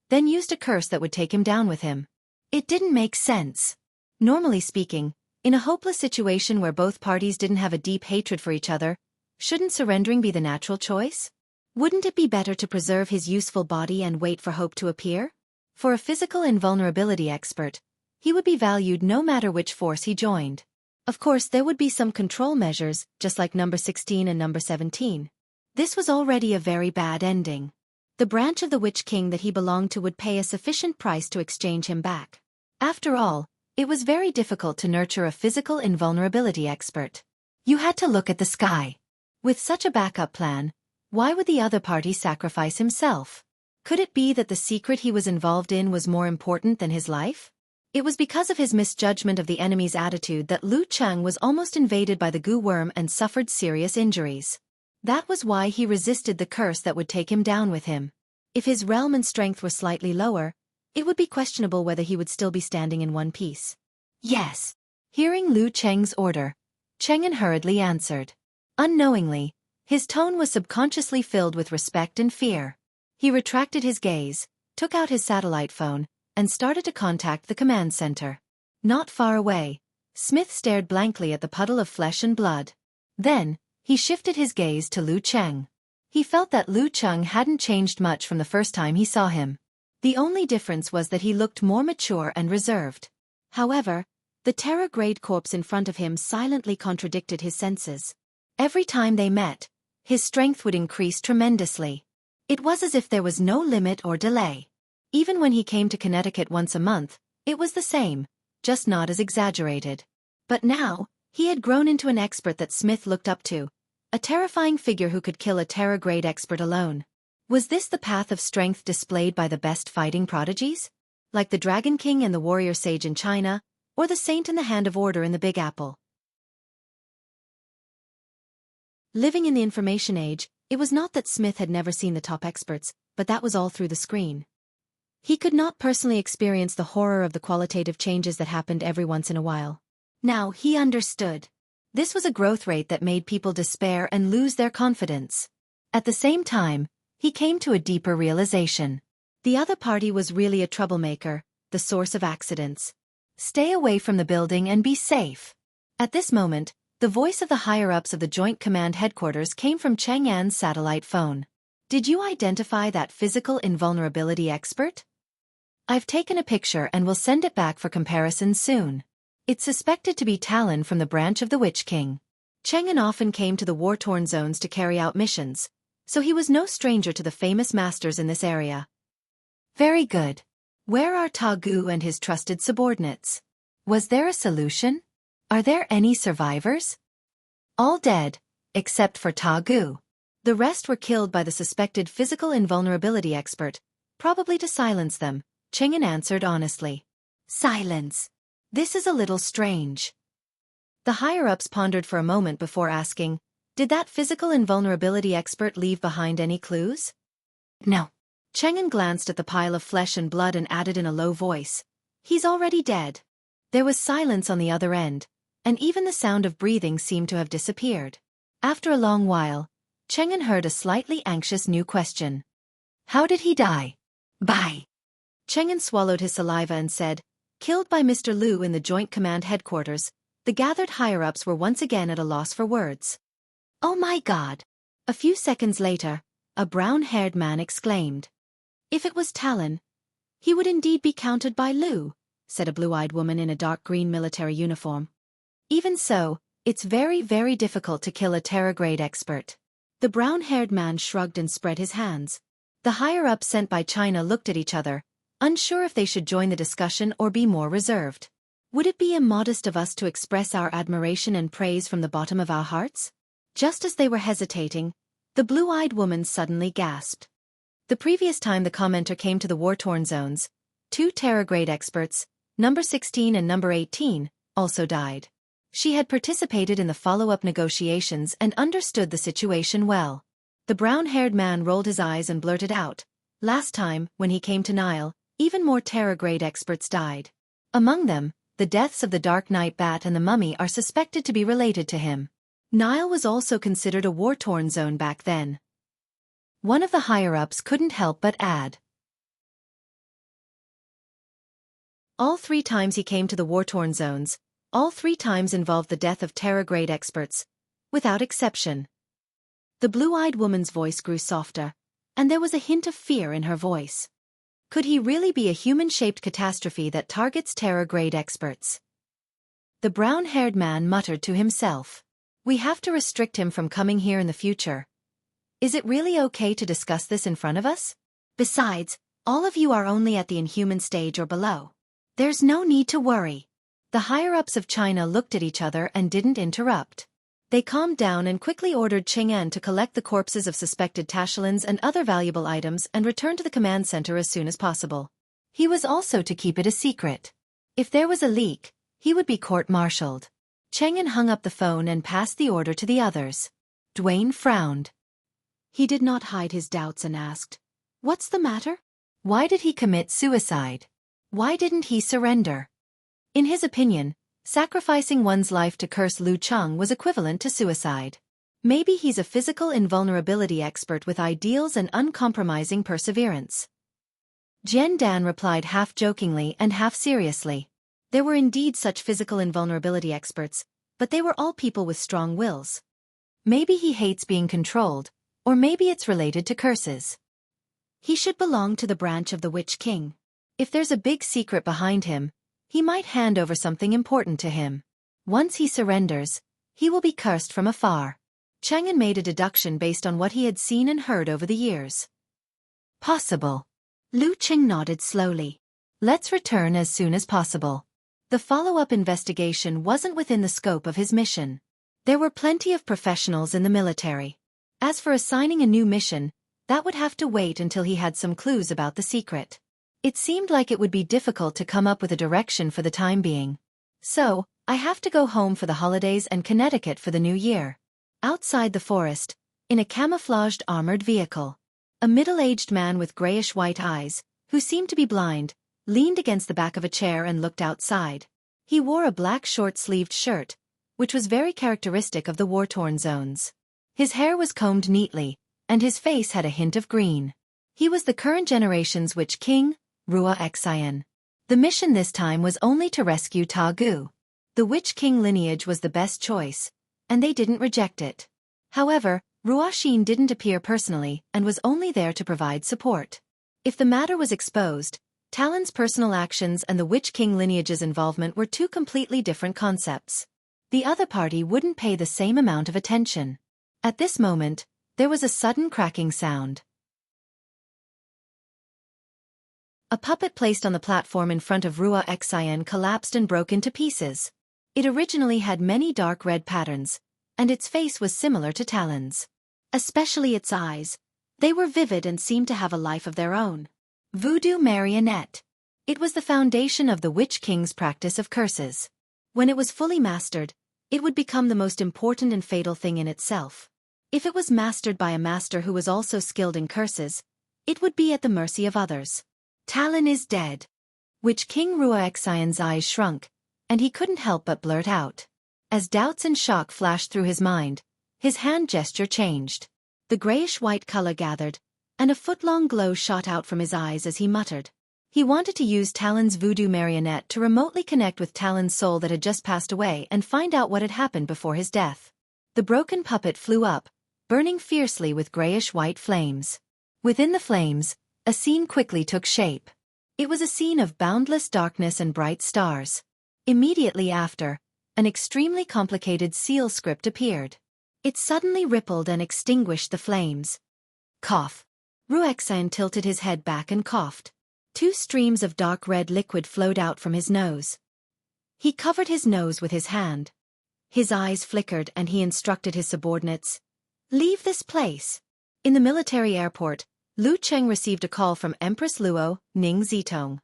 then used a curse that would take him down with him. It didn't make sense. Normally speaking, in a hopeless situation where both parties didn't have a deep hatred for each other, shouldn't surrendering be the natural choice? Wouldn't it be better to preserve his useful body and wait for hope to appear? For a physical invulnerability expert, he would be valued no matter which force he joined. Of course, there would be some control measures, just like number 16 and number 17. This was already a very bad ending. The branch of the Witch King that he belonged to would pay a sufficient price to exchange him back. After all, it was very difficult to nurture a physical invulnerability expert. You had to look at the sky. With such a backup plan, why would the other party sacrifice himself? Could it be that the secret he was involved in was more important than his life? It was because of his misjudgment of the enemy's attitude that Lu Cheng was almost invaded by the goo worm and suffered serious injuries. That was why he resisted the curse that would take him down with him. If his realm and strength were slightly lower, it would be questionable whether he would still be standing in one piece. Yes. Hearing Lu Cheng's order, Chang'en hurriedly answered. Unknowingly, his tone was subconsciously filled with respect and fear. He retracted his gaze, took out his satellite phone, and started to contact the command center. Not far away, Smith stared blankly at the puddle of flesh and blood. Then, he shifted his gaze to Lu Cheng. He felt that Lu Cheng hadn't changed much from the first time he saw him. The only difference was that he looked more mature and reserved. However, the terror-grade corpse in front of him silently contradicted his senses. Every time they met, his strength would increase tremendously. It was as if there was no limit or delay. Even when he came to Connecticut once a month, it was the same, just not as exaggerated. But now, he had grown into an expert that Smith looked up to, a terrifying figure who could kill a terror-grade expert alone. Was this the path of strength displayed by the best fighting prodigies? Like the Dragon King and the Warrior Sage in China, or the Saint in the Hand of Order in the Big Apple? Living in the information age, it was not that Smith had never seen the top experts, but that was all through the screen. He could not personally experience the horror of the qualitative changes that happened every once in a while. Now he understood. This was a growth rate that made people despair and lose their confidence. At the same time, he came to a deeper realization. The other party was really a troublemaker, the source of accidents. Stay away from the building and be safe. At this moment, The voice of the higher-ups of the Joint Command Headquarters came from Chang'an's satellite phone. Did you identify that physical invulnerability expert? I've taken a picture and will send it back for comparison soon. It's suspected to be Talon from the branch of the Witch King. Chang'an often came to the war-torn zones to carry out missions, so he was no stranger to the famous masters in this area. Very good. Where are Ta Gu and his trusted subordinates? Was there a solution? Are there any survivors? All dead, except for Ta Gu. The rest were killed by the suspected physical invulnerability expert, probably to silence them, Chang'an answered honestly. Silence. This is a little strange. The higher-ups pondered for a moment before asking, did that physical invulnerability expert leave behind any clues? No. Chang'an glanced at the pile of flesh and blood and added in a low voice, he's already dead. There was silence on the other end, and even the sound of breathing seemed to have disappeared. After a long while, Chang'an heard a slightly anxious new question. How did he die? By. Chang'an swallowed his saliva and said, killed by Mr. Liu in the Joint Command Headquarters. The gathered higher-ups were once again at a loss for words. Oh my God! A few seconds later, a brown-haired man exclaimed. If it was Talon, he would indeed be counted by Liu, said a blue-eyed woman in a dark green military uniform. Even so, it's very, very difficult to kill a Terra-grade expert. The brown-haired man shrugged and spread his hands. The higher-ups sent by China looked at each other, unsure if they should join the discussion or be more reserved. Would it be immodest of us to express our admiration and praise from the bottom of our hearts? Just as they were hesitating, the blue-eyed woman suddenly gasped. The previous time the commenter came to the war-torn zones, 2 Terra-grade experts, number 16 and number 18, also died. She had participated in the follow-up negotiations and understood the situation well. The brown-haired man rolled his eyes and blurted out, last time, when he came to Nile, even more Terra-grade experts died. Among them, the deaths of the Dark Knight Bat and the Mummy are suspected to be related to him. Nile was also considered a war-torn zone back then. One of the higher-ups couldn't help but add. All 3 times he came to the war-torn zones, all 3 times involved the death of Terra-grade experts, without exception. The blue-eyed woman's voice grew softer, and there was a hint of fear in her voice. Could he really be a human-shaped catastrophe that targets Terra-grade experts? The brown-haired man muttered to himself. We have to restrict him from coming here in the future. Is it really okay to discuss this in front of us? Besides, all of you are only at the inhuman stage or below. There's no need to worry. The higher-ups of China looked at each other and didn't interrupt. They calmed down and quickly ordered Chang'an to collect the corpses of suspected Tashalans and other valuable items and return to the command center as soon as possible. He was also to keep it a secret. If there was a leak, he would be court-martialed. Chang'an hung up the phone and passed the order to the others. Dwayne frowned. He did not hide his doubts and asked, "What's the matter? Why did he commit suicide? Why didn't he surrender?" In his opinion, sacrificing one's life to curse Lu Cheng was equivalent to suicide. Maybe he's a physical invulnerability expert with ideals and uncompromising perseverance. Jian Dan replied half-jokingly and half-seriously. There were indeed such physical invulnerability experts, but they were all people with strong wills. Maybe he hates being controlled, or maybe it's related to curses. He should belong to the branch of the Witch King. If there's a big secret behind him, he might hand over something important to him. Once he surrenders, he will be cursed from afar. Chang'an made a deduction based on what he had seen and heard over the years. Possible. Lu Qing nodded slowly. Let's return as soon as possible. The follow-up investigation wasn't within the scope of his mission. There were plenty of professionals in the military. As for assigning a new mission, that would have to wait until he had some clues about the secret. It seemed like it would be difficult to come up with a direction for the time being. So, I have to go home for the holidays and Connecticut for the new year. Outside the forest, in a camouflaged armored vehicle, a middle-aged man with grayish-white eyes, who seemed to be blind, leaned against the back of a chair and looked outside. He wore a black short-sleeved shirt, which was very characteristic of the war-torn zones. His hair was combed neatly, and his face had a hint of green. He was the current generation's Witch King, Rua Xian. The mission this time was only to rescue Ta Gu. The Witch King lineage was the best choice, and they didn't reject it. However, Ruoxin didn't appear personally and was only there to provide support. If the matter was exposed, Talon's personal actions and the Witch King lineage's involvement were two completely different concepts. The other party wouldn't pay the same amount of attention. At this moment, there was a sudden cracking sound. A puppet placed on the platform in front of Ruoxin collapsed and broke into pieces. It originally had many dark red patterns, and its face was similar to Talon's. Especially its eyes. They were vivid and seemed to have a life of their own. Voodoo marionette. It was the foundation of the Witch King's practice of curses. When it was fully mastered, it would become the most important and fatal thing in itself. If it was mastered by a master who was also skilled in curses, it would be at the mercy of others. Talon is dead. Witch King Ruoxin's eyes shrunk, and he couldn't help but blurt out. As doubts and shock flashed through his mind, his hand gesture changed. The grayish-white color gathered, and a foot-long glow shot out from his eyes as he muttered. He wanted to use Talon's voodoo marionette to remotely connect with Talon's soul that had just passed away and find out what had happened before his death. The broken puppet flew up, burning fiercely with grayish-white flames. Within the flames, a scene quickly took shape. It was a scene of boundless darkness and bright stars. Immediately after, an extremely complicated seal script appeared. It suddenly rippled and extinguished the flames. Cough. Ruoxin tilted his head back and coughed. 2 streams of dark red liquid flowed out from his nose. He covered his nose with his hand. His eyes flickered and he instructed his subordinates, "Leave this place." In the military airport, Lu Cheng received a call from Empress Luo, Ning Zitong.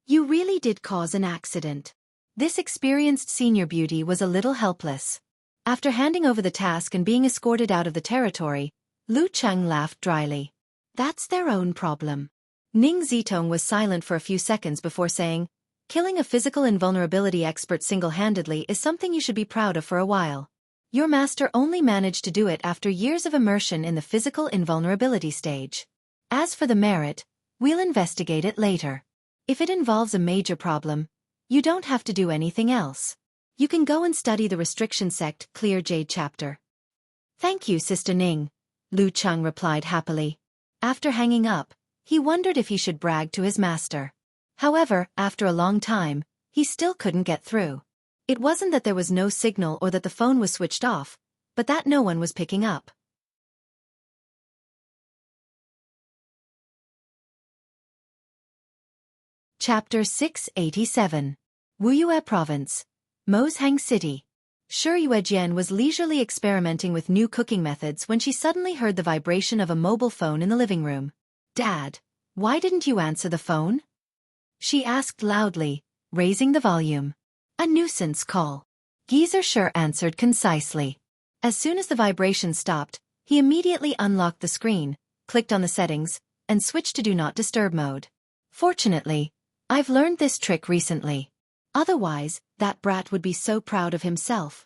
"You really did cause an accident." This experienced senior beauty was a little helpless. After handing over the task and being escorted out of the territory, Lu Cheng laughed dryly. "That's their own problem." Ning Zitong was silent for a few seconds before saying, "Killing a physical invulnerability expert single-handedly is something you should be proud of for a while. Your master only managed to do it after years of immersion in the physical invulnerability stage. As for the merit, we'll investigate it later. If it involves a major problem, you don't have to do anything else. You can go and study the Restriction Sect Clear Jade chapter." "Thank you, Sister Ning," Lu Cheng replied happily. After hanging up, he wondered if he should brag to his master. However, after a long time, he still couldn't get through. It wasn't that there was no signal or that the phone was switched off, but that no one was picking up. Chapter 687. Wuyue Province, Moshang City. Shiyuejian was leisurely experimenting with new cooking methods when she suddenly heard the vibration of a mobile phone in the living room. "Dad, why didn't you answer the phone?" she asked loudly, raising the volume. "A nuisance call," Xiaofan answered concisely. As soon as the vibration stopped, he immediately unlocked the screen, clicked on the settings, and switched to Do Not Disturb mode. "Fortunately, I've learned this trick recently. Otherwise, that brat would be so proud of himself."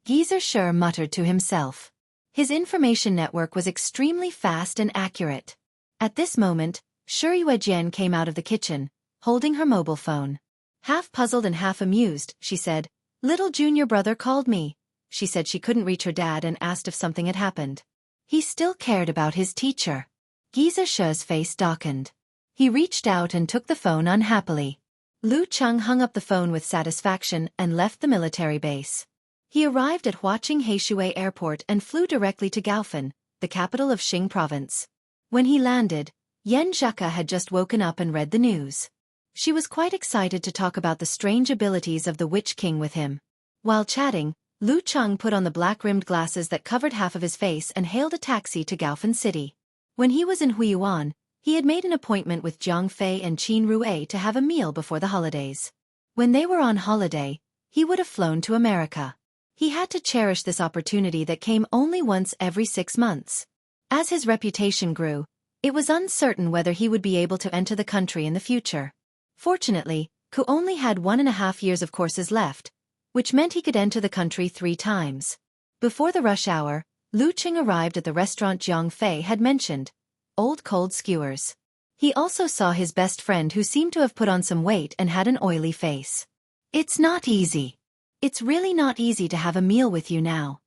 Xiaofan muttered to himself. His information network was extremely fast and accurate. At this moment, Shiyuejian came out of the kitchen, holding her mobile phone. Half puzzled and half amused, she said, "Little junior brother called me." She said she couldn't reach her dad and asked if something had happened. He still cared about his teacher. Xiaofan's face darkened. He reached out and took the phone unhappily. Lu Cheng hung up the phone with satisfaction and left the military base. He arrived at Huaqing Heishui Airport and flew directly to Xiaofan, the capital of Xing Province. When he landed, Yan Zhaka had just woken up and read the news. She was quite excited to talk about the strange abilities of the Witch King with him. While chatting, Lu Cheng put on the black-rimmed glasses that covered half of his face and hailed a taxi to Xiaofan City. When he was in Huiyuan, he had made an appointment with Jiang Fei and Qin Rue to have a meal before the holidays. When they were on holiday, he would have flown to America. He had to cherish this opportunity that came only once every 6 months. As his reputation grew, it was uncertain whether he would be able to enter the country in the future. Fortunately, Ku only had 1.5 years of courses left, which meant he could enter the country 3 times. Before the rush hour, Lu Cheng arrived at the restaurant Jiang Fei had mentioned, Old Cold Skewers. He also saw his best friend who seemed to have put on some weight and had an oily face. "It's not easy. It's really not easy to have a meal with you now.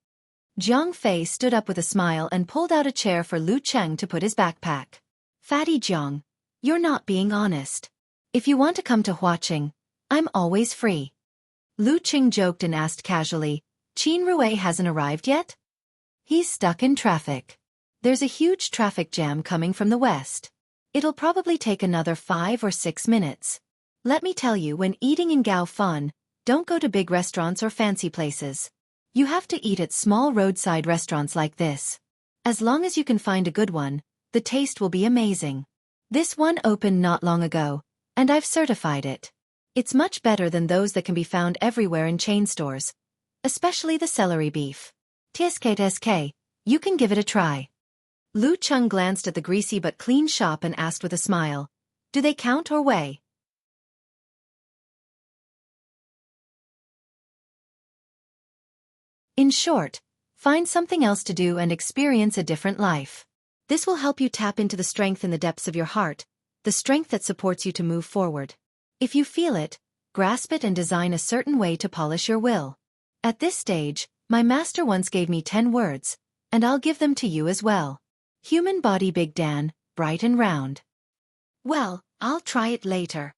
Jiang Fei stood up with a smile and pulled out a chair for Lu Cheng to put his backpack. Fatty Jiang, you're not being honest. If you want to come to Huaqing, I'm always free. Lu Cheng joked and asked casually, Qin Rui hasn't arrived yet? He's stuck in traffic. There's a huge traffic jam coming from the west. It'll probably take another 5 or 6 minutes. Let me tell you, when eating in Xiaofan, don't go to big restaurants or fancy places. You have to eat at small roadside restaurants like this. As long as you can find a good one, the taste will be amazing. This one opened not long ago, and I've certified it. It's much better than those that can be found everywhere in chain stores, especially the celery beef. TSK, you can give it a try. Lu Cheng glanced at the greasy but clean shop and asked with a smile, do they count or weigh? In short, find something else to do and experience a different life. This will help you tap into the strength in the depths of your heart, the strength that supports you to move forward. If you feel it, grasp it and design a certain way to polish your will. At this stage, my master once gave me 10 words, and I'll give them to you as well. Human body Big Dan, bright and round. Well, I'll try it later.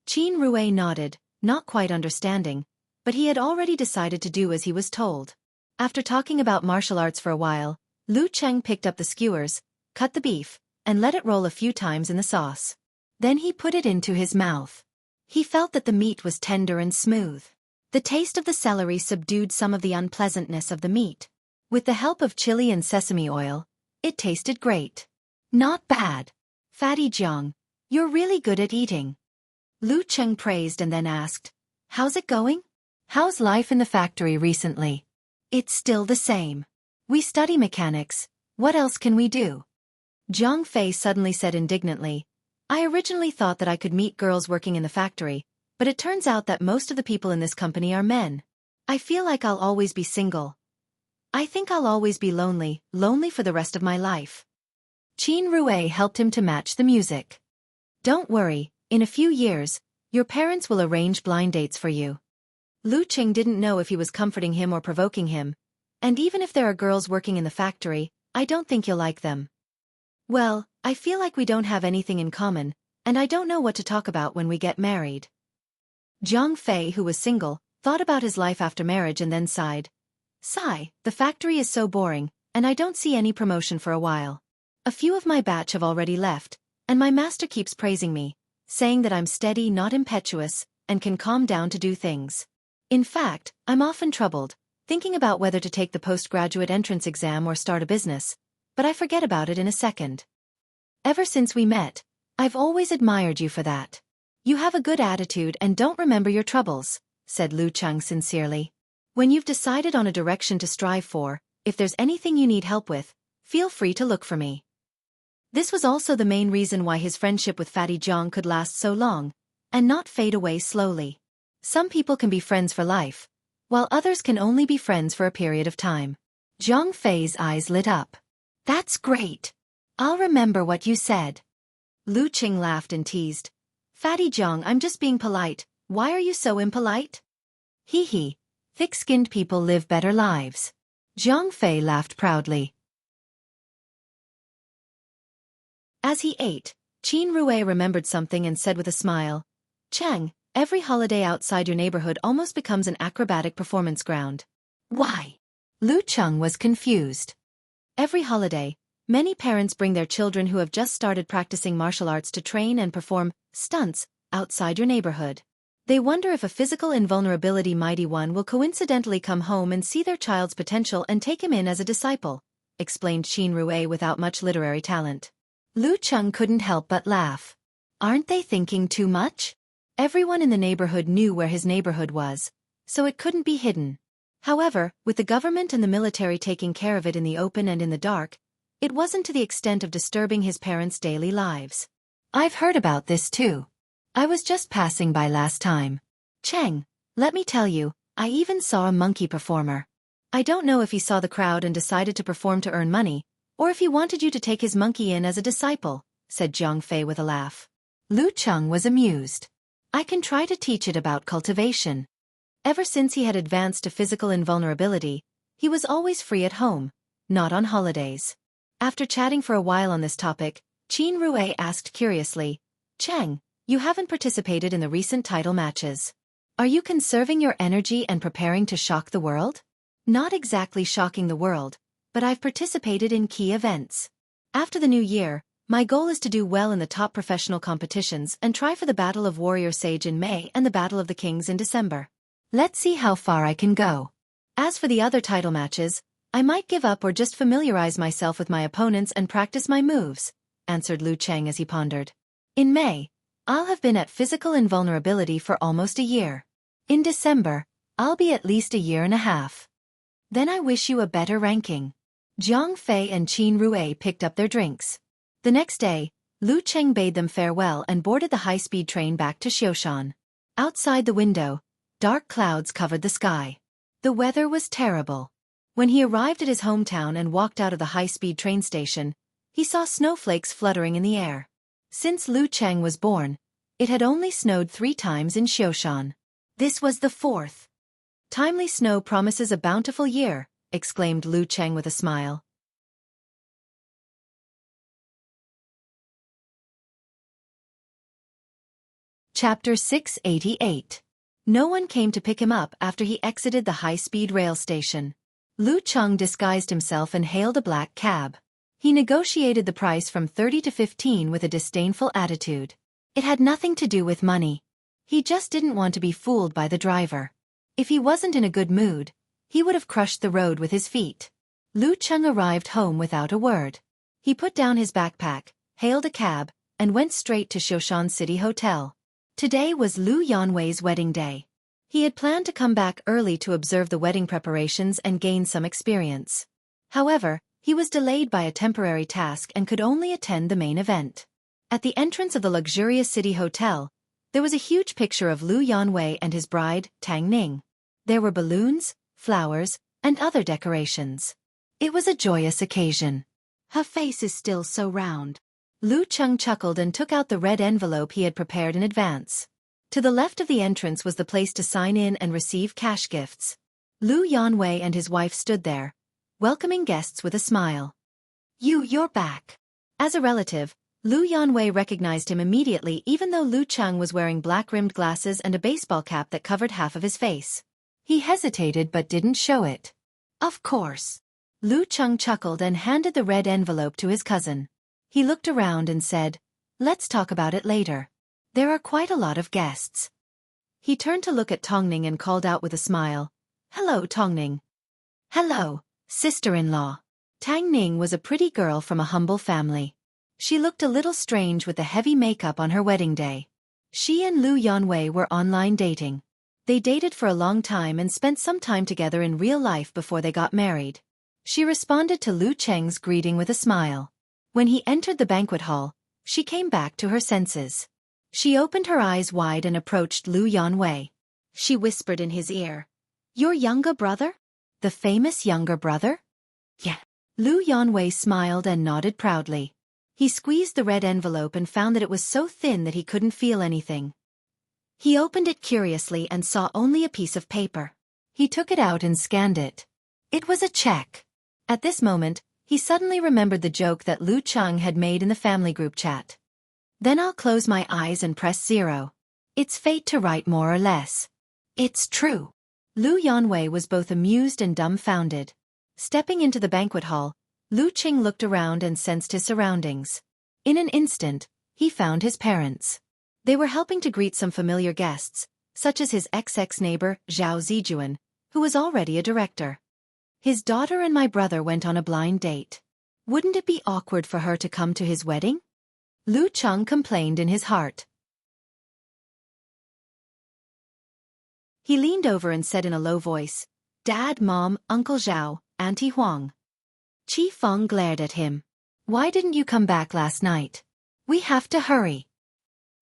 Qin Rui nodded, not quite understanding, but he had already decided to do as he was told. After talking about martial arts for a while, Lu Cheng picked up the skewers, cut the beef, and let it roll a few times in the sauce. Then he put it into his mouth. He felt that the meat was tender and smooth. The taste of the celery subdued some of the unpleasantness of the meat. With the help of chili and sesame oil, it tasted great. Not bad. Fatty Jiang, you're really good at eating. Lu Cheng praised and then asked, how's it going? How's life in the factory recently? It's still the same. We study mechanics, what else can we do? Jiang Fei suddenly said indignantly, I originally thought that I could meet girls working in the factory, but it turns out that most of the people in this company are men. I feel like I'll always be single. I think I'll always be lonely for the rest of my life. Qin Rui helped him to match the music. Don't worry, in a few years, your parents will arrange blind dates for you. Lu Cheng didn't know if he was comforting him or provoking him, and even if there are girls working in the factory, I don't think you'll like them. Well, I feel like we don't have anything in common, and I don't know what to talk about when we get married. Jiang Fei, who was single, thought about his life after marriage and then sighed. Sigh, the factory is so boring, and I don't see any promotion for a while. A few of my batch have already left, and my master keeps praising me, saying that I'm steady, not impetuous, and can calm down to do things. In fact, I'm often troubled, thinking about whether to take the postgraduate entrance exam or start a business, but I forget about it in a second. Ever since we met, I've always admired you for that. You have a good attitude and don't remember your troubles, said Lu Cheng sincerely. When you've decided on a direction to strive for, if there's anything you need help with, feel free to look for me. This was also the main reason why his friendship with Fatty Jiang could last so long, and not fade away slowly. Some people can be friends for life, while others can only be friends for a period of time. Jiang Fei's eyes lit up. That's great. I'll remember what you said. Lu Cheng laughed and teased. Fatty Jiang, I'm just being polite. Why are you so impolite? Hee hee. Thick-skinned people live better lives. Jiang Fei laughed proudly. As he ate, Qin Rui remembered something and said with a smile, Cheng, every holiday outside your neighborhood almost becomes an acrobatic performance ground. Why? Lu Cheng was confused. Every holiday, many parents bring their children who have just started practicing martial arts to train and perform stunts outside your neighborhood. They wonder if a physical invulnerability mighty one will coincidentally come home and see their child's potential and take him in as a disciple, explained Qin Rui without much literary talent. Lu Cheng couldn't help but laugh. Aren't they thinking too much? Everyone in the neighborhood knew where his neighborhood was, so it couldn't be hidden. However, with the government and the military taking care of it in the open and in the dark, it wasn't to the extent of disturbing his parents' daily lives. I've heard about this too. I was just passing by last time. Cheng, let me tell you, I even saw a monkey performer. I don't know if he saw the crowd and decided to perform to earn money, or if he wanted you to take his monkey in as a disciple, said Jiang Fei with a laugh. Lu Cheng was amused. I can try to teach it about cultivation. Ever since he had advanced to physical invulnerability, he was always free at home, not on holidays. After chatting for a while on this topic, Qin Rui asked curiously, Cheng, you haven't participated in the recent title matches. Are you conserving your energy and preparing to shock the world? Not exactly shocking the world, but I've participated in key events. After the new year, my goal is to do well in the top professional competitions and try for the Battle of Warrior Sage in May and the Battle of the Kings in December. Let's see how far I can go. As for the other title matches, I might give up or just familiarize myself with my opponents and practice my moves, answered Lu Cheng as he pondered. In May, I'll have been at physical invulnerability for almost a year. In December, I'll be at least a year and a half. Then I wish you a better ranking. Jiang Fei and Qin Rui picked up their drinks. The next day, Lu Cheng bade them farewell and boarded the high-speed train back to Xiaofan. Outside the window, dark clouds covered the sky. The weather was terrible. When he arrived at his hometown and walked out of the high-speed train station, he saw snowflakes fluttering in the air. Since Lu Cheng was born, it had only snowed 3 times in Xiaoshan. This was the 4th. Timely snow promises a bountiful year, exclaimed Lu Cheng with a smile. Chapter 688. No one came to pick him up after he exited the high-speed rail station. Lu Cheng disguised himself and hailed a black cab. He negotiated the price from 30 to 15 with a disdainful attitude. It had nothing to do with money. He just didn't want to be fooled by the driver. If he wasn't in a good mood, he would have crushed the road with his feet. Lu Cheng arrived home without a word. He put down his backpack, hailed a cab, and went straight to Xiaoshan City Hotel. Today was Lu Yanwei's wedding day. He had planned to come back early to observe the wedding preparations and gain some experience. However, he was delayed by a temporary task and could only attend the main event. At the entrance of the luxurious city hotel, there was a huge picture of Lu Yanwei and his bride, Tang Ning. There were balloons, flowers, and other decorations. It was a joyous occasion. Her face is still so round. Lu Cheng chuckled and took out the red envelope he had prepared in advance. To the left of the entrance was the place to sign in and receive cash gifts. Lu Yanwei and his wife stood there, welcoming guests with a smile. You're back. As a relative, Lu Yanwei recognized him immediately even though Lu Cheng was wearing black-rimmed glasses and a baseball cap that covered half of his face. He hesitated but didn't show it. Of course. Lu Cheng chuckled and handed the red envelope to his cousin. He looked around and said, "Let's talk about it later. There are quite a lot of guests." He turned to look at Tongning and called out with a smile, "Hello, Tongning." "Hello, sister-in-law." Tang Ning was a pretty girl from a humble family. She looked a little strange with the heavy makeup on her wedding day. She and Lu Yanwei were online dating. They dated for a long time and spent some time together in real life before they got married. She responded to Lu Cheng's greeting with a smile. When he entered the banquet hall, she came back to her senses. She opened her eyes wide and approached Lu Yanwei. She whispered in his ear, "Your younger brother? The famous younger brother?" "Yeah." Lu Yanwei smiled and nodded proudly. He squeezed the red envelope and found that it was so thin that he couldn't feel anything. He opened it curiously and saw only a piece of paper. He took it out and scanned it. It was a check. At this moment, he suddenly remembered the joke that Lu Cheng had made in the family group chat. "Then I'll close my eyes and press 0. It's fate to write more or less." It's true. Lu Yanwei was both amused and dumbfounded. Stepping into the banquet hall, Lu Cheng looked around and sensed his surroundings. In an instant, he found his parents. They were helping to greet some familiar guests, such as his ex-neighbor, Zhao Zijuan, who was already a director. "His daughter and my brother went on a blind date. Wouldn't it be awkward for her to come to his wedding?" Lu Cheng complained in his heart. He leaned over and said in a low voice, "Dad, Mom, Uncle Zhao, Auntie Huang." Qi Feng glared at him. "Why didn't you come back last night? We have to hurry.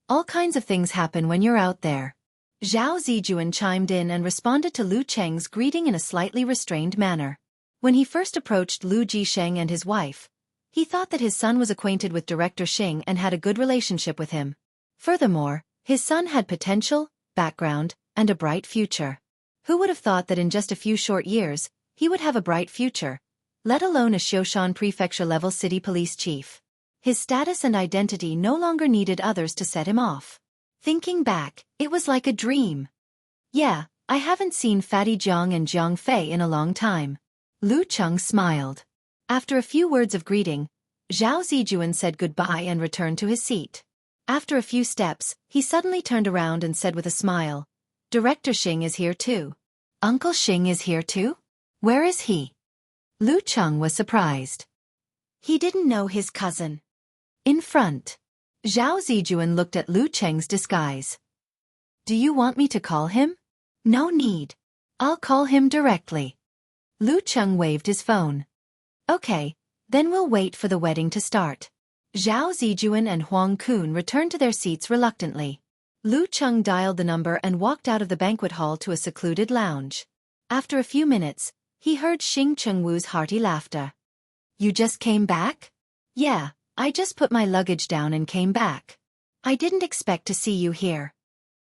All kinds of things happen when you're out there." Zhao Zijuan chimed in and responded to Lu Cheng's greeting in a slightly restrained manner. When he first approached Lu Jisheng and his wife, he thought that his son was acquainted with Director Xing and had a good relationship with him. Furthermore, his son had potential, background, and a bright future. Who would have thought that in just a few short years, he would have a bright future, let alone a Xiaofan prefecture-level city police chief. His status and identity no longer needed others to set him off. Thinking back, it was like a dream. Yeah, I haven't seen Fatty Jiang and Jiang Fei in a long time. Lu Cheng smiled. After a few words of greeting, Zhao Zijuan said goodbye and returned to his seat. After a few steps, he suddenly turned around and said with a smile, "Director Xing is here too." "Uncle Xing is here too? Where is he?" Lu Cheng was surprised. He didn't know his cousin. In front. Zhao Zijuan looked at Lu Cheng's disguise. "Do you want me to call him?" "No need. I'll call him directly." Lu Cheng waved his phone. "Okay, then we'll wait for the wedding to start." Zhao Zijuan and Huang Kun returned to their seats reluctantly. Lu Cheng dialed the number and walked out of the banquet hall to a secluded lounge. After a few minutes, he heard Xing Chengwu's hearty laughter. "You just came back?" "Yeah, I just put my luggage down and came back. I didn't expect to see you here."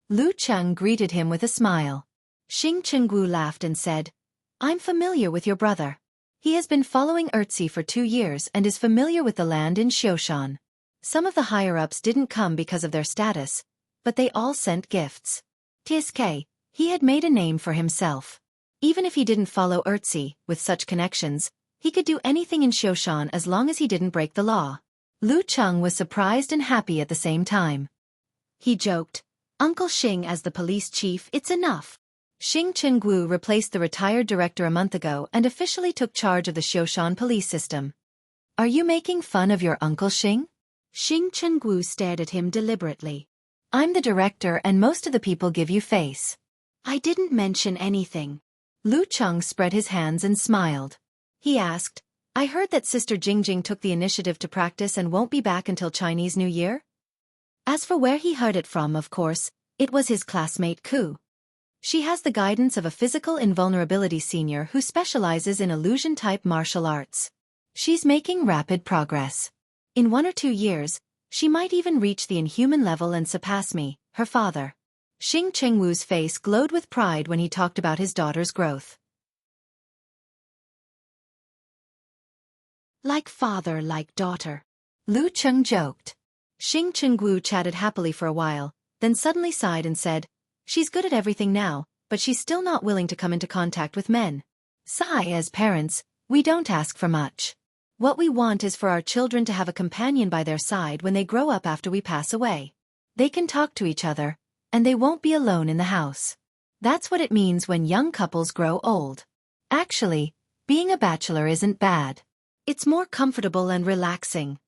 Lu Cheng greeted him with a smile. Xing Chengwu laughed and said, "I'm familiar with your brother. He has been following Erzi for 2 years and is familiar with the land in Xiaoshan. Some of the higher-ups didn't come because of their status, but they all sent gifts. TSK, he had made a name for himself. Even if he didn't follow Erzi, with such connections, he could do anything in Xiaoshan as long as he didn't break the law." Lu Cheng was surprised and happy at the same time. He joked, "Uncle Xing as the police chief, it's enough." Xing Chengwu replaced the retired director a month ago and officially took charge of the Xiaoshan police system. "Are you making fun of your Uncle Xing?" Xing Chengwu stared at him deliberately. "I'm the director and most of the people give you face." "I didn't mention anything." Lu Cheng spread his hands and smiled. He asked, "I heard that Sister Jingjing took the initiative to practice and won't be back until Chinese New Year?" As for where he heard it from, of course, it was his classmate Ku. She has the guidance of a physical invulnerability senior who specializes in illusion-type martial arts. She's making rapid progress. In 1 or 2 years, she might even reach the inhuman level and surpass me, her father. Xing Chengwu's face glowed with pride when he talked about his daughter's growth. "Like father, like daughter," Lu Cheng joked. Xing Chengwu chatted happily for a while, then suddenly sighed and said, "She's good at everything now, but she's still not willing to come into contact with men. Sigh, as parents, we don't ask for much. What we want is for our children to have a companion by their side when they grow up after we pass away. They can talk to each other, and they won't be alone in the house. That's what it means when young couples grow old. Actually, being a bachelor isn't bad. It's more comfortable and relaxing."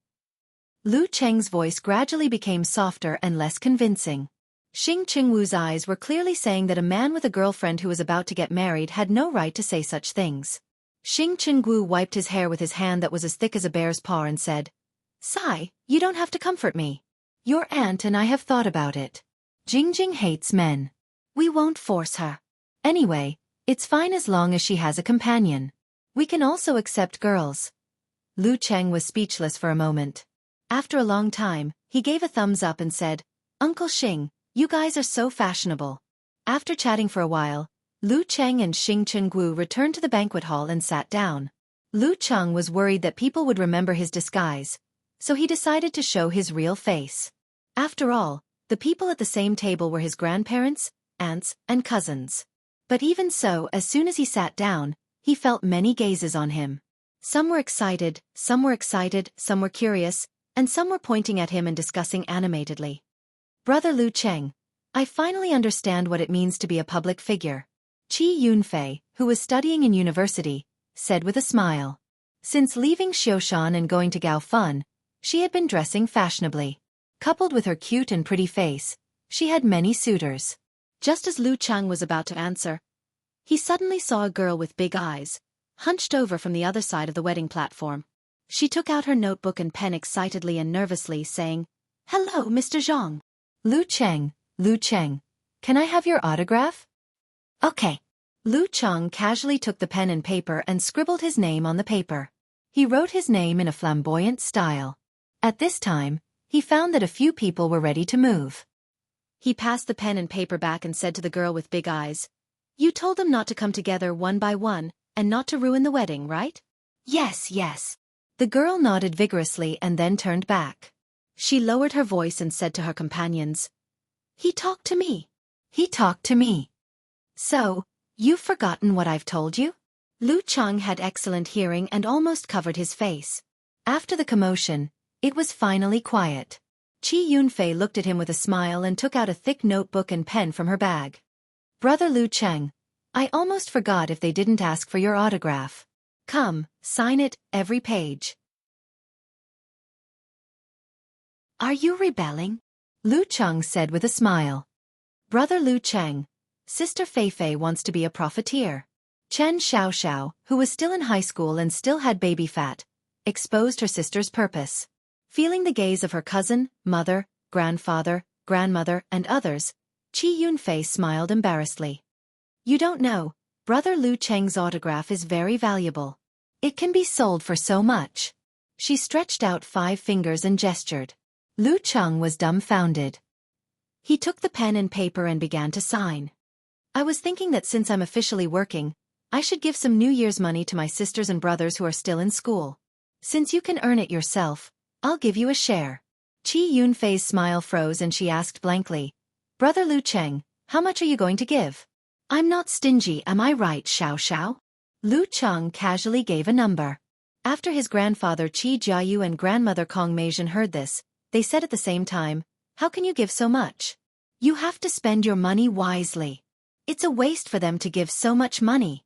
Lu Cheng's voice gradually became softer and less convincing. Xing Chengwu's eyes were clearly saying that a man with a girlfriend who was about to get married had no right to say such things. Xing Chengwu wiped his hair with his hand that was as thick as a bear's paw and said, "Sigh, you don't have to comfort me. Your aunt and I have thought about it. Jingjing hates men. We won't force her. Anyway, it's fine as long as she has a companion. We can also accept girls." Lu Cheng was speechless for a moment. After a long time, he gave a thumbs up and said, "Uncle Xing, you guys are so fashionable." After chatting for a while, Lu Cheng and Xing Chengwu returned to the banquet hall and sat down. Lu Cheng was worried that people would remember his disguise, so he decided to show his real face. After all, the people at the same table were his grandparents, aunts, and cousins. But even so, as soon as he sat down, he felt many gazes on him. Some were excited, some were curious, and some were pointing at him and discussing animatedly. "Brother Lu Cheng, I finally understand what it means to be a public figure," Qi Yunfei, who was studying in university, said with a smile. Since leaving Xiaoshan and going to Gaofan, she had been dressing fashionably. Coupled with her cute and pretty face, she had many suitors. Just as Lu Cheng was about to answer, he suddenly saw a girl with big eyes, hunched over from the other side of the wedding platform. She took out her notebook and pen excitedly and nervously, saying, "Hello, Mr. Zhang." Lu Cheng, can I have your autograph?" "Okay." Lu Cheng casually took the pen and paper and scribbled his name on the paper. He wrote his name in a flamboyant style. At this time, he found that a few people were ready to move. He passed the pen and paper back and said to the girl with big eyes, You told them not to come together one by one, and not to ruin the wedding, right? Yes, yes. The girl nodded vigorously and then turned back. She lowered her voice and said to her companions, "He talked to me. He talked to me. So, you've forgotten what I've told you?" Lu Cheng had excellent hearing and almost covered his face. After the commotion, it was finally quiet. Qi Yunfei looked at him with a smile and took out a thick notebook and pen from her bag. "Brother Lu Cheng, I almost forgot if they didn't ask for your autograph. Come, sign it, every page." "Are you rebelling?" Lu Cheng said with a smile. "Brother Lu Cheng, Sister Feifei wants to be a profiteer." Chen Xiaoxiao, who was still in high school and still had baby fat, exposed her sister's purpose. Feeling the gaze of her cousin, mother, grandfather, grandmother, and others, Qi Yunfei smiled embarrassedly. "You don't know, Brother Lu Cheng's autograph is very valuable. It can be sold for so much." She stretched out 5 fingers and gestured. Lu Cheng was dumbfounded. He took the pen and paper and began to sign. "I was thinking that since I'm officially working, I should give some New Year's money to my sisters and brothers who are still in school. Since you can earn it yourself, I'll give you a share." Qi Yunfei's smile froze and she asked blankly, "Brother Lu Cheng, how much are you going to give?" "I'm not stingy, am I right, Xiao?" Lu Cheng casually gave a number. After his grandfather Qi Jiayu and grandmother Kong Meizhen heard this, they said at the same time, "How can you give so much? You have to spend your money wisely. It's a waste for them to give so much money."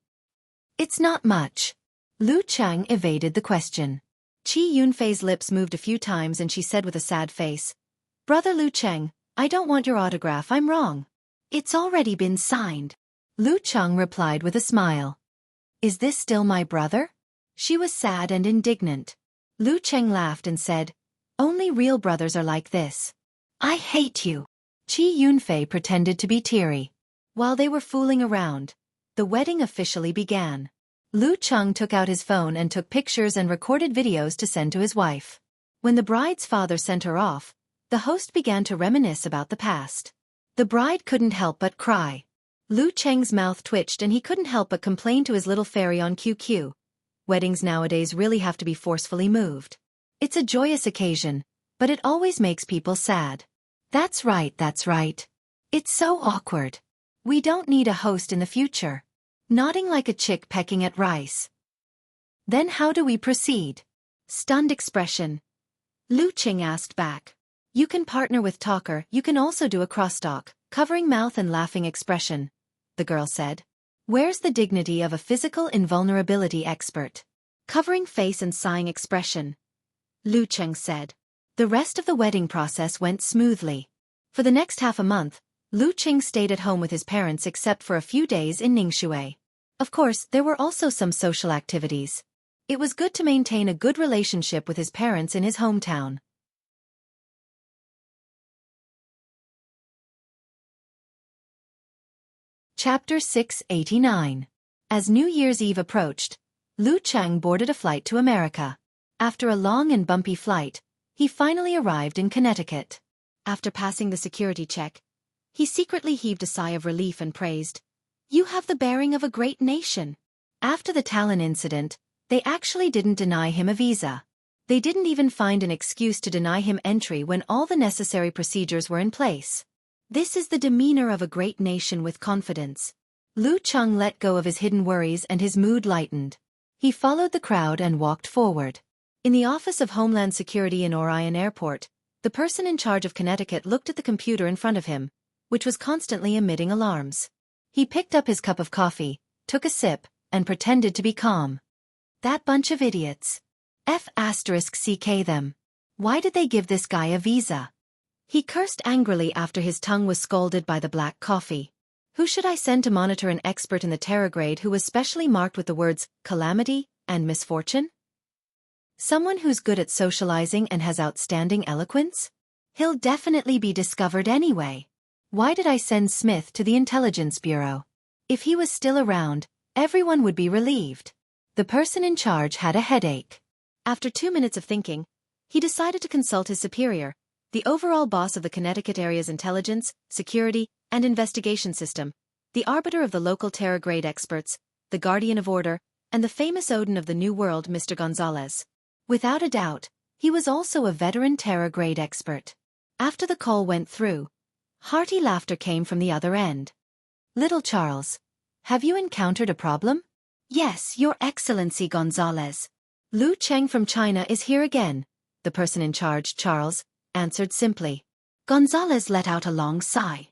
"It's not much." Lu Cheng evaded the question. Qi Yunfei's lips moved a few times and she said with a sad face, "Brother Lu Cheng, I don't want your autograph, I'm wrong. It's already been signed." Lu Cheng replied with a smile. "Is this still my brother?" She was sad and indignant. Lu Cheng laughed and said, "Only real brothers are like this. I hate you." Qi Yunfei pretended to be teary. While they were fooling around, the wedding officially began. Lu Cheng took out his phone and took pictures and recorded videos to send to his wife. When the bride's father sent her off, the host began to reminisce about the past. The bride couldn't help but cry. Lu Cheng's mouth twitched and he couldn't help but complain to his little fairy on QQ. Weddings nowadays really have to be forcefully moved. It's a joyous occasion, but it always makes people sad. That's right, that's right. It's so awkward. We don't need a host in the future." Nodding like a chick pecking at rice. "Then how do we proceed?" Stunned expression. Lu Cheng asked back. "You can partner with talker, you can also do a crosstalk, covering mouth and laughing expression," the girl said. "Where's the dignity of a physical invulnerability expert?" "Covering face and sighing expression," Lu Cheng said. The rest of the wedding process went smoothly. For the next half a month, Lu Cheng stayed at home with his parents except for a few days in Ningxue. Of course, there were also some social activities. It was good to maintain a good relationship with his parents in his hometown. Chapter 689. As New Year's Eve approached, Lu Cheng boarded a flight to America. After a long and bumpy flight, he finally arrived in Connecticut. After passing the security check, he secretly heaved a sigh of relief and praised, "You have the bearing of a great nation." After the Talon incident, they actually didn't deny him a visa. They didn't even find an excuse to deny him entry when all the necessary procedures were in place. This is the demeanor of a great nation with confidence. Lu Cheng let go of his hidden worries and his mood lightened. He followed the crowd and walked forward. In the Office of Homeland Security in Orion Airport, the person in charge of Connecticut looked at the computer in front of him, which was constantly emitting alarms. He picked up his cup of coffee, took a sip, and pretended to be calm. That bunch of idiots. F***ck them. Why did they give this guy a visa? He cursed angrily after his tongue was scalded by the black coffee. Who should I send to monitor an expert in the terror grade who was specially marked with the words calamity and misfortune? Someone who's good at socializing and has outstanding eloquence? He'll definitely be discovered anyway. Why did I send Smith to the Intelligence Bureau? If he was still around, everyone would be relieved. The person in charge had a headache. After 2 minutes of thinking, he decided to consult his superior, the overall boss of the Connecticut area's intelligence, security, and investigation system, the the arbiter of the local Terra grade experts, the guardian of order, and the famous Odin of the New World, Mr. Gonzalez. Without a doubt, he was also a veteran Terra grade expert. After the call went through, hearty laughter came from the other end. Little Charles, have you encountered a problem? Yes, Your Excellency Gonzalez. Lu Cheng from China is here again, the person in charge, Charles, answered simply. Gonzalez let out a long sigh.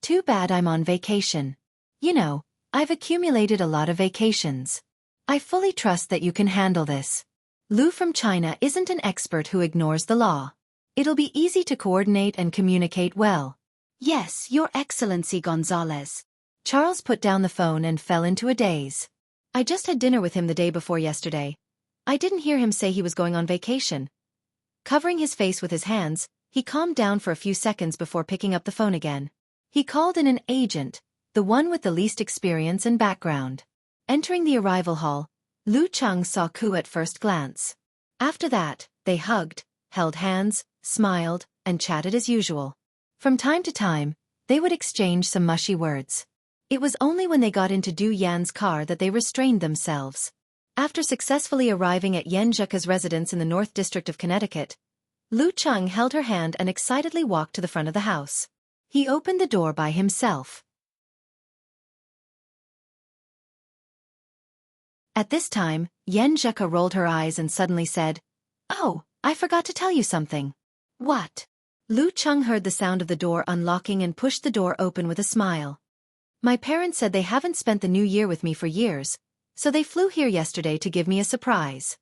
Too bad I'm on vacation. You know, I've accumulated a lot of vacations. I fully trust that you can handle this. Lu from China isn't an expert who ignores the law. It'll be easy to coordinate and communicate well. Yes, Your Excellency Gonzalez. Charles put down the phone and fell into a daze. I just had dinner with him the day before yesterday. I didn't hear him say he was going on vacation. Covering his face with his hands, he calmed down for a few seconds before picking up the phone again. He called in an agent, the one with the least experience and background. Entering the arrival hall, Lu Cheng saw Ku at first glance. After that, they hugged, held hands, smiled, and chatted as usual. From time to time, they would exchange some mushy words. It was only when they got into Du Yan's car that they restrained themselves. After successfully arriving at Yan Zheka's residence in the North District of Connecticut, Lu Cheng held her hand and excitedly walked to the front of the house. He opened the door by himself. At this time, Yan Zheka rolled her eyes and suddenly said, "Oh, I forgot to tell you something." "What?" Lu Cheng heard the sound of the door unlocking and pushed the door open with a smile. "My parents said they haven't spent the new year with me for years, so they flew here yesterday to give me a surprise."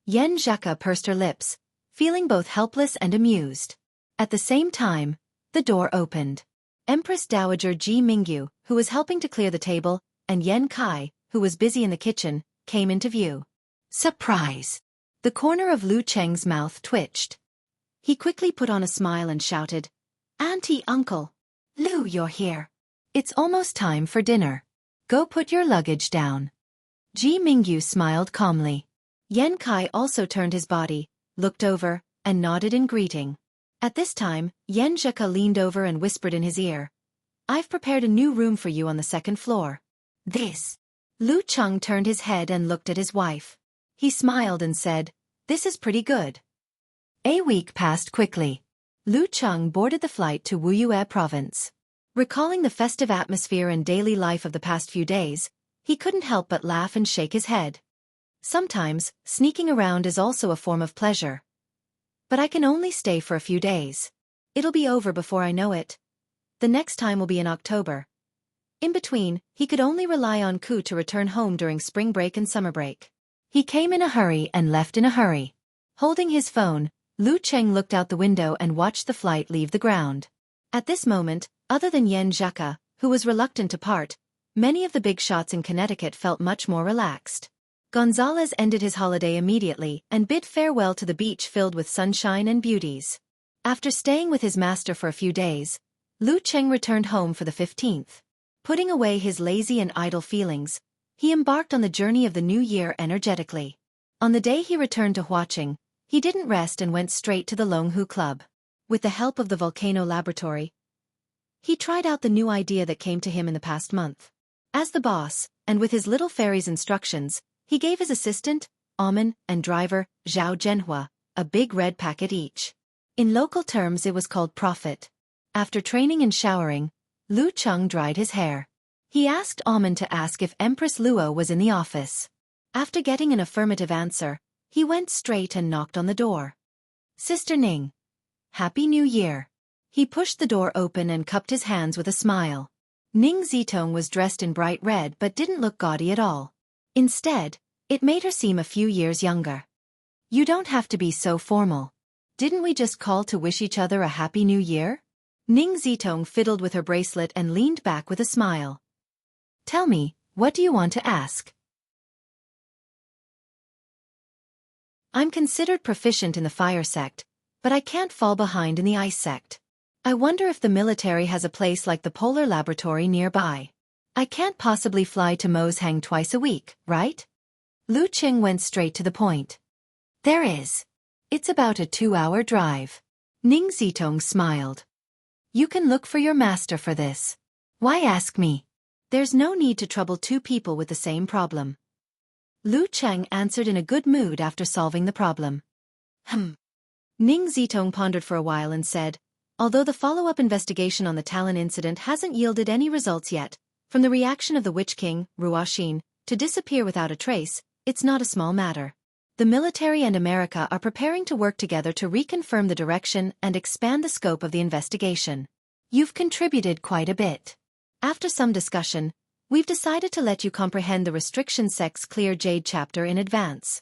Yan Zheka pursed her lips, feeling both helpless and amused. At the same time, the door opened. Empress Dowager Ji Mingyu, who was helping to clear the table, and Yan Kai, who was busy in the kitchen, came into view. Surprise! The corner of Lu Cheng's mouth twitched. He quickly put on a smile and shouted, "Auntie, uncle! Lu, you're here. It's almost time for dinner. Go put your luggage down." Ji Mingyu smiled calmly. Yan Kai also turned his body, looked over, and nodded in greeting. At this time, Yan Zheka leaned over and whispered in his ear, "I've prepared a new room for you on the second floor." "This?" Lu Cheng turned his head and looked at his wife. He smiled and said, "This is pretty good." A week passed quickly. Lu Cheng boarded the flight to Wuxia province. Recalling the festive atmosphere and daily life of the past few days, he couldn't help but laugh and shake his head. Sometimes, sneaking around is also a form of pleasure. But I can only stay for a few days. It'll be over before I know it. The next time will be in October. In between, he could only rely on Ku to return home during spring break and summer break. He came in a hurry and left in a hurry. Holding his phone, Lu Cheng looked out the window and watched the flight leave the ground. At this moment, other than Yan Zheka, who was reluctant to part, many of the big shots in Connecticut felt much more relaxed. Gonzalez ended his holiday immediately and bid farewell to the beach filled with sunshine and beauties. After staying with his master for a few days, Lu Cheng returned home for the 15th. Putting away his lazy and idle feelings, he embarked on the journey of the new year energetically. On the day he returned to Huaqing, he didn't rest and went straight to the Longhu Club. With the help of the Volcano Laboratory, he tried out the new idea that came to him in the past month. As the boss, and with his little fairy's instructions, he gave his assistant, Amen, and driver, Zhao Zhenhua, a big red packet each. In local terms it was called profit. After training and showering, Lu Cheng dried his hair. He asked Amen to ask if Empress Luo was in the office. After getting an affirmative answer, he went straight and knocked on the door. "Sister Ning. Happy New Year." He pushed the door open and cupped his hands with a smile. Ning Zitong was dressed in bright red but didn't look gaudy at all. Instead, it made her seem a few years younger. "You don't have to be so formal. Didn't we just call to wish each other a happy new year?" Ning Zitong fiddled with her bracelet and leaned back with a smile. "Tell me, what do you want to ask?" "I'm considered proficient in the fire sect, but I can't fall behind in the ice sect. I wonder if the military has a place like the Polar Laboratory nearby. I can't possibly fly to Moshang twice a week, right?" Lu Cheng went straight to the point. "There is. It's about a 2-hour drive." Ning Zitong smiled. "You can look for your master for this. Why ask me?" There's no need to trouble two people with the same problem. Lu Cheng answered in a good mood after solving the problem. Ning Zitong pondered for a while and said, although the follow-up investigation on the Talon incident hasn't yielded any results yet, from the reaction of the Witch King, Ruoxin, to disappear without a trace, it's not a small matter. The military and America are preparing to work together to reconfirm the direction and expand the scope of the investigation. You've contributed quite a bit. After some discussion, we've decided to let you comprehend the Restriction Sect's Clear Jade chapter in advance.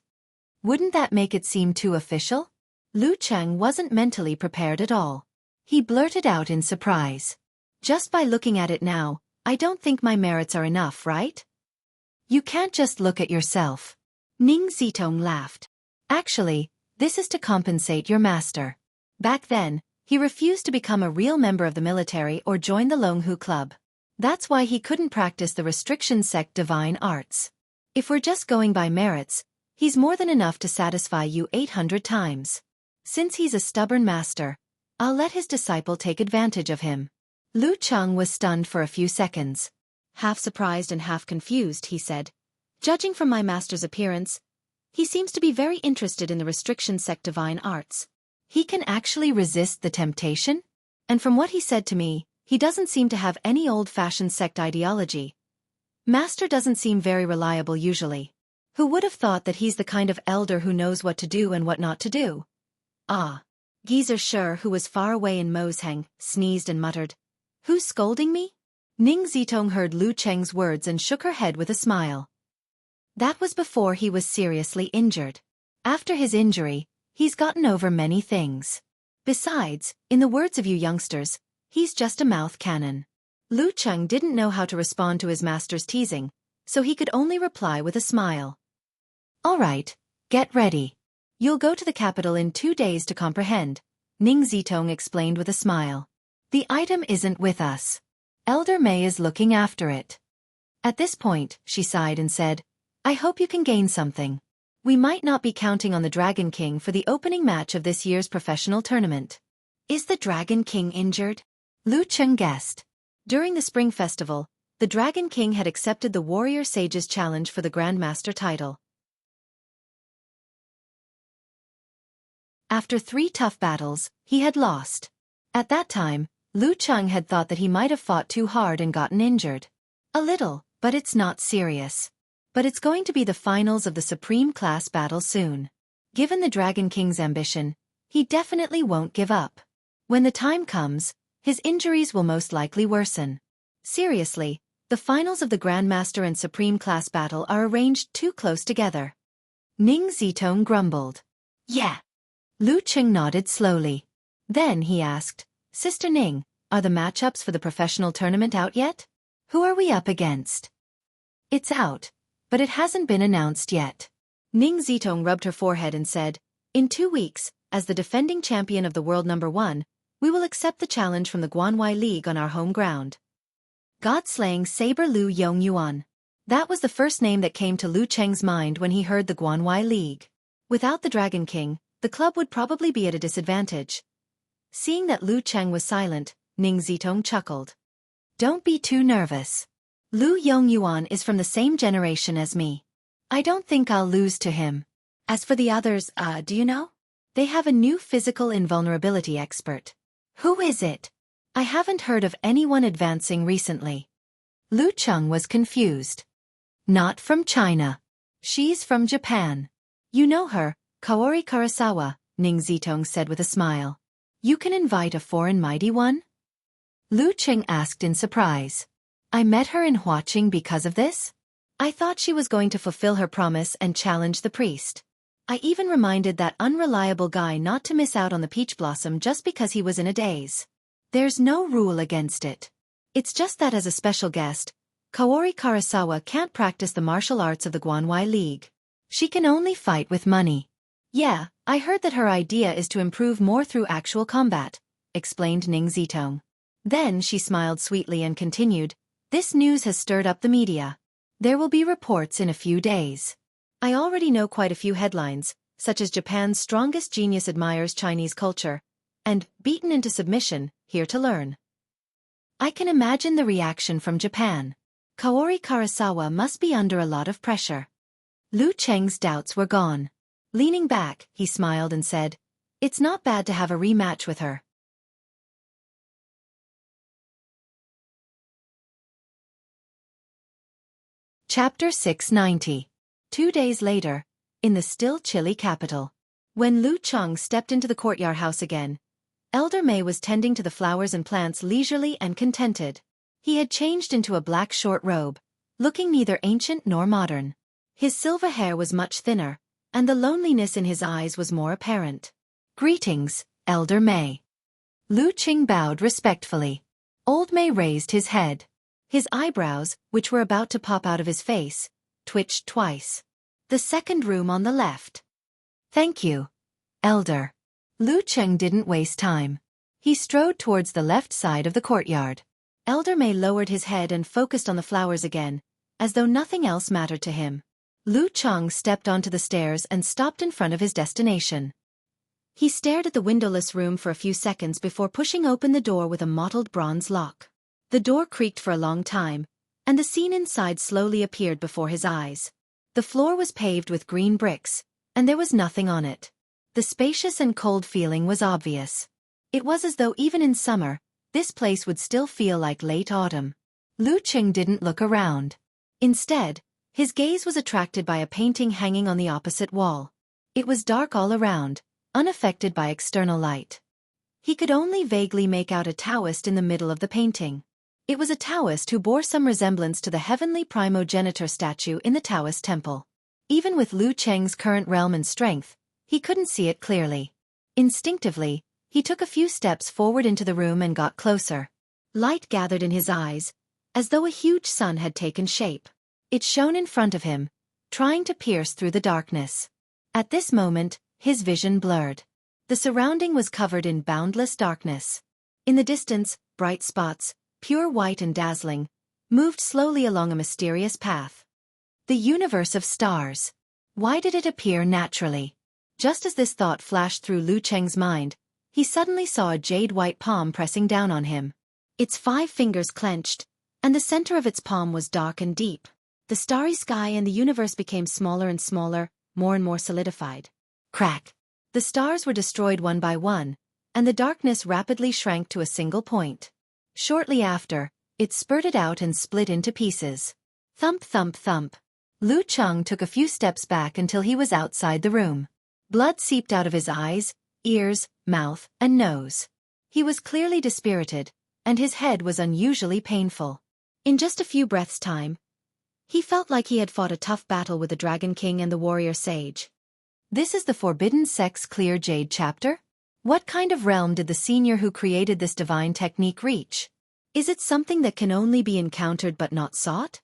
Wouldn't that make it seem too official? Lu Cheng wasn't mentally prepared at all. He blurted out in surprise. Just by looking at it now, I don't think my merits are enough, right? You can't just look at yourself. Ning Zitong laughed. Actually, this is to compensate your master. Back then, he refused to become a real member of the military or join the Longhu Club. That's why he couldn't practice the Restriction Sect divine arts. If we're just going by merits, he's more than enough to satisfy you 800 times. Since he's a stubborn master, I'll let his disciple take advantage of him. Lu Cheng was stunned for a few seconds. Half surprised and half confused, he said, judging from my master's appearance, he seems to be very interested in the Restriction Sect divine arts. He can actually resist the temptation? And from what he said to me, he doesn't seem to have any old-fashioned sect ideology. Master doesn't seem very reliable usually. Who would have thought that he's the kind of elder who knows what to do and what not to do? Ah. Geezer Sher, who was far away in Mosheng, sneezed and muttered, Who's scolding me? Ning Zitong heard Lu Cheng's words and shook her head with a smile. That was before he was seriously injured. After his injury, he's gotten over many things. Besides, in the words of you youngsters, he's just a mouth cannon. Lu Cheng didn't know how to respond to his master's teasing, so he could only reply with a smile. All right, get ready. You'll go to the capital in 2 days to comprehend, Ning Zitong explained with a smile. The item isn't with us. Elder Mei is looking after it. At this point, she sighed and said, I hope you can gain something. We might not be counting on the Dragon King for the opening match of this year's professional tournament. Is the Dragon King injured? Lu Cheng guessed. During the Spring Festival, the Dragon King had accepted the Warrior Sage's challenge for the Grandmaster title. After 3 tough battles, he had lost. At that time, Lu Cheng had thought that he might have fought too hard and gotten injured. A little, but it's not serious. But it's going to be the finals of the Supreme Class battle soon. Given the Dragon King's ambition, he definitely won't give up. When the time comes, his injuries will most likely worsen. Seriously, the finals of the Grandmaster and Supreme Class battle are arranged too close together. Ning Zitong grumbled. Yeah. Lu Cheng nodded slowly. Then he asked, Sister Ning, are the matchups for the professional tournament out yet? Who are we up against? It's out, but it hasn't been announced yet. Ning Zitong rubbed her forehead and said, In 2 weeks, as the defending champion of the world #1, we will accept the challenge from the Guanwai League on our home ground. God-slaying Saber Lu Yongyuan. That was the first name that came to Lu Cheng's mind when he heard the Guanwai League. Without the Dragon King, the club would probably be at a disadvantage. Seeing that Lu Cheng was silent, Ning Zitong chuckled. Don't be too nervous. Lu Yongyuan is from the same generation as me. I don't think I'll lose to him. As for the others, do you know? They have a new physical invulnerability expert. Who is it? I haven't heard of anyone advancing recently. Lu Cheng was confused. Not from China. She's from Japan. You know her, Kaori Karasawa, Ning Zitong said with a smile. You can invite a foreign mighty one? Lu Cheng asked in surprise. I met her in Huaqing because of this? I thought she was going to fulfill her promise and challenge the priest. I even reminded that unreliable guy not to miss out on the peach blossom just because he was in a daze. There's no rule against it. It's just that as a special guest, Kaori Karasawa can't practice the martial arts of the Guanwai League. She can only fight with money. Yeah, I heard that her idea is to improve more through actual combat, explained Ning Zitong. Then she smiled sweetly and continued, This news has stirred up the media. There will be reports in a few days. I already know quite a few headlines, such as Japan's strongest genius admires Chinese culture, and beaten into submission, here to learn. I can imagine the reaction from Japan. Kaori Karasawa must be under a lot of pressure. Lu Cheng's doubts were gone. Leaning back, he smiled and said, "It's not bad to have a rematch with her." Chapter 690. 2 days later, in the still chilly capital. When Lu Cheng stepped into the courtyard house again, Elder May was tending to the flowers and plants leisurely and contented. He had changed into a black short robe, looking neither ancient nor modern. His silver hair was much thinner, and the loneliness in his eyes was more apparent. "Greetings, Elder May." Lu Cheng bowed respectfully. Old May raised his head. His eyebrows, which were about to pop out of his face, twitched twice. "The second room on the left." "Thank you, Elder." Lu Cheng didn't waste time. He strode towards the left side of the courtyard. Elder May lowered his head and focused on the flowers again, as though nothing else mattered to him. Lu Cheng stepped onto the stairs and stopped in front of his destination. He stared at the windowless room for a few seconds before pushing open the door with a mottled bronze lock. The door creaked for a long time, and the scene inside slowly appeared before his eyes. The floor was paved with green bricks, and there was nothing on it. The spacious and cold feeling was obvious. It was as though even in summer, this place would still feel like late autumn. Lu Cheng didn't look around. Instead, his gaze was attracted by a painting hanging on the opposite wall. It was dark all around, unaffected by external light. He could only vaguely make out a Taoist in the middle of the painting. It was a Taoist who bore some resemblance to the heavenly primogenitor statue in the Taoist temple. Even with Lu Cheng's current realm and strength, he couldn't see it clearly. Instinctively, he took a few steps forward into the room and got closer. Light gathered in his eyes, as though a huge sun had taken shape. It shone in front of him, trying to pierce through the darkness. At this moment, his vision blurred. The surrounding was covered in boundless darkness. In the distance, bright spots, pure white and dazzling, moved slowly along a mysterious path. The universe of stars. Why did it appear naturally? Just as this thought flashed through Lu Cheng's mind, he suddenly saw a jade-white palm pressing down on him. Its 5 fingers clenched, and the center of its palm was dark and deep. The starry sky and the universe became smaller and smaller, more and more solidified. Crack! The stars were destroyed one by one, and the darkness rapidly shrank to a single point. Shortly after, it spurted out and split into pieces. Thump thump thump. Lu Cheng took a few steps back until he was outside the room. Blood seeped out of his eyes, ears, mouth, and nose. He was clearly dispirited, and his head was unusually painful. In just a few breaths' time, he felt like he had fought a tough battle with the Dragon King and the Warrior Sage. This is the Forbidden Sex Clear Jade chapter? What kind of realm did the senior who created this divine technique reach? Is it something that can only be encountered but not sought?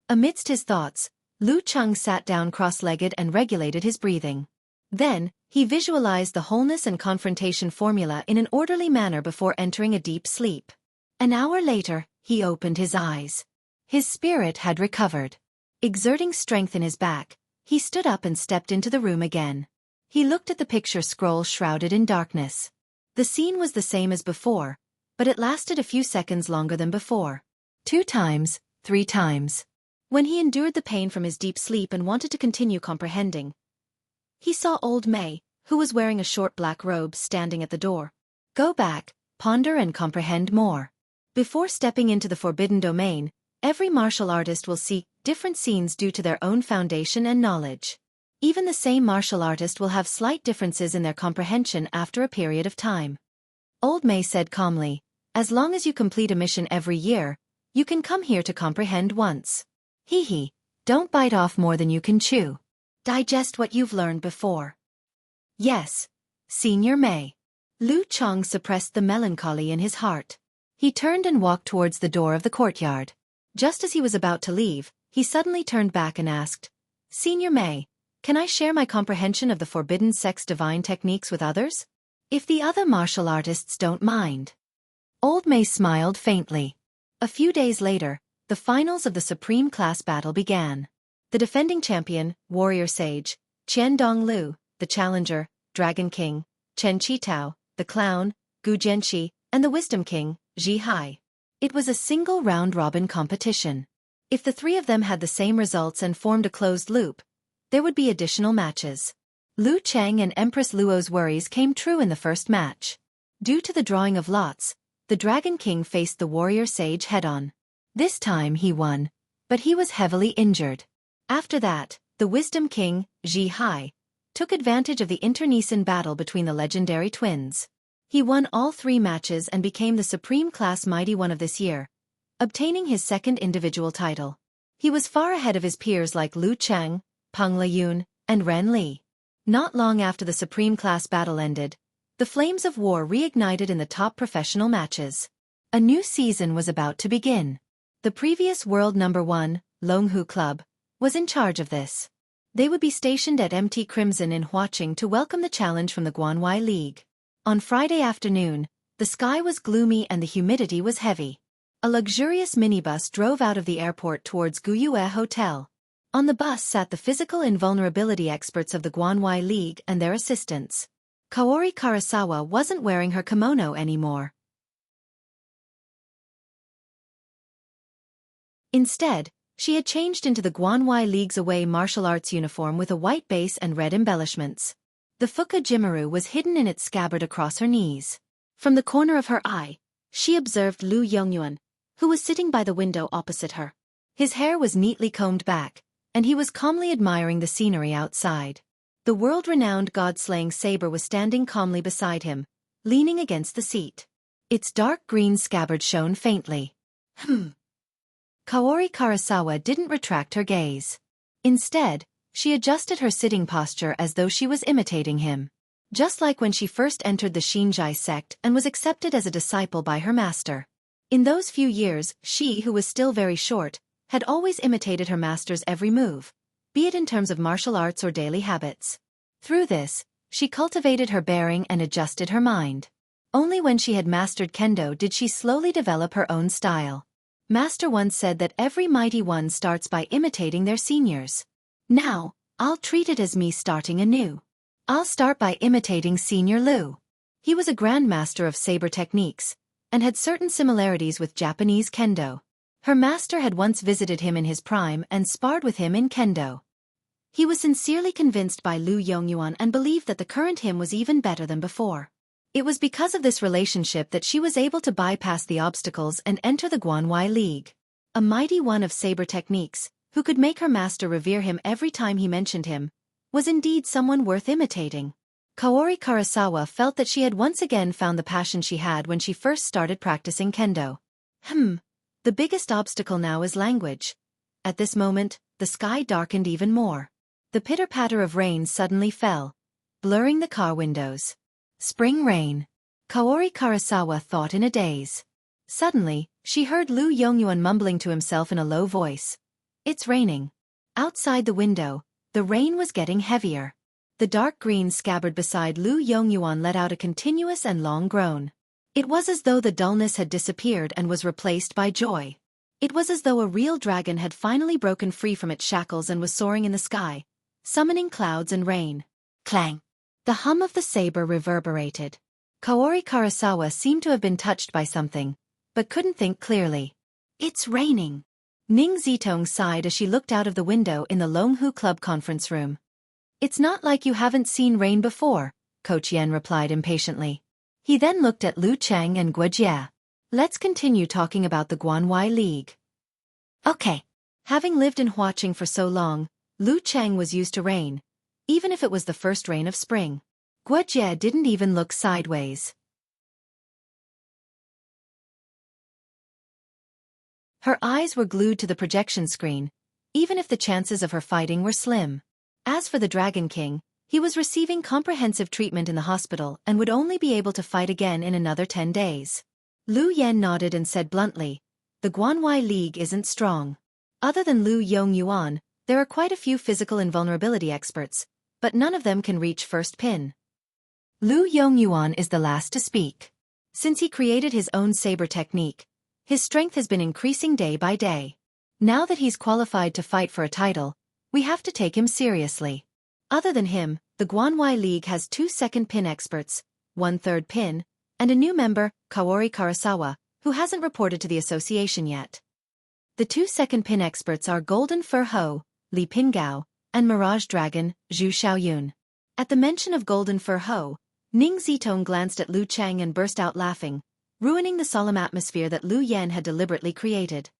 Amidst his thoughts, Lu Cheng sat down cross-legged and regulated his breathing. Then, he visualized the wholeness and confrontation formula in an orderly manner before entering a deep sleep. An hour later, he opened his eyes. His spirit had recovered. Exerting strength in his back, he stood up and stepped into the room again. He looked at the picture scroll shrouded in darkness. The scene was the same as before, but it lasted a few seconds longer than before. 2 times, 3 times. When he endured the pain from his deep sleep and wanted to continue comprehending, he saw old May, who was wearing a short black robe, standing at the door. Go back, ponder and comprehend more. Before stepping into the forbidden domain, every martial artist will seek different scenes due to their own foundation and knowledge. Even the same martial artist will have slight differences in their comprehension after a period of time. Old May said calmly, as long as you complete a mission every year, you can come here to comprehend once. Hee, don't bite off more than you can chew. Digest what you've learned before. Yes, Senior May. Lu Cheng suppressed the melancholy in his heart. He turned and walked towards the door of the courtyard. Just as he was about to leave, he suddenly turned back and asked, Senior May, can I share my comprehension of the forbidden sex divine techniques with others? If the other martial artists don't mind. Old May smiled faintly. A few days later, the finals of the Supreme Class battle began. The defending champion, Warrior Sage, Qian Donglu, the challenger, Dragon King, Chen Qitao, the clown, Gu Jianxi, and the Wisdom King, Zhihai. It was a single round-robin competition. If the three of them had the same results and formed a closed loop, there would be additional matches. Lu Cheng and Empress Luo's worries came true in the first match. Due to the drawing of lots, the Dragon King faced the warrior sage head-on. This time he won, but he was heavily injured. After that, the Wisdom King, Zhihai, took advantage of the internecine battle between the legendary twins. He won all 3 matches and became the Supreme Class Mighty One of this year, obtaining his second individual title. He was far ahead of his peers like Lu Cheng, Peng Liyun, and Ren Li. Not long after the Supreme Class battle ended, the flames of war reignited in the top professional matches. A new season was about to begin. The previous world number 1, Longhu Club, was in charge of this. They would be stationed at MT Crimson in Huaqing to welcome the challenge from the Guanwai League. On Friday afternoon, the sky was gloomy and the humidity was heavy. A luxurious minibus drove out of the airport towards Guyue Hotel. On the bus sat the physical invulnerability experts of the Guanwai League and their assistants. Kaori Karasawa wasn't wearing her kimono anymore. Instead, she had changed into the Guanwai League's away martial arts uniform with a white base and red embellishments. The Fuka Jimaru was hidden in its scabbard across her knees. From the corner of her eye, she observed Lu Yongyuan, who was sitting by the window opposite her. His hair was neatly combed back, and he was calmly admiring the scenery outside. The world-renowned god-slaying saber was standing calmly beside him, leaning against the seat. Its dark green scabbard shone faintly. Kaori Karasawa didn't retract her gaze. Instead, she adjusted her sitting posture as though she was imitating him. Just like when she first entered the Shinjai sect and was accepted as a disciple by her master. In those few years, she, who was still very short, had always imitated her master's every move, be it in terms of martial arts or daily habits. Through this, she cultivated her bearing and adjusted her mind. Only when she had mastered kendo did she slowly develop her own style. Master once said that every mighty one starts by imitating their seniors. Now, I'll treat it as me starting anew. I'll start by imitating Senior Lu. He was a grandmaster of saber techniques, and had certain similarities with Japanese kendo. Her master had once visited him in his prime and sparred with him in kendo. He was sincerely convinced by Lu Yongyuan and believed that the current him was even better than before. It was because of this relationship that she was able to bypass the obstacles and enter the Guanwai League. A mighty one of saber techniques, who could make her master revere him every time he mentioned him, was indeed someone worth imitating. Kaori Karasawa felt that she had once again found the passion she had when she first started practicing kendo. The biggest obstacle now is language. At this moment, the sky darkened even more. The pitter-patter of rain suddenly fell, blurring the car windows. Spring rain. Kaori Karasawa thought in a daze. Suddenly, she heard Lu Yongyuan mumbling to himself in a low voice. It's raining. Outside the window, the rain was getting heavier. The dark green scabbard beside Lu Yongyuan let out a continuous and long groan. It was as though the dullness had disappeared and was replaced by joy. It was as though a real dragon had finally broken free from its shackles and was soaring in the sky, summoning clouds and rain. Clang! The hum of the saber reverberated. Kaori Karasawa seemed to have been touched by something, but couldn't think clearly. It's raining. Ning Zitong sighed as she looked out of the window in the Longhu Club conference room. It's not like you haven't seen rain before, Coach Yen replied impatiently. He then looked at Lu Cheng and Guojie. Let's continue talking about the Guanwai League. Okay. Having lived in Huaqing for so long, Lu Cheng was used to rain, even if it was the first rain of spring. Guojie didn't even look sideways. Her eyes were glued to the projection screen, even if the chances of her fighting were slim. As for the Dragon King, he was receiving comprehensive treatment in the hospital and would only be able to fight again in another 10 days. Lu Yen nodded and said bluntly, the Guanwai League isn't strong. Other than Lu Yongyuan, there are quite a few physical invulnerability experts, but none of them can reach first pin. Lu Yongyuan is the last to speak. Since he created his own saber technique, his strength has been increasing day by day. Now that he's qualified to fight for a title, we have to take him seriously. Other than him, the Guanwai League has 2 second pin experts, 1 third pin, and a new member, Kaori Karasawa, who hasn't reported to the association yet. The two second pin experts are Golden Fur Ho, Li Pingao, and Mirage Dragon, Zhu Xiaoyun. At the mention of Golden Fur Ho, Ning Zitong glanced at Lu Cheng and burst out laughing, ruining the solemn atmosphere that Lu Yan had deliberately created.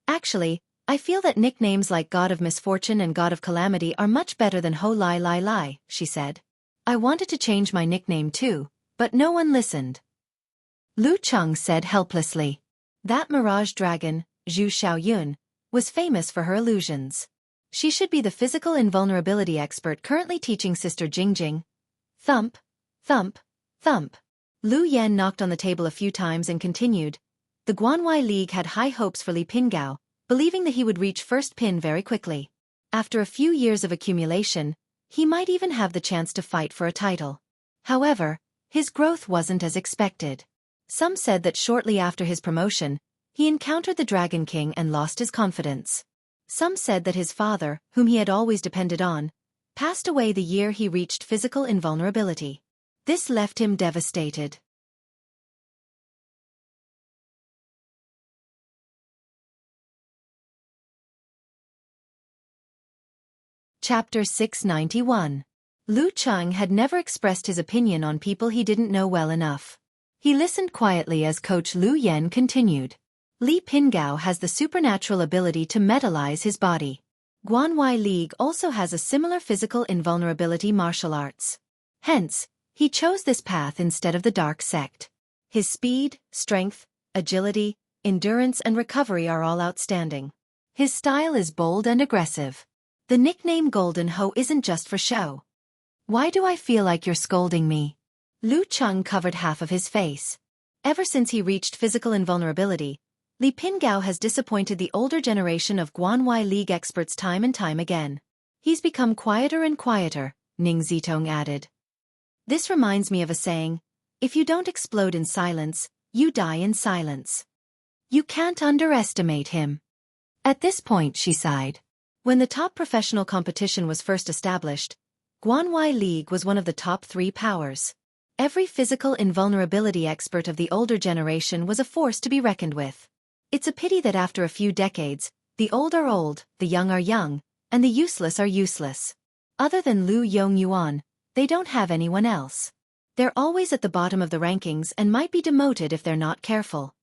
Actually, I feel that nicknames like God of Misfortune and God of Calamity are much better than Ho Lai Lai Lai, she said. I wanted to change my nickname too, but no one listened. Lu Cheng said helplessly. That Mirage Dragon, Zhu Xiaoyun, was famous for her illusions. She should be the physical invulnerability expert currently teaching Sister Jingjing. Thump, thump, thump. Lu Yan knocked on the table a few times and continued. The Guanwai League had high hopes for Li Pingao, believing that he would reach first pin very quickly. After a few years of accumulation, he might even have the chance to fight for a title. However, his growth wasn't as expected. Some said that shortly after his promotion, he encountered the Dragon King and lost his confidence. Some said that his father, whom he had always depended on, passed away the year he reached physical invulnerability. This left him devastated. Chapter 691. Lu Cheng had never expressed his opinion on people he didn't know well enough. He listened quietly as Coach Lu Yan continued. Li Pingao has the supernatural ability to metallize his body. Guanwai League also has a similar physical invulnerability martial arts. Hence, he chose this path instead of the dark sect. His speed, strength, agility, endurance and recovery are all outstanding. His style is bold and aggressive. The nickname Golden Ho isn't just for show. Why do I feel like you're scolding me? Lu Cheng covered half of his face. Ever since he reached physical invulnerability, Li Pingao has disappointed the older generation of Guanwai League experts time and time again. He's become quieter and quieter, Ning Zitong added. This reminds me of a saying, if you don't explode in silence, you die in silence. You can't underestimate him. At this point she sighed. When the top professional competition was first established, Guanwai League was one of the top 3 powers. Every physical invulnerability expert of the older generation was a force to be reckoned with. It's a pity that after a few decades, the old are old, the young are young, and the useless are useless. Other than Lu Yongyuan, they don't have anyone else. They're always at the bottom of the rankings and might be demoted if they're not careful.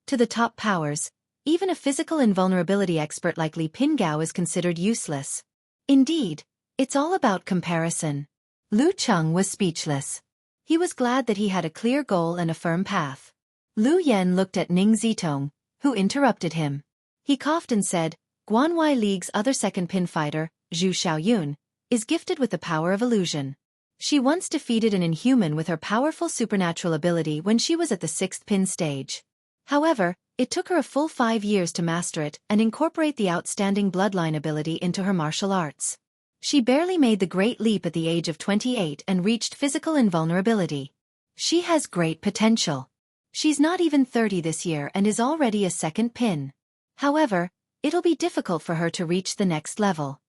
To the top powers, even a physical invulnerability expert like Li Pingao is considered useless. Indeed, it's all about comparison. Lu Cheng was speechless. He was glad that he had a clear goal and a firm path. Lu Yan looked at Ning Zitong, who interrupted him. He coughed and said, Guanwai League's other second pin fighter, Zhu Xiaoyun, is gifted with the power of illusion. She once defeated an inhuman with her powerful supernatural ability when she was at the 6th pin stage. However, it took her a full 5 years to master it and incorporate the outstanding bloodline ability into her martial arts. She barely made the great leap at the age of 28 and reached physical invulnerability. She has great potential. She's not even 30 this year and is already a second pin. However, it'll be difficult for her to reach the next level.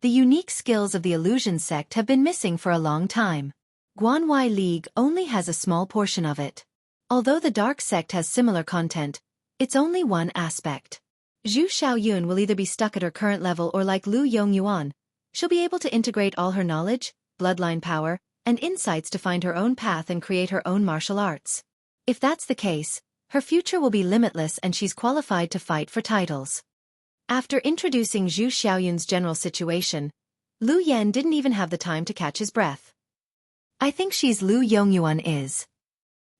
The unique skills of the illusion sect have been missing for a long time. Guanwai League only has a small portion of it. Although the dark sect has similar content, it's only one aspect. Zhu Xiaoyun will either be stuck at her current level or like Lu Yongyuan, she'll be able to integrate all her knowledge, bloodline power, and insights to find her own path and create her own martial arts. If that's the case, her future will be limitless and she's qualified to fight for titles. After introducing Zhu Xiaoyun's general situation, Lu Yan didn't even have the time to catch his breath. I think she's Lu Yongyuan is.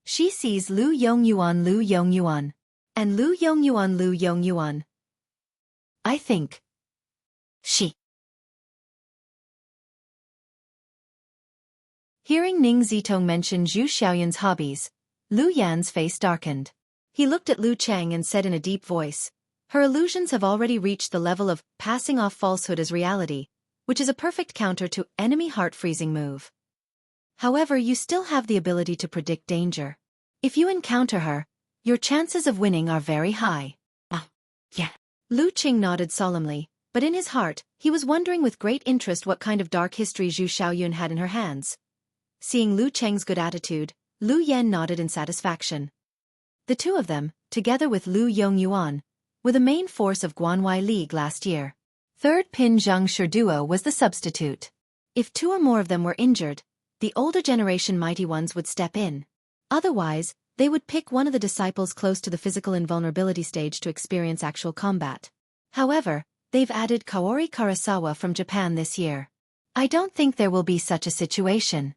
She sees Lu Yongyuan, and Lu Yongyuan. I think. She. Hearing Ning Zitong mention Zhu Xiaoyun's hobbies, Lu Yan's face darkened. He looked at Lu Cheng and said in a deep voice, her illusions have already reached the level of passing off falsehood as reality, which is a perfect counter to enemy heart-freezing move. However, you still have the ability to predict danger. If you encounter her, your chances of winning are very high. Yeah. Lu Cheng nodded solemnly, but in his heart, he was wondering with great interest what kind of dark history Zhu Xiaoyun had in her hands. Seeing Lu Cheng's good attitude, Lu Yan nodded in satisfaction. The two of them, together with Lu Yongyuan, were the main force of Guanwai League last year. Third Pin Zhang Shiduo was the substitute. If two or more of them were injured, the older generation mighty ones would step in. Otherwise, they would pick one of the disciples close to the physical invulnerability stage to experience actual combat. However, they've added Kaori Karasawa from Japan this year. I don't think there will be such a situation.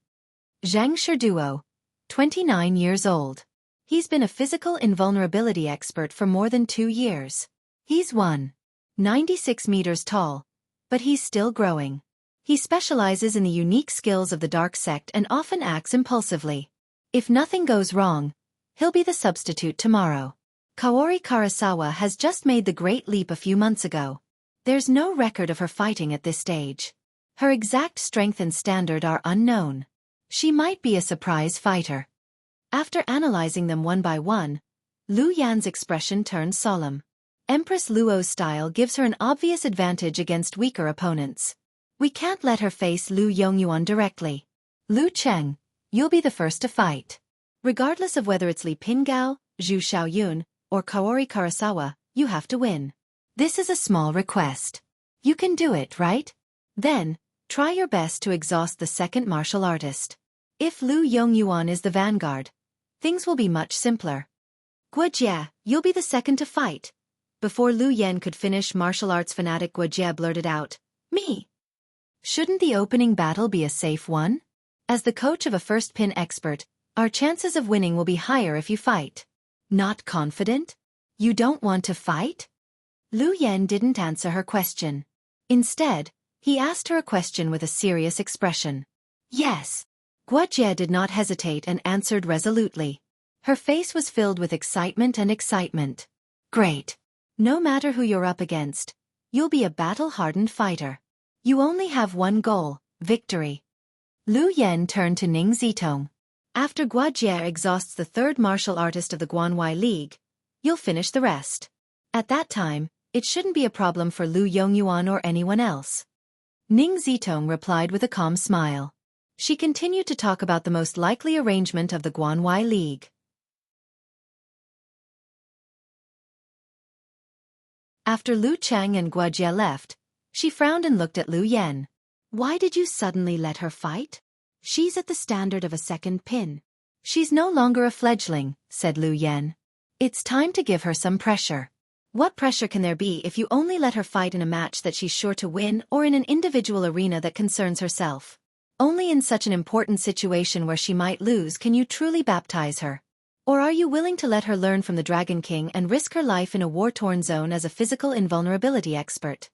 Zhang Shiduo, 29 years old. He's been a physical invulnerability expert for more than 2 years. He's 196 meters tall, but he's still growing. He specializes in the unique skills of the Dark Sect and often acts impulsively. If nothing goes wrong, he'll be the substitute tomorrow. Kaori Karasawa has just made the great leap a few months ago. There's no record of her fighting at this stage. Her exact strength and standard are unknown. She might be a surprise fighter. After analyzing them one by one, Lu Yan's expression turned solemn. Empress Luo's style gives her an obvious advantage against weaker opponents. We can't let her face Lu Yongyuan directly. Lu Cheng, you'll be the first to fight. Regardless of whether it's Li Pingao, Zhu Xiaoyun, or Kaori Karasawa, you have to win. This is a small request. You can do it, right? Then, try your best to exhaust the second martial artist. If Lu Yongyuan is the vanguard, things will be much simpler. Guojie, you'll be the second to fight. Before Lu Yan could finish, martial arts fanatic Guojie blurted out, "Me." Shouldn't the opening battle be a safe one? As the coach of a first pin expert, our chances of winning will be higher if you fight. Not confident? You don't want to fight? Lu Yan didn't answer her question. Instead, he asked her a question with a serious expression. Yes. Guojie did not hesitate and answered resolutely. Her face was filled with excitement and excitement. Great. No matter who you're up against, you'll be a battle-hardened fighter. You only have one goal, victory. Lu Yan turned to Ning Zitong. After Guojie exhausts the third martial artist of the Guanwai League, you'll finish the rest. At that time, it shouldn't be a problem for Lu Yongyuan or anyone else. Ning Zitong replied with a calm smile. She continued to talk about the most likely arrangement of the Guanwai League. After Lu Cheng and Guojie left, she frowned and looked at Lu Yan. Why did you suddenly let her fight? She's at the standard of a second pin. She's no longer a fledgling, said Lu Yan. It's time to give her some pressure. What pressure can there be if you only let her fight in a match that she's sure to win or in an individual arena that concerns herself? Only in such an important situation where she might lose can you truly baptize her. Or are you willing to let her learn from the Dragon King and risk her life in a war-torn zone as a physical invulnerability expert?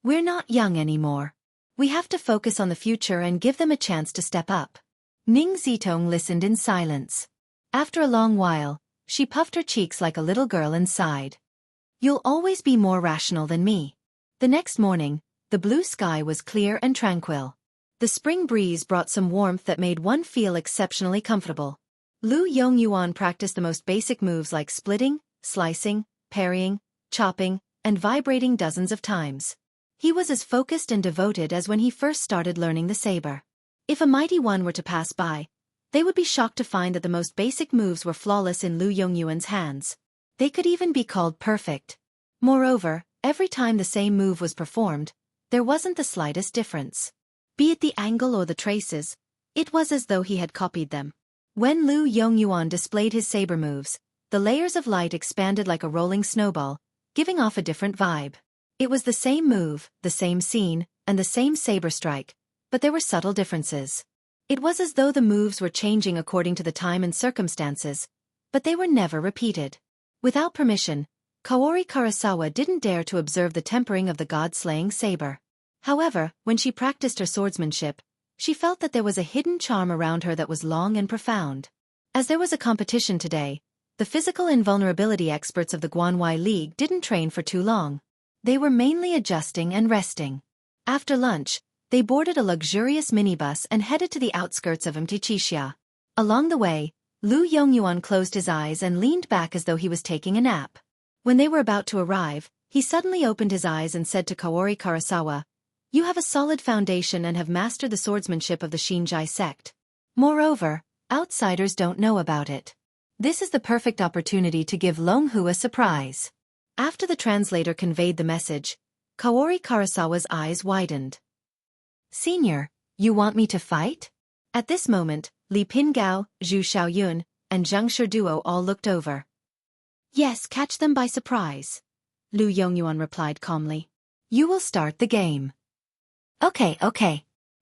We're not young anymore. We have to focus on the future and give them a chance to step up. Ning Zitong listened in silence. After a long while, she puffed her cheeks like a little girl and sighed. You'll always be more rational than me. The next morning, the blue sky was clear and tranquil. The spring breeze brought some warmth that made one feel exceptionally comfortable. Lu Yongyuan practiced the most basic moves like splitting, slicing, parrying, chopping, and vibrating dozens of times. He was as focused and devoted as when he first started learning the saber. If a mighty one were to pass by, they would be shocked to find that the most basic moves were flawless in Lu Yongyuan's hands. They could even be called perfect. Moreover, every time the same move was performed, there wasn't the slightest difference. Be it the angle or the traces, it was as though he had copied them. When Lu Yongyuan displayed his saber moves, the layers of light expanded like a rolling snowball, giving off a different vibe. It was the same move, the same scene, and the same saber strike, but there were subtle differences. It was as though the moves were changing according to the time and circumstances, but they were never repeated. Without permission, Kaori Karasawa didn't dare to observe the tempering of the god-slaying saber. However, when she practiced her swordsmanship, she felt that there was a hidden charm around her that was long and profound. As there was a competition today, the physical invulnerability experts of the Guanwai League didn't train for too long. They were mainly adjusting and resting. After lunch, they boarded a luxurious minibus and headed to the outskirts of Mtichixia. Along the way, Lu Yongyuan closed his eyes and leaned back as though he was taking a nap. When they were about to arrive, he suddenly opened his eyes and said to Kaori Karasawa, "You have a solid foundation and have mastered the swordsmanship of the Shinjai sect. Moreover, outsiders don't know about it. This is the perfect opportunity to give Longhu a surprise. After the translator conveyed the message, Kaori Karasawa's eyes widened. Senior, you want me to fight? At this moment, Li Pingao, Zhu Xiaoyun, and Zhang Shiduo all looked over. Yes, catch them by surprise. Lu Yongyuan replied calmly. You will start the game. Okay.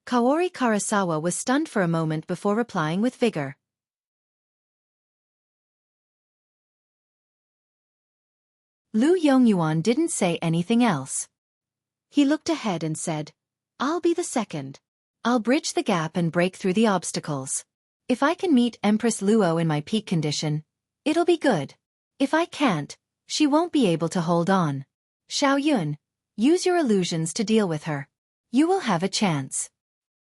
Kaori Karasawa was stunned for a moment before replying with vigor. Lu Yongyuan didn't say anything else. He looked ahead and said, I'll be the second. I'll bridge the gap and break through the obstacles. If I can meet Empress Luo in my peak condition, it'll be good. If I can't, she won't be able to hold on. Xiaoyun, use your illusions to deal with her. You will have a chance.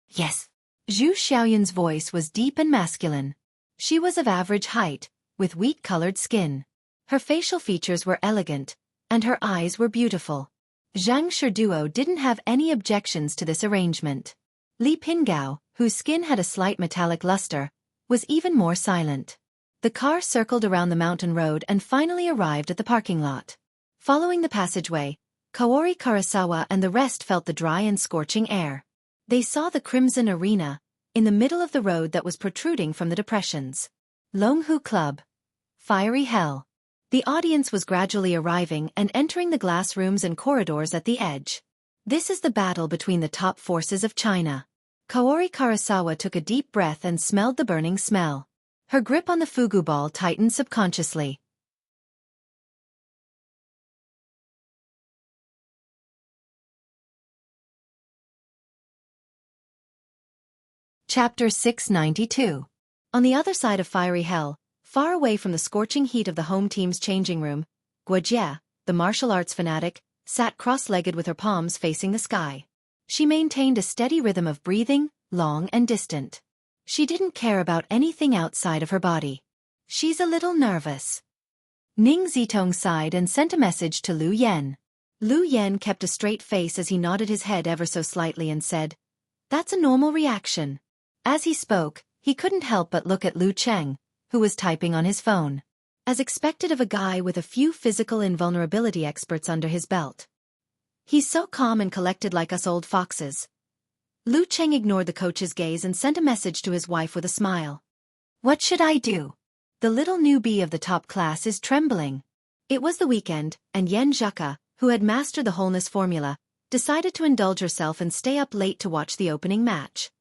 Yes. Zhu Xiaoyun's voice was deep and masculine. She was of average height, with wheat-colored skin. Her facial features were elegant, and her eyes were beautiful. Zhang Shiduo didn't have any objections to this arrangement. Li Pingao, whose skin had a slight metallic luster, was even more silent. The car circled around the mountain road and finally arrived at the parking lot. Following the passageway, Kaori Karasawa and the rest felt the dry and scorching air. They saw the crimson arena, in the middle of the road that was protruding from the depressions. Longhu Club. Fiery Hell. The audience was gradually arriving and entering the glass rooms and corridors at the edge. This is the battle between the top forces of China. Kaori Karasawa took a deep breath and smelled the burning smell. Her grip on the fugu ball tightened subconsciously. Chapter 692. On the other side of Fiery Hell, far away from the scorching heat of the home team's changing room, Wuxia, the martial arts fanatic, sat cross-legged with her palms facing the sky. She maintained a steady rhythm of breathing, long and distant. She didn't care about anything outside of her body. She's a little nervous. Ning Zitong sighed and sent a message to Lu Yen. Lu Yen kept a straight face as he nodded his head ever so slightly and said, That's a normal reaction. As he spoke, he couldn't help but look at Lu Cheng, who was typing on his phone. As expected of a guy with a few physical invulnerability experts under his belt. He's so calm and collected like us old foxes. Lu Cheng ignored the coach's gaze and sent a message to his wife with a smile. What should I do? The little newbie of the top class is trembling. It was the weekend, and Yen Zhaka, who had mastered the wholeness formula, decided to indulge herself and stay up late to watch the opening match.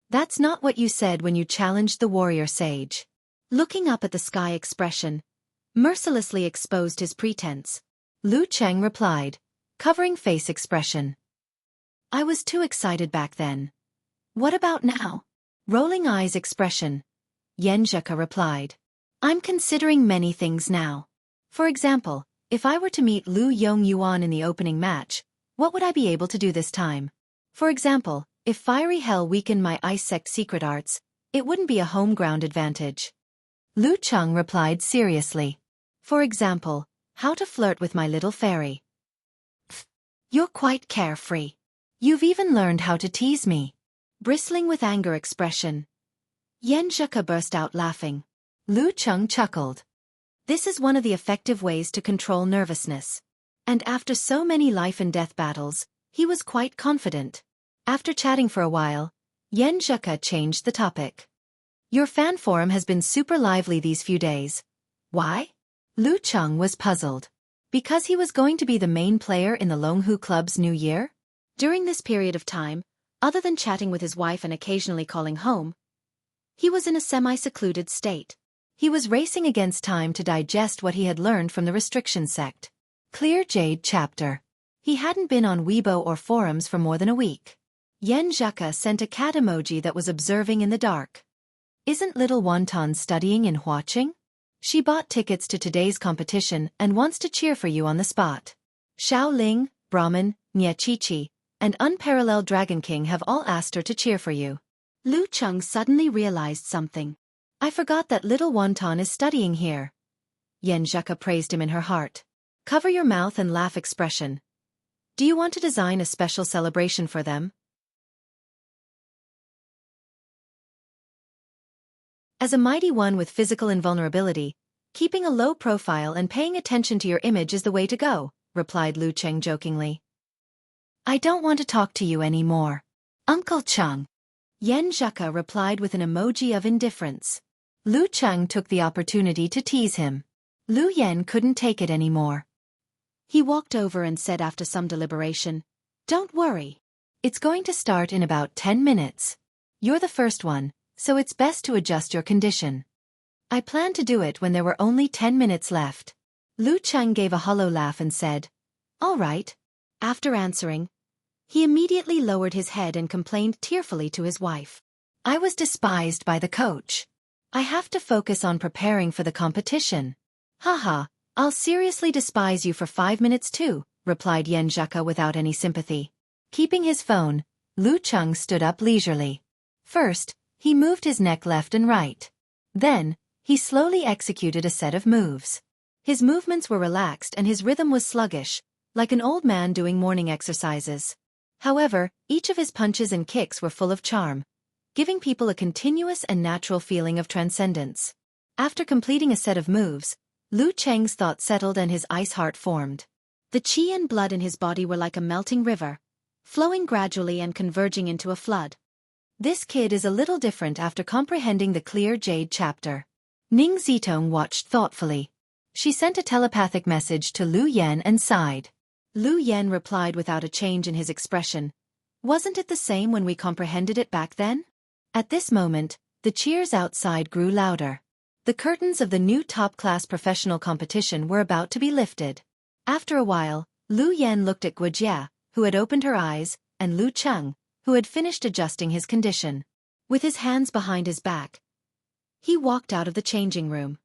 That's not what you said when you challenged the warrior sage. Looking up at the sky expression, mercilessly exposed his pretense. Lu Cheng replied, covering face expression. I was too excited back then. What about now? Rolling eyes expression. Yen Zhaka replied. I'm considering many things now. For example, if I were to meet Lu Yongyuan in the opening match, what would I be able to do this time? For example, if Fiery Hell weakened my ice sect secret arts, it wouldn't be a home ground advantage. Lu Cheng replied seriously. For example, how to flirt with my little fairy. Pfft, you're quite carefree. You've even learned how to tease me. Bristling with anger expression. Yen Zhaka burst out laughing. Lu Cheng chuckled. This is one of the effective ways to control nervousness. And after so many life and death battles, he was quite confident. After chatting for a while, Yen Zhaka changed the topic. Your fan forum has been super lively these few days. Why? Lu Cheng was puzzled. Because he was going to be the main player in the Longhu Club's new year? During this period of time, other than chatting with his wife and occasionally calling home, he was in a semi-secluded state. He was racing against time to digest what he had learned from the restriction sect. Clear Jade chapter. He hadn't been on Weibo or forums for more than a week. Yen Zhaka sent a cat emoji that was observing in the dark. Isn't little Wonton studying in Huaqing? She bought tickets to today's competition and wants to cheer for you on the spot. Xiao Ling, Brahman, Nye Chi-Chi, and Unparalleled Dragon King have all asked her to cheer for you. Lu Cheng suddenly realized something. I forgot that little Wonton is studying here. Yen Zhaka praised him in her heart. Cover your mouth and laugh expression. Do you want to design a special celebration for them? As a mighty one with physical invulnerability, keeping a low profile and paying attention to your image is the way to go, replied Lu Cheng jokingly. I don't want to talk to you anymore, Uncle Cheng. Yan Zheka replied with an emoji of indifference. Lu Cheng took the opportunity to tease him. Lu Yan couldn't take it anymore. He walked over and said after some deliberation, Don't worry. It's going to start in about 10 minutes. You're the first one, so it's best to adjust your condition. I planned to do it when there were only 10 minutes left. Lu Cheng gave a hollow laugh and said, All right. After answering, he immediately lowered his head and complained tearfully to his wife. I was despised by the coach. I have to focus on preparing for the competition. Haha, I'll seriously despise you for 5 minutes too, replied Yan Zheka without any sympathy. Keeping his phone, Lu Cheng stood up leisurely. First, he moved his neck left and right. Then, he slowly executed a set of moves. His movements were relaxed and his rhythm was sluggish, like an old man doing morning exercises. However, each of his punches and kicks were full of charm, giving people a continuous and natural feeling of transcendence. After completing a set of moves, Lu Cheng's thought settled and his ice heart formed. The qi and blood in his body were like a melting river, flowing gradually and converging into a flood. This kid is a little different after comprehending the clear jade chapter. Ning Zitong watched thoughtfully. She sent a telepathic message to Lu Yan and sighed. Lu Yan replied without a change in his expression. Wasn't it the same when we comprehended it back then? At this moment, the cheers outside grew louder. The curtains of the new top-class professional competition were about to be lifted. After a while, Lu Yan looked at Wuxia, who had opened her eyes, and Lu Cheng, who had finished adjusting his condition. With his hands behind his back, he walked out of the changing room.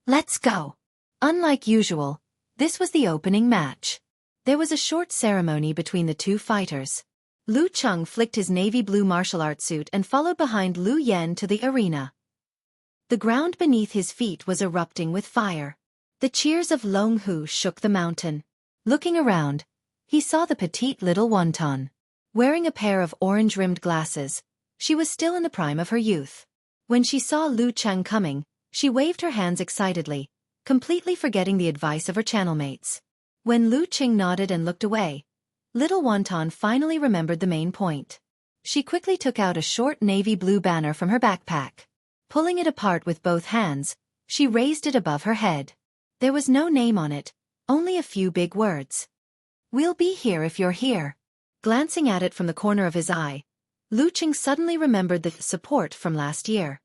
Let's go. Unlike usual, this was the opening match. There was a short ceremony between the two fighters. Lu Cheng flicked his navy blue martial arts suit and followed behind Lu Yan to the arena. The ground beneath his feet was erupting with fire. The cheers of Long Hu shook the mountain. Looking around, he saw the petite little wonton. Wearing a pair of orange-rimmed glasses, she was still in the prime of her youth. When she saw Lu Cheng coming, she waved her hands excitedly, completely forgetting the advice of her channelmates. When Lu Cheng nodded and looked away, little wonton finally remembered the main point. She quickly took out a short navy blue banner from her backpack. Pulling it apart with both hands, she raised it above her head. There was no name on it, only a few big words. We'll be here if you're here. Glancing at it from the corner of his eye, Lu Cheng suddenly remembered the support from last year.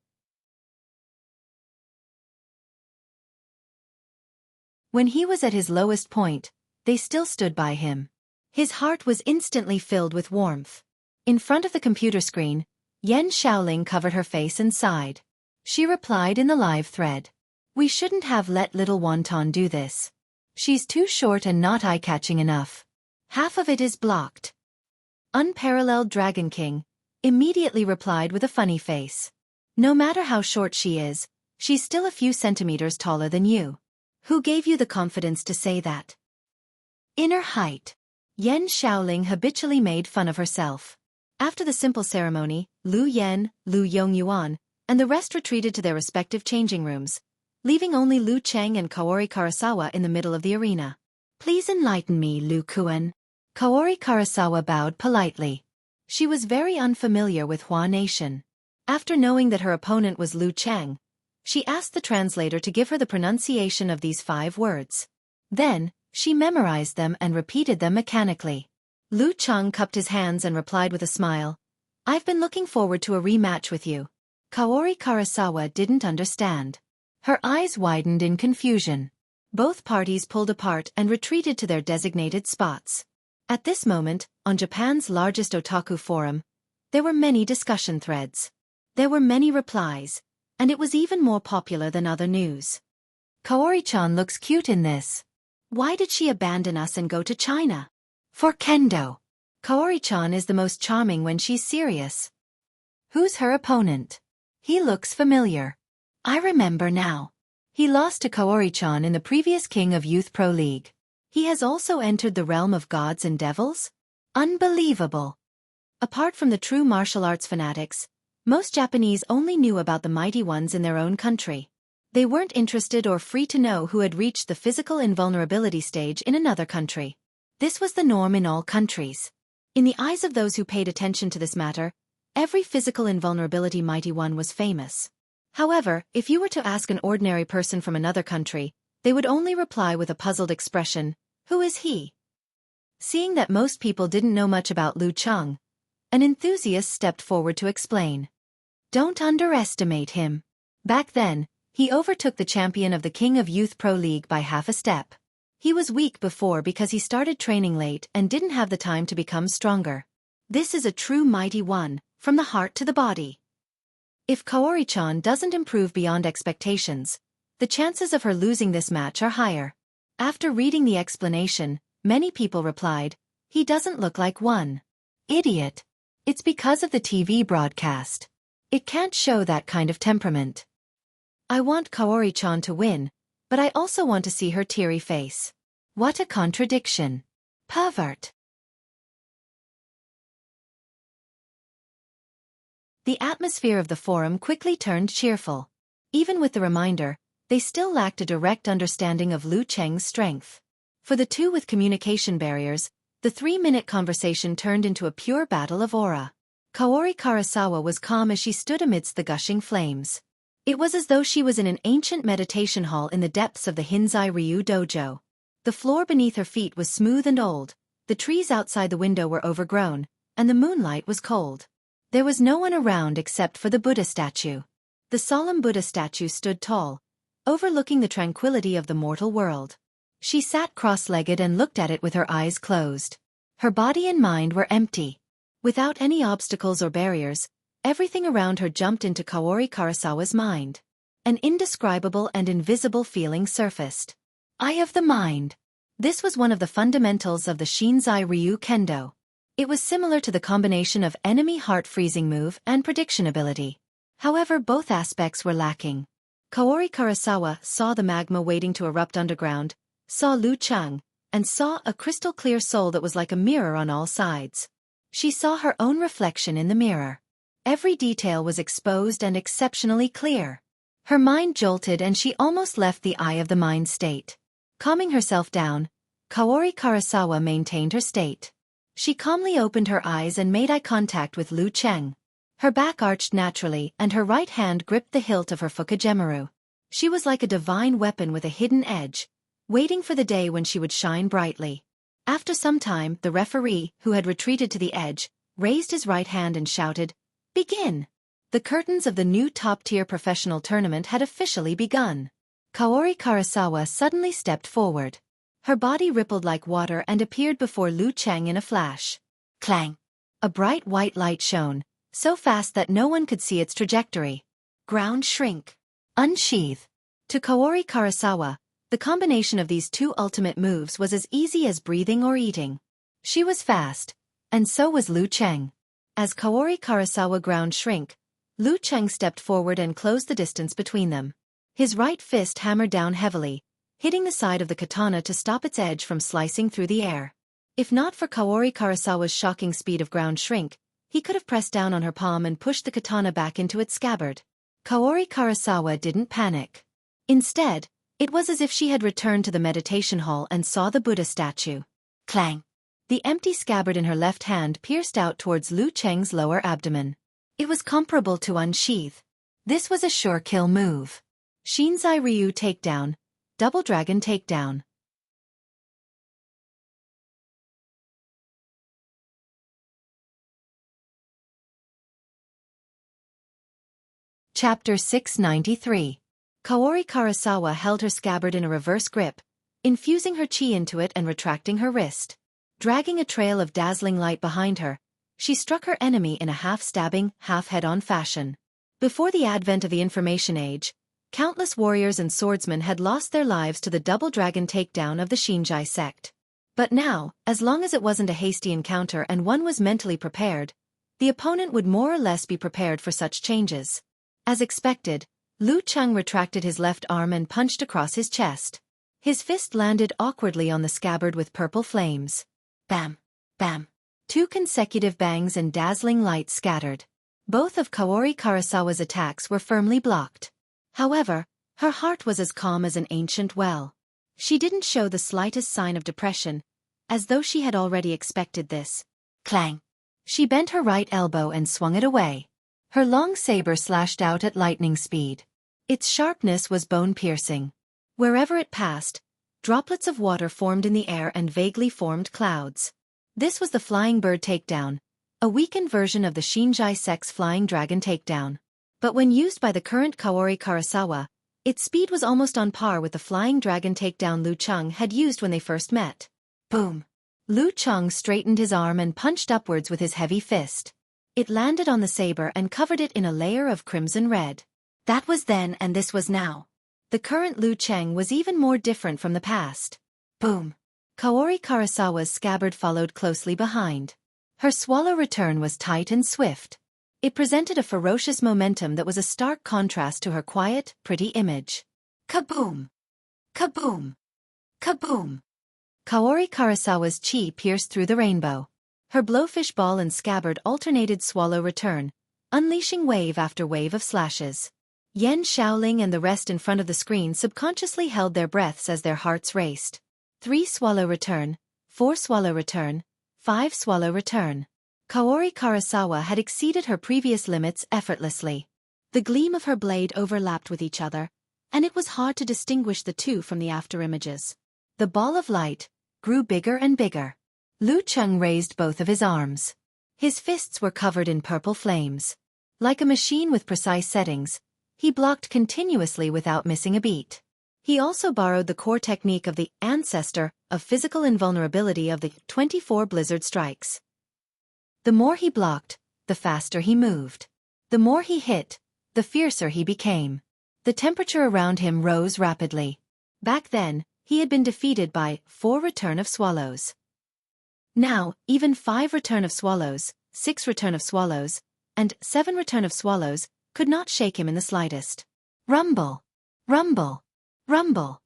When he was at his lowest point, they still stood by him. His heart was instantly filled with warmth. In front of the computer screen, Yan Xiaoling covered her face and sighed. She replied in the live thread. We shouldn't have let little wonton do this. She's too short and not eye-catching enough. Half of it is blocked. Unparalleled Dragon King immediately replied with a funny face. No matter how short she is, she's still a few centimeters taller than you. Who gave you the confidence to say that? Inner height. Yan Xiaoling habitually made fun of herself. After the simple ceremony, Lu Yan, Lu Yongyuan, and the rest retreated to their respective changing rooms, leaving only Lu Cheng and Kaori Karasawa in the middle of the arena. Please enlighten me, Lu Kuan. Kaori Karasawa bowed politely. She was very unfamiliar with Hua Nation. After knowing that her opponent was Lu Cheng, she asked the translator to give her the pronunciation of these 5 words. Then, she memorized them and repeated them mechanically. Lu Cheng cupped his hands and replied with a smile, I've been looking forward to a rematch with you. Kaori Karasawa didn't understand. Her eyes widened in confusion. Both parties pulled apart and retreated to their designated spots. At this moment, on Japan's largest otaku forum, there were many discussion threads. There were many replies, and it was even more popular than other news. Kaori-chan looks cute in this. Why did she abandon us and go to China? For kendo. Kaori-chan is the most charming when she's serious. Who's her opponent? He looks familiar. I remember now. He lost to Kaori-chan in the previous King of Youth Pro League. He has also entered the realm of gods and devils? Unbelievable. Apart from the true martial arts fanatics, Most Japanese only knew about the mighty ones in their own country. They weren't interested or free to know who had reached the physical invulnerability stage in another country. This was the norm in all countries. In the eyes of those who paid attention to this matter, every physical invulnerability mighty one was famous. However, if you were to ask an ordinary person from another country, they would only reply with a puzzled expression, "Who is he?" Seeing that most people didn't know much about Lu Cheng, an enthusiast stepped forward to explain. Don't underestimate him. Back then, he overtook the champion of the King of Youth Pro League by half a step. He was weak before because he started training late and didn't have the time to become stronger. This is a true mighty one, from the heart to the body. If Kaori-chan doesn't improve beyond expectations, the chances of her losing this match are higher. After reading the explanation, many people replied, he doesn't look like one. Idiot. It's because of the TV broadcast. It can't show that kind of temperament. I want Kaori-chan to win, but I also want to see her teary face. What a contradiction. Pervert. The atmosphere of the forum quickly turned cheerful. Even with the reminder, they still lacked a direct understanding of Lu Cheng's strength. For the two with communication barriers, the 3-minute conversation turned into a pure battle of aura. Kaori Karasawa was calm as she stood amidst the gushing flames. It was as though she was in an ancient meditation hall in the depths of the Hinzai Ryu dojo. The floor beneath her feet was smooth and old, the trees outside the window were overgrown, and the moonlight was cold. There was no one around except for the Buddha statue. The solemn Buddha statue stood tall, overlooking the tranquility of the mortal world. She sat cross-legged and looked at it with her eyes closed. Her body and mind were empty. Without any obstacles or barriers, everything around her jumped into Kaori Karasawa's mind. An indescribable and invisible feeling surfaced. Eye of the mind. This was one of the fundamentals of the Shinzai Ryu Kendo. It was similar to the combination of enemy heart-freezing move and prediction ability. However, both aspects were lacking. Kaori Karasawa saw the magma waiting to erupt underground, saw Lu Cheng, and saw a crystal-clear soul that was like a mirror on all sides. She saw her own reflection in the mirror. Every detail was exposed and exceptionally clear. Her mind jolted and she almost left the eye of the mind state. Calming herself down, Kaori Karasawa maintained her state. She calmly opened her eyes and made eye contact with Lu Cheng. Her back arched naturally and her right hand gripped the hilt of her fukajemaru. She was like a divine weapon with a hidden edge, waiting for the day when she would shine brightly. After some time, the referee, who had retreated to the edge, raised his right hand and shouted, "Begin!" The curtains of the new top-tier professional tournament had officially begun. Kaori Karasawa suddenly stepped forward. Her body rippled like water and appeared before Lu Cheng in a flash. Clang! A bright white light shone, so fast that no one could see its trajectory. Ground shrink. Unsheath. To Kaori Karasawa, the combination of these two ultimate moves was as easy as breathing or eating. She was fast, and so was Lu Cheng. As Kaori Karasawa ground shrink, Lu Cheng stepped forward and closed the distance between them. His right fist hammered down heavily, hitting the side of the katana to stop its edge from slicing through the air. If not for Kaori Karasawa's shocking speed of ground shrink, he could have pressed down on her palm and pushed the katana back into its scabbard. Kaori Karasawa didn't panic. Instead, it was as if she had returned to the meditation hall and saw the Buddha statue. Clang! The empty scabbard in her left hand pierced out towards Lu Cheng's lower abdomen. It was comparable to unsheath. This was a sure kill move. Shinzai Ryu takedown, double dragon takedown. Chapter 693. Kaori Karasawa held her scabbard in a reverse grip, infusing her chi into it and retracting her wrist. Dragging a trail of dazzling light behind her, she struck her enemy in a half-stabbing, half-head-on fashion. Before the advent of the information age, countless warriors and swordsmen had lost their lives to the double dragon takedown of the Shinjai sect. But now, as long as it wasn't a hasty encounter and one was mentally prepared, the opponent would more or less be prepared for such changes. As expected, Lu Cheng retracted his left arm and punched across his chest. His fist landed awkwardly on the scabbard with purple flames. Bam! Bam! 2 consecutive bangs and dazzling light scattered. Both of Kaori Karasawa's attacks were firmly blocked. However, her heart was as calm as an ancient well. She didn't show the slightest sign of depression, as though she had already expected this. Clang! She bent her right elbow and swung it away. Her long saber slashed out at lightning speed. Its sharpness was bone-piercing. Wherever it passed, droplets of water formed in the air and vaguely formed clouds. This was the Flying Bird takedown, a weakened version of the Shinjai Sect's Flying Dragon takedown. But when used by the current Kaori Karasawa, its speed was almost on par with the Flying Dragon takedown Lu Cheng had used when they first met. Boom! Lu Cheng straightened his arm and punched upwards with his heavy fist. It landed on the saber and covered it in a layer of crimson red. That was then and this was now. The current Lu Cheng was even more different from the past. Boom! Kaori Karasawa's scabbard followed closely behind. Her swallow return was tight and swift. It presented a ferocious momentum that was a stark contrast to her quiet, pretty image. Kaboom! Kaboom! Kaboom! Kaori Karasawa's chi pierced through the rainbow. Her blowfish ball and scabbard alternated swallow return, unleashing wave after wave of slashes. Yan Xiaoling and the rest in front of the screen subconsciously held their breaths as their hearts raced. 3 swallow return, 4 swallow return, 5 swallow return. Kaori Karasawa had exceeded her previous limits effortlessly. The gleam of her blade overlapped with each other, and it was hard to distinguish the two from the afterimages. The ball of light grew bigger and bigger. Lu Cheng raised both of his arms. His fists were covered in purple flames. Like a machine with precise settings, he blocked continuously without missing a beat. He also borrowed the core technique of the ancestor of physical invulnerability of the 24 blizzard strikes. The more he blocked, the faster he moved. The more he hit, the fiercer he became. The temperature around him rose rapidly. Back then, he had been defeated by 4 return of swallows. Now, even 5 return of swallows, 6 return of swallows, and 7 return of swallows could not shake him in the slightest. Rumble! Rumble! Rumble!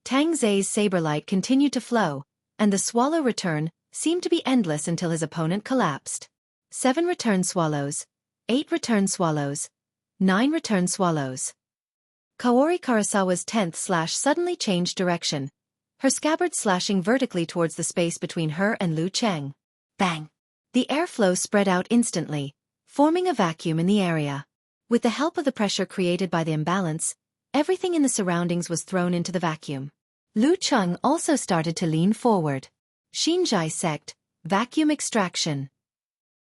Tang Zai's saber light continued to flow, and the swallow return seemed to be endless until his opponent collapsed. 7 return swallows, 8 return swallows, 9 return swallows. Kaori Karasawa's 10th slash suddenly changed direction, her scabbard slashing vertically towards the space between her and Lu Cheng. Bang! The airflow spread out instantly, forming a vacuum in the area. With the help of the pressure created by the imbalance, everything in the surroundings was thrown into the vacuum. Lu Cheng also started to lean forward. Shinjai Sect, vacuum extraction.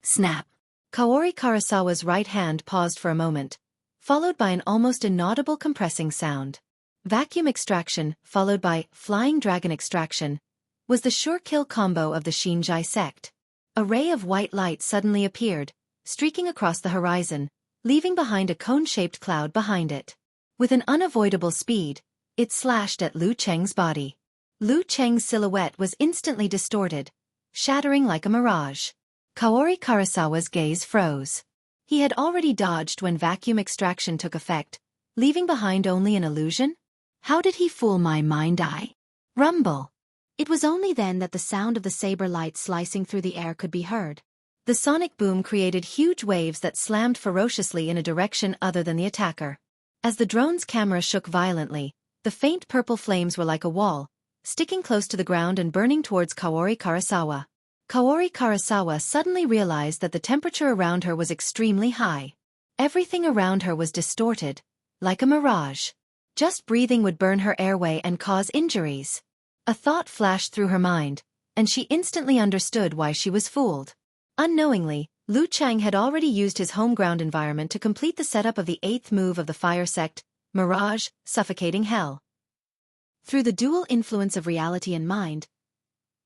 Snap! Kaori Karasawa's right hand paused for a moment, followed by an almost inaudible compressing sound. Vacuum extraction, followed by flying dragon extraction, was the sure kill combo of the Shinjai Sect. A ray of white light suddenly appeared, streaking across the horizon, leaving behind a cone-shaped cloud behind it. With an unavoidable speed, it slashed at Lu Cheng's body. Lu Cheng's silhouette was instantly distorted, shattering like a mirage. Kaori Karasawa's gaze froze. He had already dodged when vacuum extraction took effect, leaving behind only an illusion? How did he fool my mind-eye? Rumble! It was only then that the sound of the saber light slicing through the air could be heard. The sonic boom created huge waves that slammed ferociously in a direction other than the attacker. As the drone's camera shook violently, the faint purple flames were like a wall, sticking close to the ground and burning towards Kaori Karasawa. Kaori Karasawa suddenly realized that the temperature around her was extremely high. Everything around her was distorted, like a mirage. Just breathing would burn her airway and cause injuries. A thought flashed through her mind, and she instantly understood why she was fooled. Unknowingly, Lu Cheng had already used his home ground environment to complete the setup of the 8th move of the Fire Sect, Mirage, Suffocating Hell. Through the dual influence of reality and mind,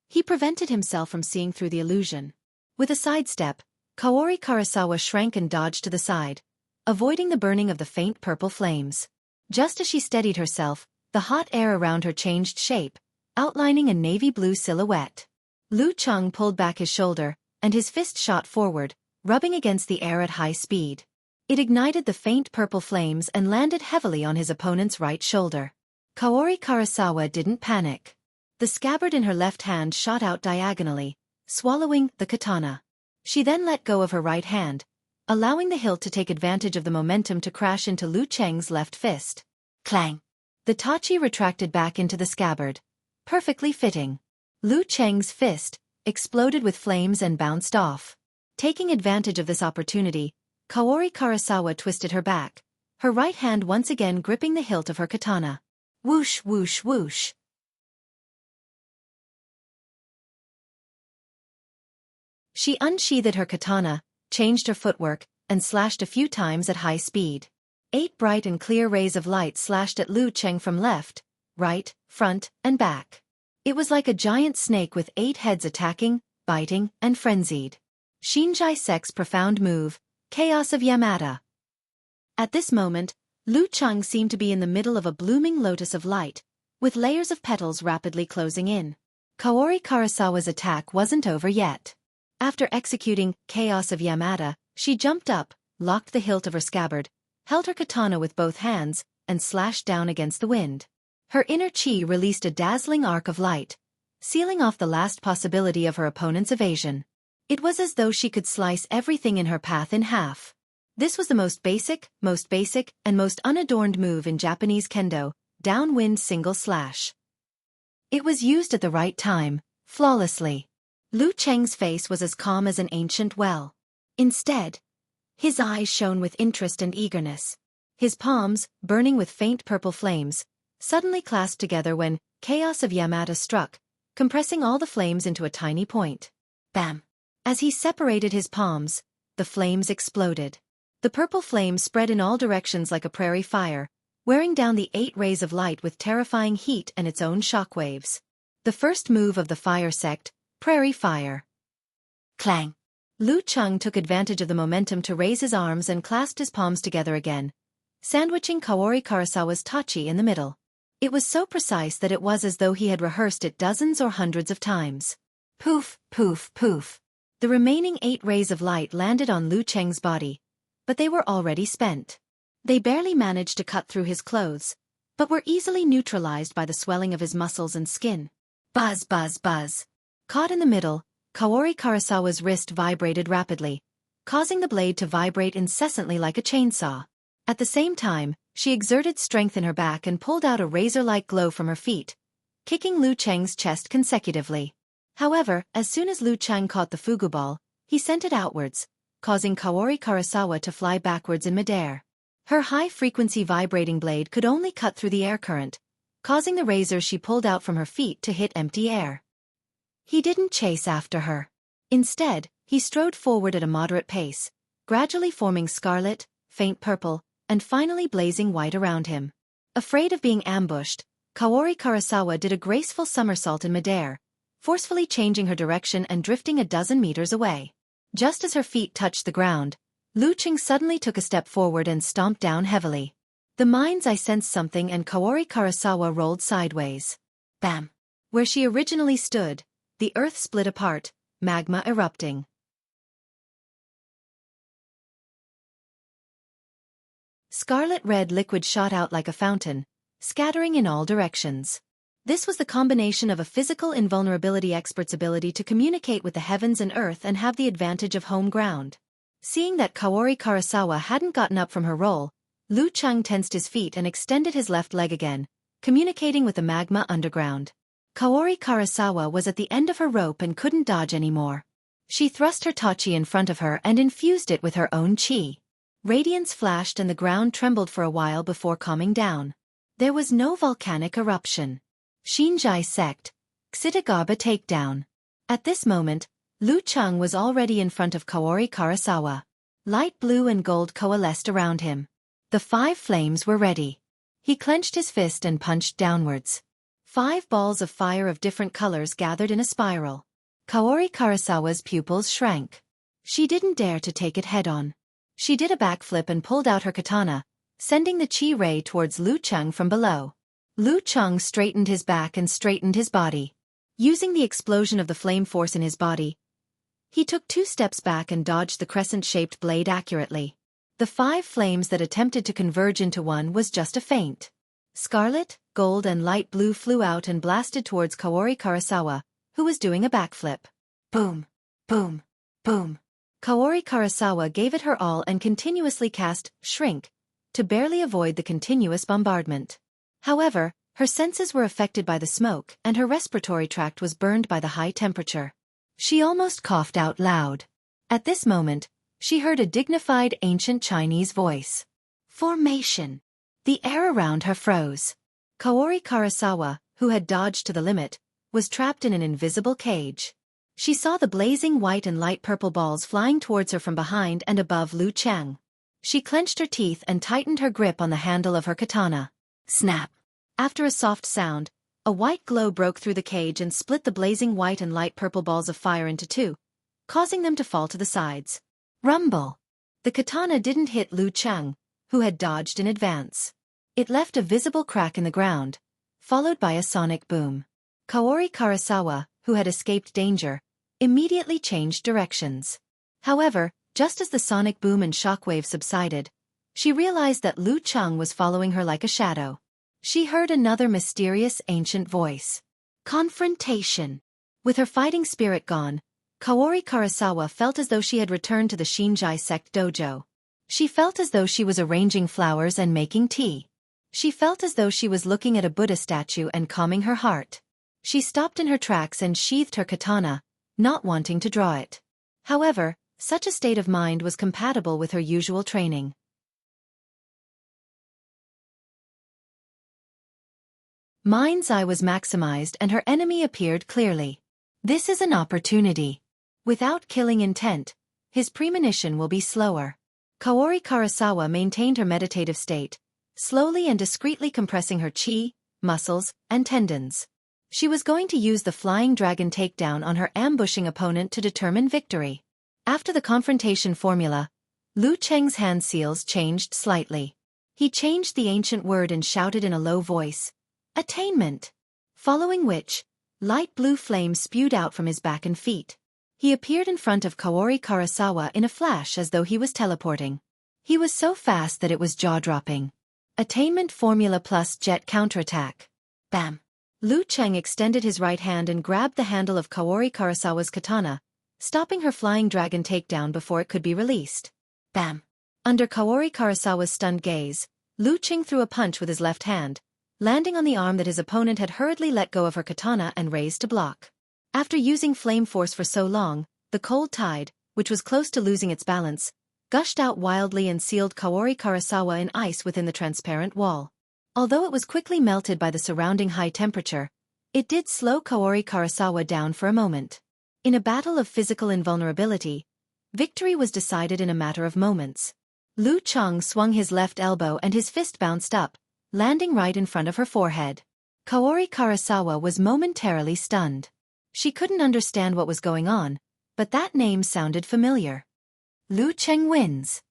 he prevented himself from seeing through the illusion. With a sidestep, Kaori Karasawa shrank and dodged to the side, avoiding the burning of the faint purple flames. Just as she steadied herself, the hot air around her changed shape, outlining a navy blue silhouette. Lu Cheng pulled back his shoulder, and his fist shot forward, rubbing against the air at high speed. It ignited the faint purple flames and landed heavily on his opponent's right shoulder. Kaori Karasawa didn't panic. The scabbard in her left hand shot out diagonally, swallowing the katana. She then let go of her right hand, allowing the hilt to take advantage of the momentum to crash into Lu Cheng's left fist. Clang! The tachi retracted back into the scabbard, perfectly fitting. Lu Cheng's fist exploded with flames and bounced off. Taking advantage of this opportunity, Kaori Karasawa twisted her back, her right hand once again gripping the hilt of her katana. Whoosh, whoosh, whoosh. She unsheathed her katana, changed her footwork, and slashed a few times at high speed. 8 bright and clear rays of light slashed at Lu Cheng from left, right, front, and back. It was like a giant snake with 8 heads attacking, biting, and frenzied. Shinjai Sek's profound move, Chaos of Yamada. At this moment, Lu Cheng seemed to be in the middle of a blooming lotus of light, with layers of petals rapidly closing in. Kaori Karasawa's attack wasn't over yet. After executing Chaos of Yamada, she jumped up, locked the hilt of her scabbard, held her katana with both hands, and slashed down against the wind. Her inner chi released a dazzling arc of light, sealing off the last possibility of her opponent's evasion. It was as though she could slice everything in her path in half. This was the most basic, and most unadorned move in Japanese kendo, downwind single slash. It was used at the right time, flawlessly. Lu Cheng's face was as calm as an ancient well. Instead, his eyes shone with interest and eagerness. His palms, burning with faint purple flames, suddenly clasped together when Chaos of Yamada struck, compressing all the flames into a tiny point. Bam! As he separated his palms, the flames exploded. The purple flame spread in all directions like a prairie fire, wearing down the 8 rays of light with terrifying heat and its own shockwaves. The first move of the fire sect, Prairie Fire. Clang! Lu Cheng took advantage of the momentum to raise his arms and clasped his palms together again, sandwiching Kaori Karasawa's tachi in the middle. It was so precise that it was as though he had rehearsed it dozens or hundreds of times. Poof, poof, poof. The remaining 8 rays of light landed on Lu Cheng's body, but they were already spent. They barely managed to cut through his clothes, but were easily neutralized by the swelling of his muscles and skin. Buzz, buzz, buzz. Caught in the middle, Kaori Karasawa's wrist vibrated rapidly, causing the blade to vibrate incessantly like a chainsaw. At the same time, she exerted strength in her back and pulled out a razor-like glow from her feet, kicking Lu Cheng's chest consecutively. However, as soon as Lu Cheng caught the fugu ball, he sent it outwards, causing Kaori Karasawa to fly backwards in midair. Her high-frequency vibrating blade could only cut through the air current, causing the razor she pulled out from her feet to hit empty air. He didn't chase after her. Instead, he strode forward at a moderate pace, gradually forming scarlet, faint purple, and finally blazing white around him. Afraid of being ambushed, Kaori Karasawa did a graceful somersault in midair, forcefully changing her direction and drifting a dozen meters away. Just as her feet touched the ground, Lu Cheng suddenly took a step forward and stomped down heavily. The mind's eye sensed something and Kaori Karasawa rolled sideways. Bam! Where she originally stood, the earth split apart, magma erupting. Scarlet-red liquid shot out like a fountain, scattering in all directions. This was the combination of a physical invulnerability expert's ability to communicate with the heavens and earth and have the advantage of home ground. Seeing that Kaori Karasawa hadn't gotten up from her roll, Lu Cheng tensed his feet and extended his left leg again, communicating with the magma underground. Kaori Karasawa was at the end of her rope and couldn't dodge anymore. She thrust her tachi in front of her and infused it with her own chi. Radiance flashed and the ground trembled for a while before calming down. There was no volcanic eruption. Shinjai sect, Xitagaba takedown. At this moment, Lu Cheng was already in front of Kaori Karasawa. Light blue and gold coalesced around him. The 5 flames were ready. He clenched his fist and punched downwards. 5 balls of fire of different colors gathered in a spiral. Kaori Karasawa's pupils shrank. She didn't dare to take it head-on. She did a backflip and pulled out her katana, sending the chi ray towards Lu Cheng from below. Lu Cheng straightened his back and straightened his body. Using the explosion of the flame force in his body, he took 2 steps back and dodged the crescent-shaped blade accurately. The 5 flames that attempted to converge into one was just a feint. Scarlet, gold and light blue flew out and blasted towards Kaori Karasawa, who was doing a backflip. Boom, boom, boom. Kaori Karasawa gave it her all and continuously cast Shrink to barely avoid the continuous bombardment. However, her senses were affected by the smoke and her respiratory tract was burned by the high temperature. She almost coughed out loud. At this moment, she heard a dignified ancient Chinese voice. Formation. The air around her froze. Kaori Karasawa, who had dodged to the limit, was trapped in an invisible cage. She saw the blazing white and light purple balls flying towards her from behind and above Lu Cheng. She clenched her teeth and tightened her grip on the handle of her katana. Snap! After a soft sound, a white glow broke through the cage and split the blazing white and light purple balls of fire into two, causing them to fall to the sides. Rumble! The katana didn't hit Lu Cheng, who had dodged in advance. It left a visible crack in the ground, followed by a sonic boom. Kaori Karasawa, who had escaped danger, immediately changed directions. However, just as the sonic boom and shockwave subsided, she realized that Lu Cheng was following her like a shadow. She heard another mysterious ancient voice. Confrontation. With her fighting spirit gone, Kaori Karasawa felt as though she had returned to the Shinjai sect dojo. She felt as though she was arranging flowers and making tea. She felt as though she was looking at a Buddha statue and calming her heart. She stopped in her tracks and sheathed her katana, not wanting to draw it. However, such a state of mind was compatible with her usual training. Mind's eye was maximized and her enemy appeared clearly. This is an opportunity. Without killing intent, his premonition will be slower. Kaori Karasawa maintained her meditative state, slowly and discreetly compressing her chi, muscles, and tendons. She was going to use the flying dragon takedown on her ambushing opponent to determine victory. After the confrontation formula, Lu Cheng's hand seals changed slightly. He changed the ancient word and shouted in a low voice, "Attainment!" Following which, light blue flames spewed out from his back and feet. He appeared in front of Kaori Karasawa in a flash as though he was teleporting. He was so fast that it was jaw-dropping. Attainment formula plus jet counterattack. Bam! Lu Cheng extended his right hand and grabbed the handle of Kaori Karasawa's katana, stopping her flying dragon takedown before it could be released. Bam! Under Kaori Karasawa's stunned gaze, Lu Cheng threw a punch with his left hand, landing on the arm that his opponent had hurriedly let go of her katana and raised to block. After using flame force for so long, the cold tide, which was close to losing its balance, gushed out wildly and sealed Kaori Karasawa in ice within the transparent wall. Although it was quickly melted by the surrounding high temperature, it did slow Kaori Karasawa down for a moment. In a battle of physical invulnerability, victory was decided in a matter of moments. Lu Cheng swung his left elbow and his fist bounced up, landing right in front of her forehead. Kaori Karasawa was momentarily stunned. She couldn't understand what was going on, but that name sounded familiar. Lu Cheng wins.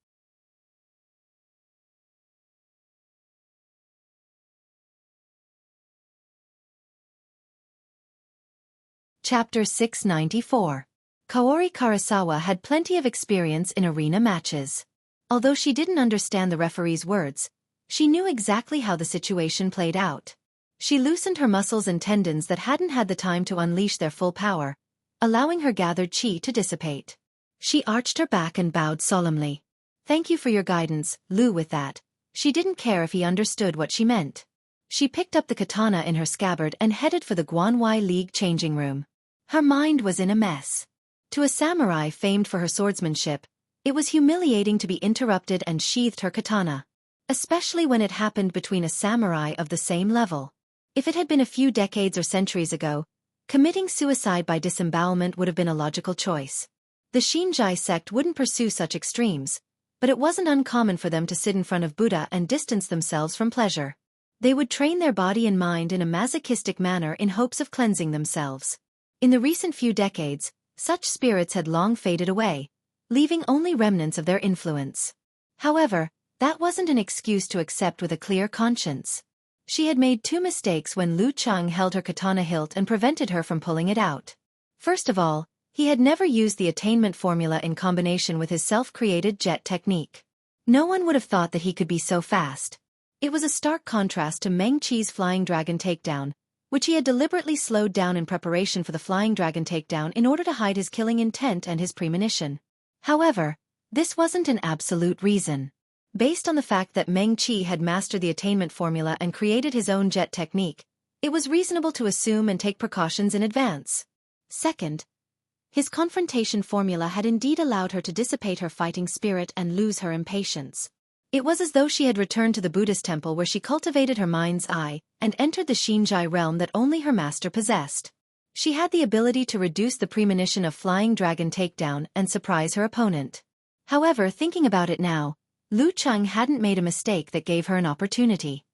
Chapter 694. Kaori Karasawa had plenty of experience in arena matches. Although she didn't understand the referee's words, she knew exactly how the situation played out. She loosened her muscles and tendons that hadn't had the time to unleash their full power, allowing her gathered chi to dissipate. She arched her back and bowed solemnly. "Thank you for your guidance, Lu." With that, she didn't care if he understood what she meant. She picked up the katana in her scabbard and headed for the Guanwei League changing room. Her mind was in a mess. To a samurai famed for her swordsmanship, it was humiliating to be interrupted and sheathed her katana. Especially when it happened between a samurai of the same level. If it had been a few decades or centuries ago, committing suicide by disembowelment would have been a logical choice. The Shinjai sect wouldn't pursue such extremes, but it wasn't uncommon for them to sit in front of Buddha and distance themselves from pleasure. They would train their body and mind in a masochistic manner in hopes of cleansing themselves. In the recent few decades, such spirits had long faded away, leaving only remnants of their influence. However, that wasn't an excuse to accept with a clear conscience. She had made two mistakes when Lu Cheng held her katana hilt and prevented her from pulling it out. First of all, he had never used the attainment formula in combination with his self-created jet technique. No one would have thought that he could be so fast. It was a stark contrast to Meng Qi's flying dragon takedown, which he had deliberately slowed down in preparation for the flying dragon takedown in order to hide his killing intent and his premonition. However, this wasn't an absolute reason. Based on the fact that Meng Qi had mastered the attainment formula and created his own jet technique, it was reasonable to assume and take precautions in advance. Second, his confrontation formula had indeed allowed her to dissipate her fighting spirit and lose her impatience. It was as though she had returned to the Buddhist temple where she cultivated her mind's eye and entered the Xinjai realm that only her master possessed. She had the ability to reduce the premonition of flying dragon takedown and surprise her opponent. However, thinking about it now, Lu Cheng hadn't made a mistake that gave her an opportunity.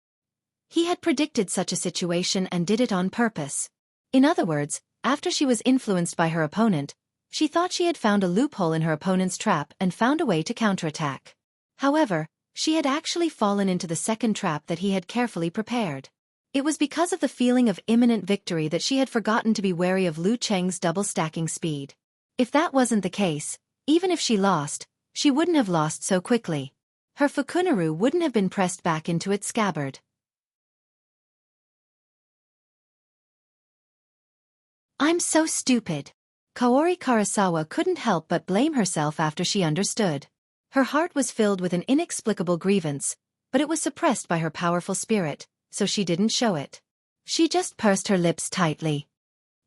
He had predicted such a situation and did it on purpose. In other words, after she was influenced by her opponent, she thought she had found a loophole in her opponent's trap and found a way to counterattack. However, she had actually fallen into the second trap that he had carefully prepared. It was because of the feeling of imminent victory that she had forgotten to be wary of Lu Cheng's double-stacking speed. If that wasn't the case, even if she lost, she wouldn't have lost so quickly. Her fukunaru wouldn't have been pressed back into its scabbard. I'm so stupid. Kaori Karasawa couldn't help but blame herself after she understood. Her heart was filled with an inexplicable grievance, but it was suppressed by her powerful spirit, so she didn't show it. She just pursed her lips tightly.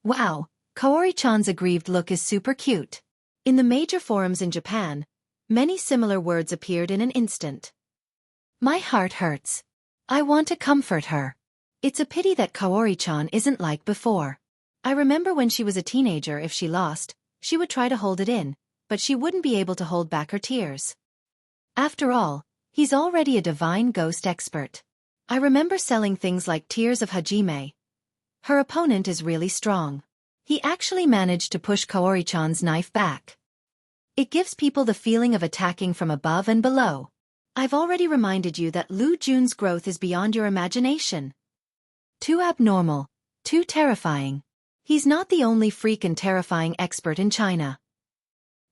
Wow, Kaori-chan's aggrieved look is super cute. In the major forums in Japan, many similar words appeared in an instant. My heart hurts. I want to comfort her. It's a pity that Kaori-chan isn't like before. I remember when she was a teenager, if she lost, she would try to hold it in, but she wouldn't be able to hold back her tears. After all, he's already a divine ghost expert. I remember selling things like Tears of Hajime. Her opponent is really strong. He actually managed to push Kaori-chan's knife back. It gives people the feeling of attacking from above and below. I've already reminded you that Lu Jun's growth is beyond your imagination. Too abnormal, too terrifying. He's not the only freak and terrifying expert in China.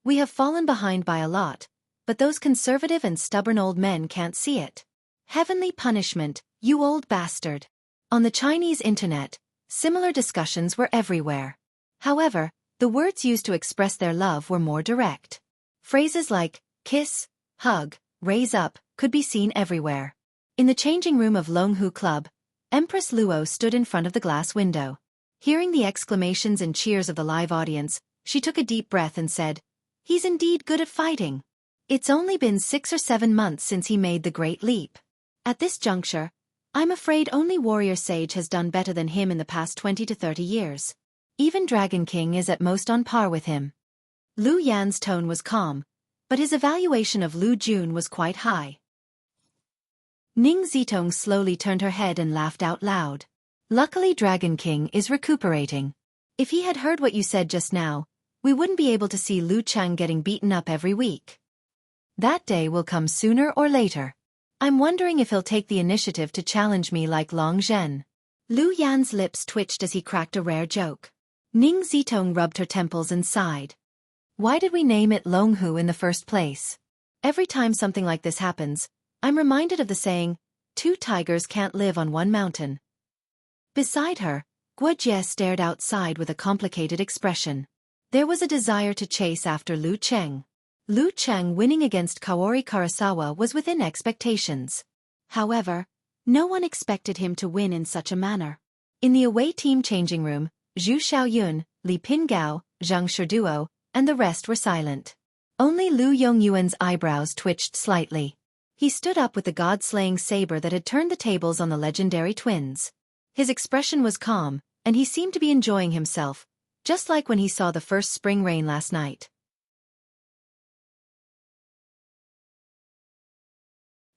We have fallen behind by a lot, but those conservative and stubborn old men can't see it. Heavenly punishment, you old bastard. On the Chinese internet, similar discussions were everywhere. However, the words used to express their love were more direct. Phrases like kiss, hug, raise up could be seen everywhere. In the changing room of Longhu Club, Empress Luo stood in front of the glass window. Hearing the exclamations and cheers of the live audience, she took a deep breath and said, "He's indeed good at fighting. It's only been 6 or 7 months since he made the great leap. At this juncture, I'm afraid only Warrior Sage has done better than him in the past 20 to 30 years. Even Dragon King is at most on par with him." Lu Yan's tone was calm, but his evaluation of Lu Jun was quite high. Ning Zitong slowly turned her head and laughed out loud. Luckily Dragon King is recuperating. If he had heard what you said just now, we wouldn't be able to see Lu Cheng getting beaten up every week. That day will come sooner or later. I'm wondering if he'll take the initiative to challenge me like Long Zhen. Lu Yan's lips twitched as he cracked a rare joke. Ning Zitong rubbed her temples and sighed. Why did we name it Longhu in the first place? Every time something like this happens, I'm reminded of the saying, 2 tigers can't live on one mountain. Beside her, Guo Jie stared outside with a complicated expression. There was a desire to chase after Lu Cheng. Lu Cheng winning against Kaori Karasawa was within expectations. However, no one expected him to win in such a manner. In the away team changing room, Zhu Xiaoyun, Li Pingao, Zhang Shiduo, and the rest were silent. Only Lu Yongyuan's eyebrows twitched slightly. He stood up with the god-slaying saber that had turned the tables on the legendary twins. His expression was calm, and he seemed to be enjoying himself, just like when he saw the first spring rain last night.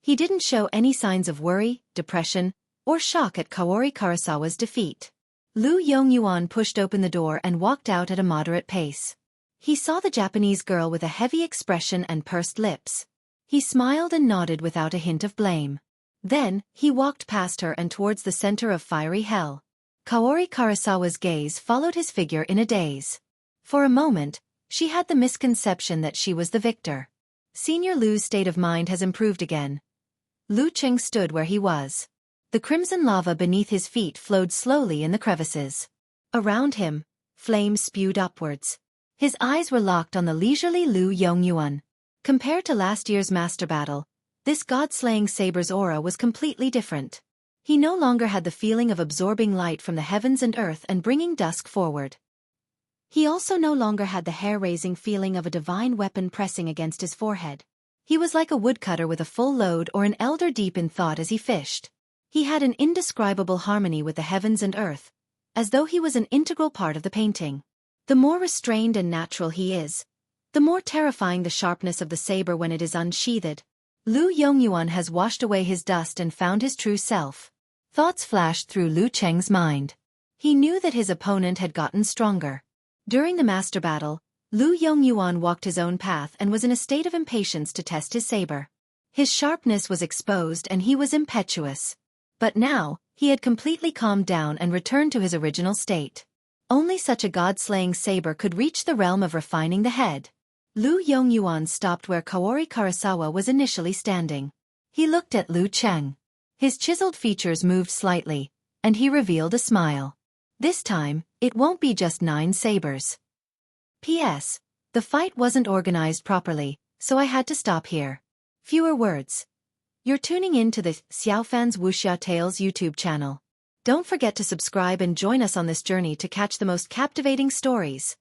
He didn't show any signs of worry, depression, or shock at Kaori Karasawa's defeat. Lu Yongyuan pushed open the door and walked out at a moderate pace. He saw the Japanese girl with a heavy expression and pursed lips. He smiled and nodded without a hint of blame. Then, he walked past her and towards the center of fiery hell. Kaori Karasawa's gaze followed his figure in a daze. For a moment, she had the misconception that she was the victor. Senior Lu's state of mind has improved again. Lu Cheng stood where he was. The crimson lava beneath his feet flowed slowly in the crevices. Around him, flames spewed upwards. His eyes were locked on the leisurely Lu Yongyuan. Compared to last year's master battle, this god-slaying saber's aura was completely different. He no longer had the feeling of absorbing light from the heavens and earth and bringing dusk forward. He also no longer had the hair-raising feeling of a divine weapon pressing against his forehead. He was like a woodcutter with a full load or an elder deep in thought as he fished. He had an indescribable harmony with the heavens and earth, as though he was an integral part of the painting. The more restrained and natural he is, the more terrifying the sharpness of the saber when it is unsheathed. Lu Yongyuan has washed away his dust and found his true self. Thoughts flashed through Lu Cheng's mind. He knew that his opponent had gotten stronger. During the master battle, Lu Yongyuan walked his own path and was in a state of impatience to test his saber. His sharpness was exposed and he was impetuous. But now, he had completely calmed down and returned to his original state. Only such a god-slaying saber could reach the realm of refining the head. Lu Yongyuan stopped where Kaori Karasawa was initially standing. He looked at Lu Cheng. His chiseled features moved slightly, and he revealed a smile. This time, it won't be just 9 sabers. P.S. The fight wasn't organized properly, so I had to stop here. Fewer words. You're tuning in to the Xiaofan's Wuxia Tales YouTube channel. Don't forget to subscribe and join us on this journey to catch the most captivating stories.